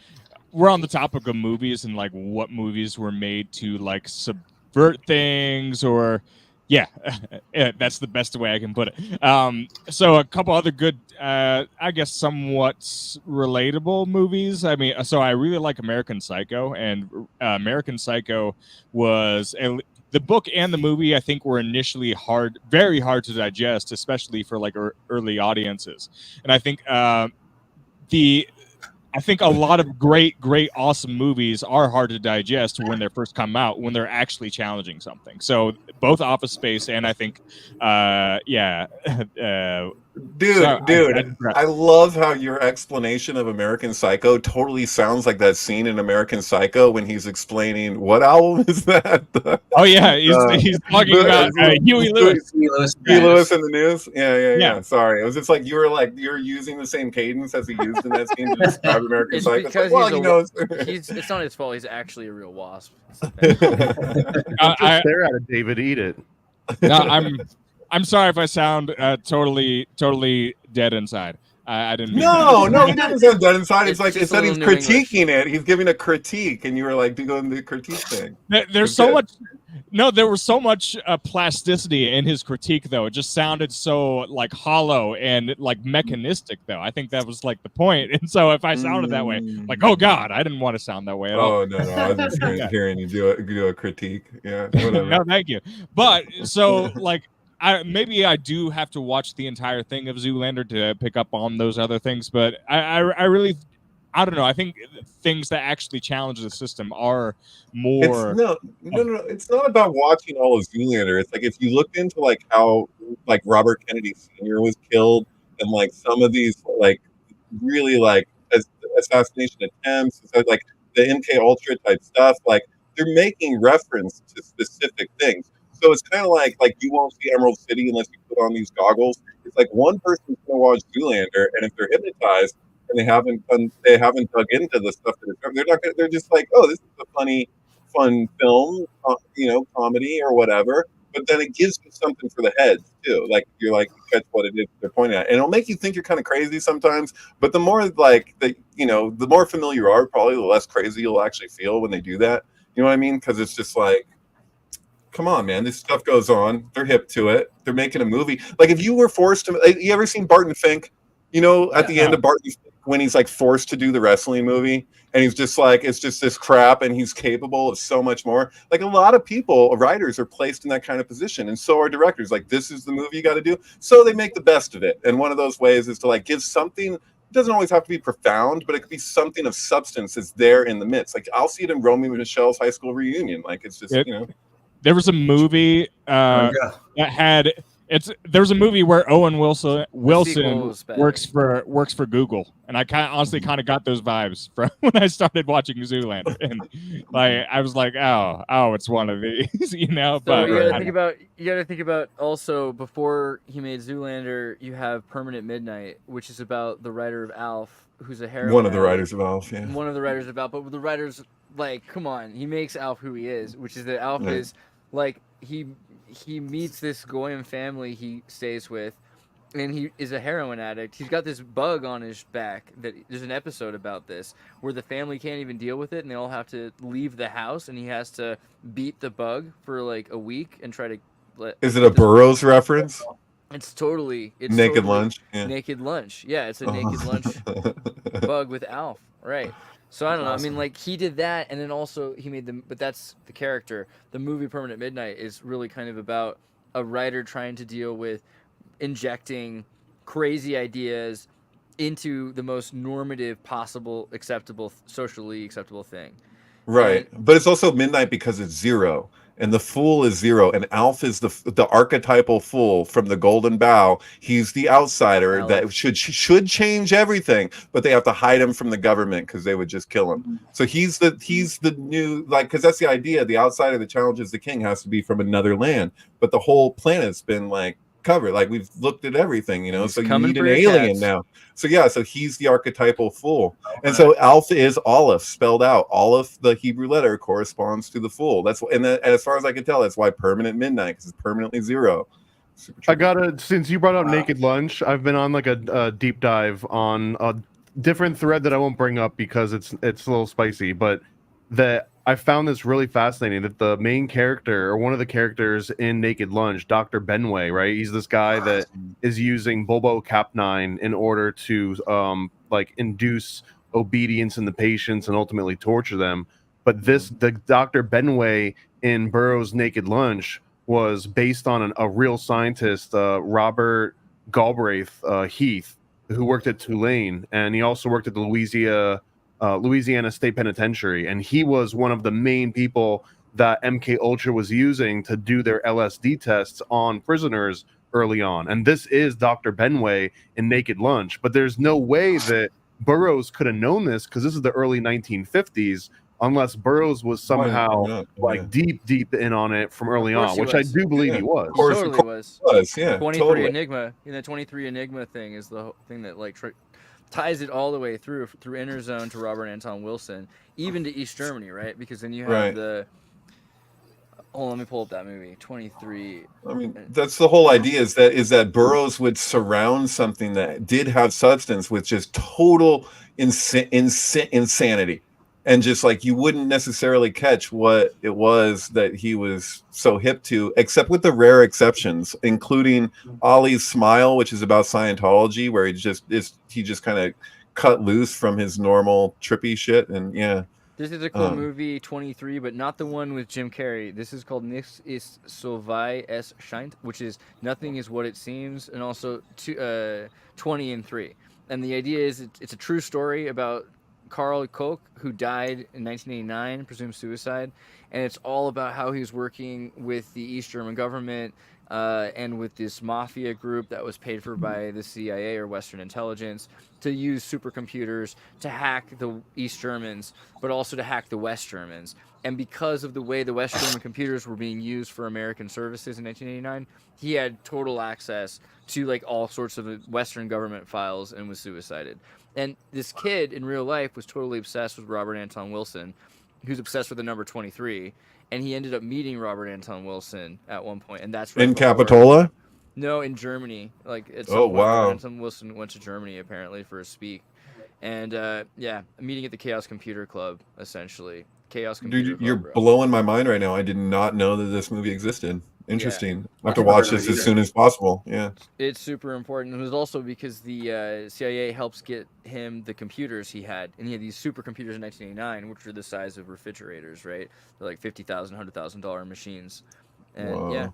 G: we're on the topic of movies and like what movies were made to like subvert things, or that's the best way I can put it. So a couple other good, I guess, somewhat relatable movies. I mean, so I really like American Psycho, and American Psycho was the book and the movie, I think, were initially very hard to digest, especially for like early audiences. And I think I think a lot of great, awesome movies are hard to digest when they first come out, when they're actually challenging something. So both Office Space and I think,
F: Dude, I love how your explanation of American Psycho totally sounds like that scene in American Psycho when he's explaining what album is that.
G: Oh yeah, he's talking about Huey Lewis.
F: Huey Lewis in the News. Yeah. Sorry, it was just like you're using the same cadence as he used in that scene to describe American Psycho.
C: Because it's not his fault. He's actually a real wasp.
E: Just stare at it, David. Eat it.
G: No, I'm sorry if I sound totally dead inside. I didn't.
F: No, he doesn't sound dead inside. It's like it's that he's critiquing it. He's giving a critique, and you were like doing the critique thing.
G: There's so much. No, there was so much plasticity in his critique, though. It just sounded so like hollow and like mechanistic, though. I think that was like the point. And so if I sounded that way, like, oh God, I didn't want to sound that way at all.
F: Oh no, I was just hearing you do a critique. Yeah, whatever.
G: No, thank you. But so like. Maybe I do have to watch the entire thing of Zoolander to pick up on those other things, but I really, I don't know. I think things that actually challenge the system are more.
F: No. It's not about watching all of Zoolander. It's like if you looked into like how like Robert Kennedy Sr. was killed, and like some of these like really like assassination attempts, like the MK Ultra type stuff, like they're making reference to specific things. So it's kind of like you won't see Emerald City unless you put on these goggles. It's like one person's gonna watch Zoolander, and if they're hypnotized and they haven't dug into the stuff that they're not gonna, they're just like, oh, this is a fun film, comedy or whatever. But then it gives you something for the heads too. Like you're like, you catch what it is they're pointing at, and it'll make you think you're kind of crazy sometimes. But the more the more familiar you are, probably the less crazy you'll actually feel when they do that. You know what I mean? Because it's just like, come on, man, this stuff goes on. They're hip to it. They're making a movie. Like if you were forced to, you ever seen Barton Fink? At the end of Barton Fink, when he's like forced to do the wrestling movie, and he's just like, it's just this crap, and he's capable of so much more. Like a lot of people, writers, are placed in that kind of position, and so are directors. Like, this is the movie you got to do, so they make the best of it. And one of those ways is to like give something. It doesn't always have to be profound, but it could be something of substance that's there in the midst. Like I'll see it in Romeo and Michelle's high school reunion. Like it's just
G: There was a movie that had there was a movie where Owen Wilson works for Google, and I honestly kind of got those vibes from when I started watching Zoolander, and like I was like, oh, it's one of these,
C: So
G: But
C: you gotta think about also, before he made Zoolander, you have Permanent Midnight, which is about the writer of Alf, who's a heroin
F: one of the
C: addict.
F: writers of Alf. Yeah,
C: One of the writers of Alf, but the writers, like, come on, he makes Alf who he is, which is that Alf is like he meets this Goyim family he stays with, and he is a heroin addict. He's got this bug on his back. That there's an episode about this where the family can't even deal with it, and they all have to leave the house, and he has to beat the bug for like a week and try to.
F: Is it a Burroughs reference?
C: It's totally
F: Naked Lunch. Yeah.
C: Naked Lunch. Yeah, it's a Naked Lunch bug with Alf. Right. So I don't know. I mean, like he did that, and then also he made the. But that's the character. The movie Permanent Midnight is really kind of about a writer trying to deal with injecting crazy ideas into the most normative possible socially acceptable thing.
F: Right. But it's also midnight because it's zero, and the fool is zero, and Alf is the archetypal fool from the Golden Bough. He's the outsider that should change everything, but they have to hide him from the government because they would just kill him. So he's the new, like, because that's the idea. The outsider that challenges the king has to be from another land, but the whole planet's been like covered. Like we've looked at everything, you know. So you need an alien now. So yeah, so he's the archetypal fool, and so Alf is Aleph spelled out. Aleph, the Hebrew letter, corresponds to the fool. That's and as far as I can tell, that's why Permanent Midnight, because it's permanently zero.
E: I gotta, since you brought up Naked Lunch, I've been on like a deep dive on a different thread that I won't bring up because it's a little spicy, but that I found this really fascinating, that the main character, or one of the characters in Naked Lunch, Dr. Benway, right? He's this guy that is using bulbocapnine in order to like induce obedience in the patients and ultimately torture them. But the Dr. Benway in Burroughs' Naked Lunch was based on a real scientist, Robert Galbraith Heath, who worked at Tulane, and he also worked at the Louisiana State Penitentiary, and he was one of the main people that MK Ultra was using to do their LSD tests on prisoners early on. And this is Dr. Benway in Naked Lunch, but there's no way that Burroughs could have known this because this is the early 1950s, unless Burroughs was somehow deep in on it from early on, which I do believe he was.
C: Totally was.
F: 23
C: totally. Enigma. And the 23 Enigma thing is the thing that like ties it all the way through Inner Zone to Robert Anton Wilson, even to East Germany, right? Because then you have the. Oh, let me pull up that movie. 23.
F: I mean, that's the whole idea. Is that Burroughs would surround something that did have substance with just total insanity, and just like you wouldn't necessarily catch what it was that he was so hip to, except with the rare exceptions, including Ollie's Smile, which is about Scientology, where he just kind of cut loose from his normal trippy shit. And yeah,
C: this is a cool movie, 23, but not the one with Jim Carrey. This is called Nichts ist so wie es scheint, which is Nothing is What It Seems, and also 20 and 3. And the idea is it's a true story about Karl Koch, who died in 1989, presumed suicide, and it's all about how he was working with the East German government and with this mafia group that was paid for by the CIA or Western intelligence to use supercomputers to hack the East Germans, but also to hack the West Germans. And because of the way the West German computers were being used for American services in 1989, he had total access to like all sorts of Western government files and was suicided. And this kid in real life was totally obsessed with Robert Anton Wilson, who's obsessed with the number 23. And he ended up meeting Robert Anton Wilson at one point, and that's
F: in Capitola.
C: No, in Germany. Like it's
F: wow.
C: Anton Wilson went to Germany apparently for a speak, and a meeting at the Chaos Computer Club, essentially. Chaos Computer Club.
F: You're blowing my mind right now. I did not know that this movie existed. Interesting. I have to watch this as soon as possible. Yeah.
C: It's super important. It was also because the CIA helps get him the computers he had. And he had these supercomputers in 1989, which are the size of refrigerators, right? They're like $50,000, $100,000 machines. And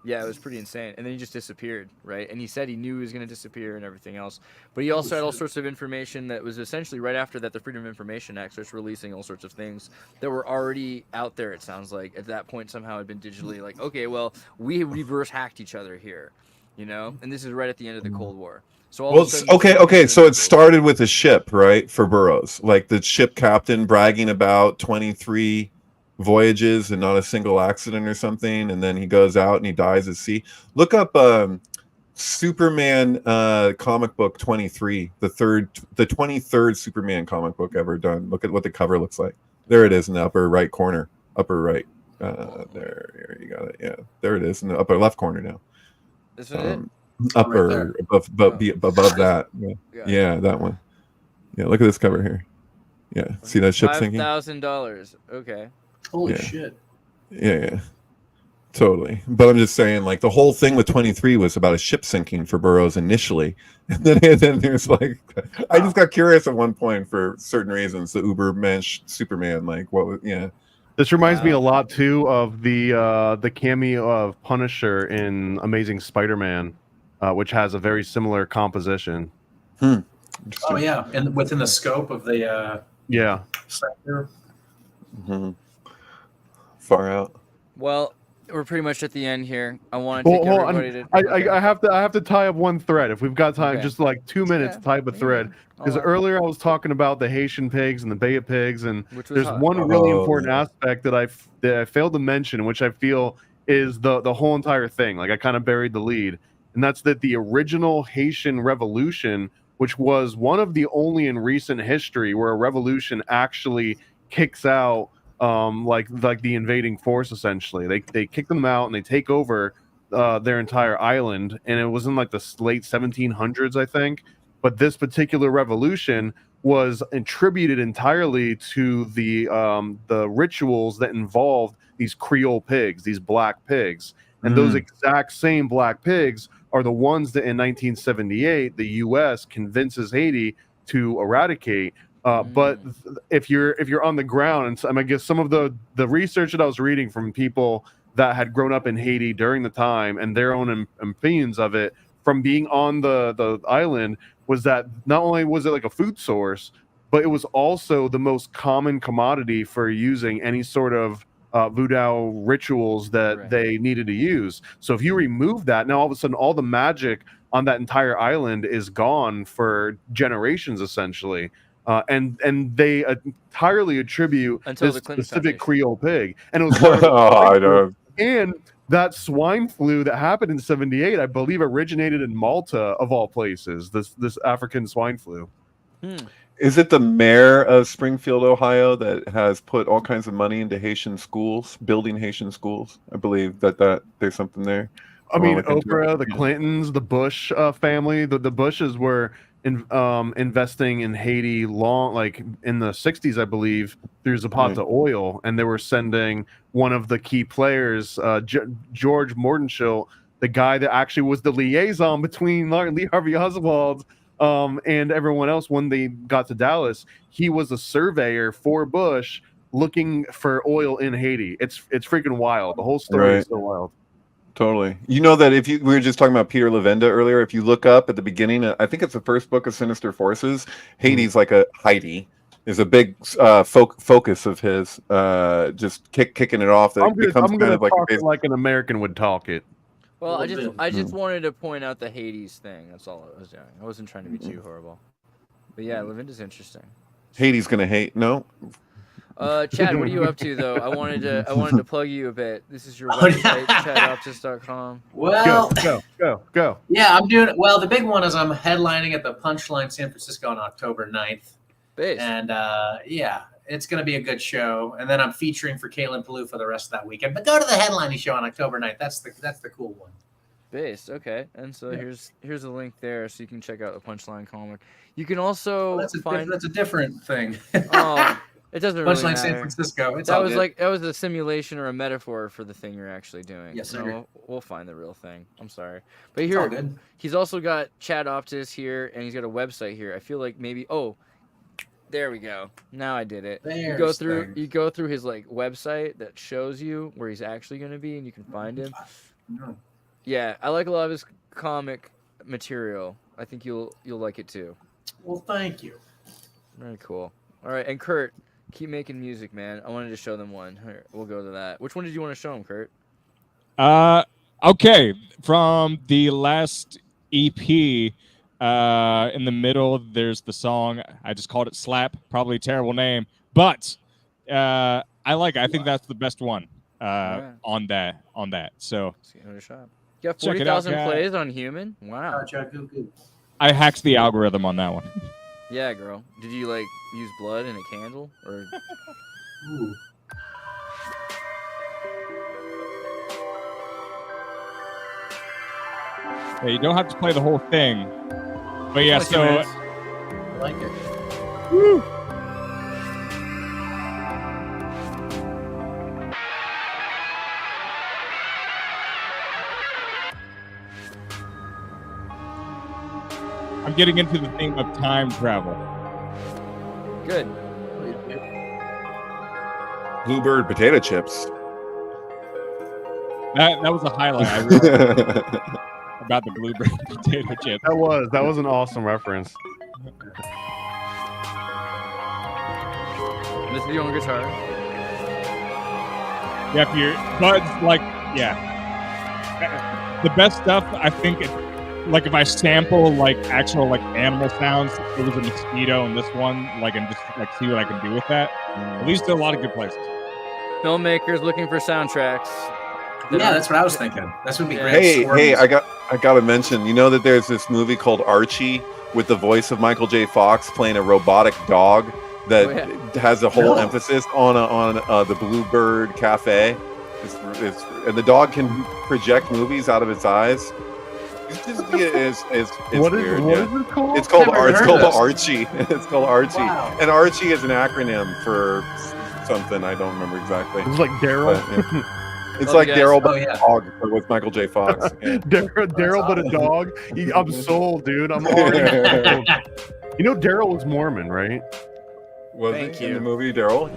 C: yeah, it was pretty insane. And then he just disappeared, right? And he said he knew he was going to disappear and everything else. But he also had all sorts of information that was essentially right after that, the Freedom of Information Act starts releasing all sorts of things that were already out there, it sounds like. At that point, somehow had been digitally like, okay, well, we reverse hacked each other here, you know? And this is right at the end of the Cold War. So
F: okay. So it started with a ship, right, for Burroughs. Like the ship captain bragging about 23 voyages and not a single accident or something, and then he goes out and he dies at sea. Look up Superman comic book 23, the 23rd Superman comic book ever done. Look at what the cover looks like. There it is in the upper right corner, upper right. There you got it. Yeah, there it is in the upper left corner now.
C: This is
F: Upper
D: right
F: above that. Yeah, that one. Yeah, look at this cover here. Yeah, see that ship sinking?
C: $5,000. Okay.
D: Holy shit.
F: Yeah. Totally. But I'm just saying, like, the whole thing with 23 was about a ship sinking for Burroughs initially. And then there's like, I just got curious at one point for certain reasons. The Ubermensch Superman, like, what was,
E: This reminds me a lot too of the cameo of Punisher in Amazing Spider-Man, which has a very similar composition.
D: Oh yeah, and within the scope of the sector.
F: Far out.
C: Well, we're pretty much at the end here. I want to take everybody to.
E: I have to tie up one thread if we've got time. Just like 2 minutes to tie up a thread. Because earlier I was talking about the Haitian pigs and the Bay of Pigs, and there's one really important aspect that I failed to mention, which I feel is the whole entire thing. Like I kind of buried the lead, and that's that the original Haitian Revolution, which was one of the only in recent history where a revolution actually kicks out like the invading force. Essentially they kick them out and they take over their entire island, and it was in like the late 1700s, I think. But this particular revolution was attributed entirely to the rituals that involved these Creole pigs, these black pigs, and those exact same black pigs are the ones that in 1978 the U.S. convinces Haiti to eradicate. But if you're on the ground, and I guess some of the research that I was reading from people that had grown up in Haiti during the time and their own opinions of it from being on the island was that not only was it like a food source, but it was also the most common commodity for using any sort of voodoo rituals that they needed to use. So if you remove that, now all of a sudden all the magic on that entire island is gone for generations, essentially. And they entirely attribute this specific Creole pig, and it was and that swine flu that happened in '78, I believe, originated in Malta, of all places. This African swine flu.
F: Is it the mayor of Springfield, Ohio, that has put all kinds of money into Haitian schools, building Haitian schools? I believe that there's something there.
E: I mean, Oprah, the Clintons, the Bush family, the Bushes were investing in Haiti like in the 60s, I believe, through Zapata Oil, and they were sending one of the key players, George Mordenschildt, the guy that actually was the liaison between Lee Harvey Oswald and everyone else when they got to Dallas. He was a surveyor for Bush looking for oil in Haiti. It's freaking wild. The whole story is so wild.
F: Totally. You know that we were just talking about Peter Levenda earlier. If you look up at the beginning, I think it's the first book of Sinister Forces. Haiti's like Haiti is a big focus of his. Just kicking it off. That
E: I'm gonna
F: like
E: talk it like an American would talk it.
C: Well, I just wanted to point out the Hades thing. That's all I was doing. I wasn't trying to be too horrible. But yeah, Levenda's interesting.
F: Haiti's gonna hate. No.
C: Chad, what are you up to though? I wanted to plug you a bit. This is your website, chadoptis.com.
D: Well,
E: go.
D: Yeah, I'm doing well. The big one is I'm headlining at the Punchline San Francisco on October 9th.
C: Base.
D: And yeah, it's going to be a good show. And then I'm featuring for Caitlin Palou for the rest of that weekend. But go to the headlining show on October 9th. That's the cool one.
C: Based, okay. And so here's a link there so you can check out the Punchline comic. You can also
D: that's a different thing.
C: Oh, it doesn't really matter.
D: Punchline San Francisco.
C: That was a simulation or a metaphor for the thing you're actually doing.
D: Yes,
C: sir. We'll find the real thing. I'm sorry. But here, he's also got Chad Optis here, and he's got a website here. I feel like maybe there we go. Now I did it. You go through his like website that shows you where he's actually going to be, and you can find him.
D: No.
C: Yeah, I like a lot of his comic material. I think you'll like it too.
D: Well, thank you.
C: Very cool. All right, and Kurt, keep making music, man. I wanted to show them one. Here, we'll go to that. Which one did you want to show them, Kurt?
G: Okay, from the last EP, in the middle, there's the song. I just called it Slap. Probably a terrible name, but I like it. I think that's the best one on that. So
C: give it a shot. You got 40,000 plays on Human? Wow.
G: I hacked the algorithm on that one.
C: Yeah, girl. Did you like use blood in a candle or? Ooh.
G: Yeah, you don't have to play the whole thing. But yeah,
D: Only 2
G: so
D: minutes. I like it.
G: woo. I'm getting into the theme of time travel.
C: Good.
F: Bluebird potato chips.
G: That was a highlight I realized about the Bluebird potato chip.
E: That was an awesome reference.
C: This is you on guitar.
G: Yeah, if you're, but like, yeah, the best stuff I think, like if I sample like actual like animal sounds, it was a mosquito in this one, like, and just like see what I can do with that. At least a lot of good places.
C: Filmmakers looking for soundtracks.
D: Yeah, that's what I was thinking. This would be great.
F: Hey, I gotta mention, you know that there's this movie called Archie with the voice of Michael J. Fox playing a robotic dog that has a whole emphasis on the Bluebird Cafe. And the dog can project movies out of its eyes. It's weird.
E: What is it called?
F: It's called Archie. It's called Archie.
D: Wow.
F: And Archie is an acronym for something I don't remember exactly.
E: It's like Daryl.
F: It's
C: Love
F: like
C: you guys.
F: Daryl but a dog with Michael J. Fox. Yeah.
E: Daryl but a dog. I'm sold, dude. I'm already sold. You know Daryl was Mormon, right?
F: Was
C: Thank
F: it in
C: you.
F: the movie Daryl?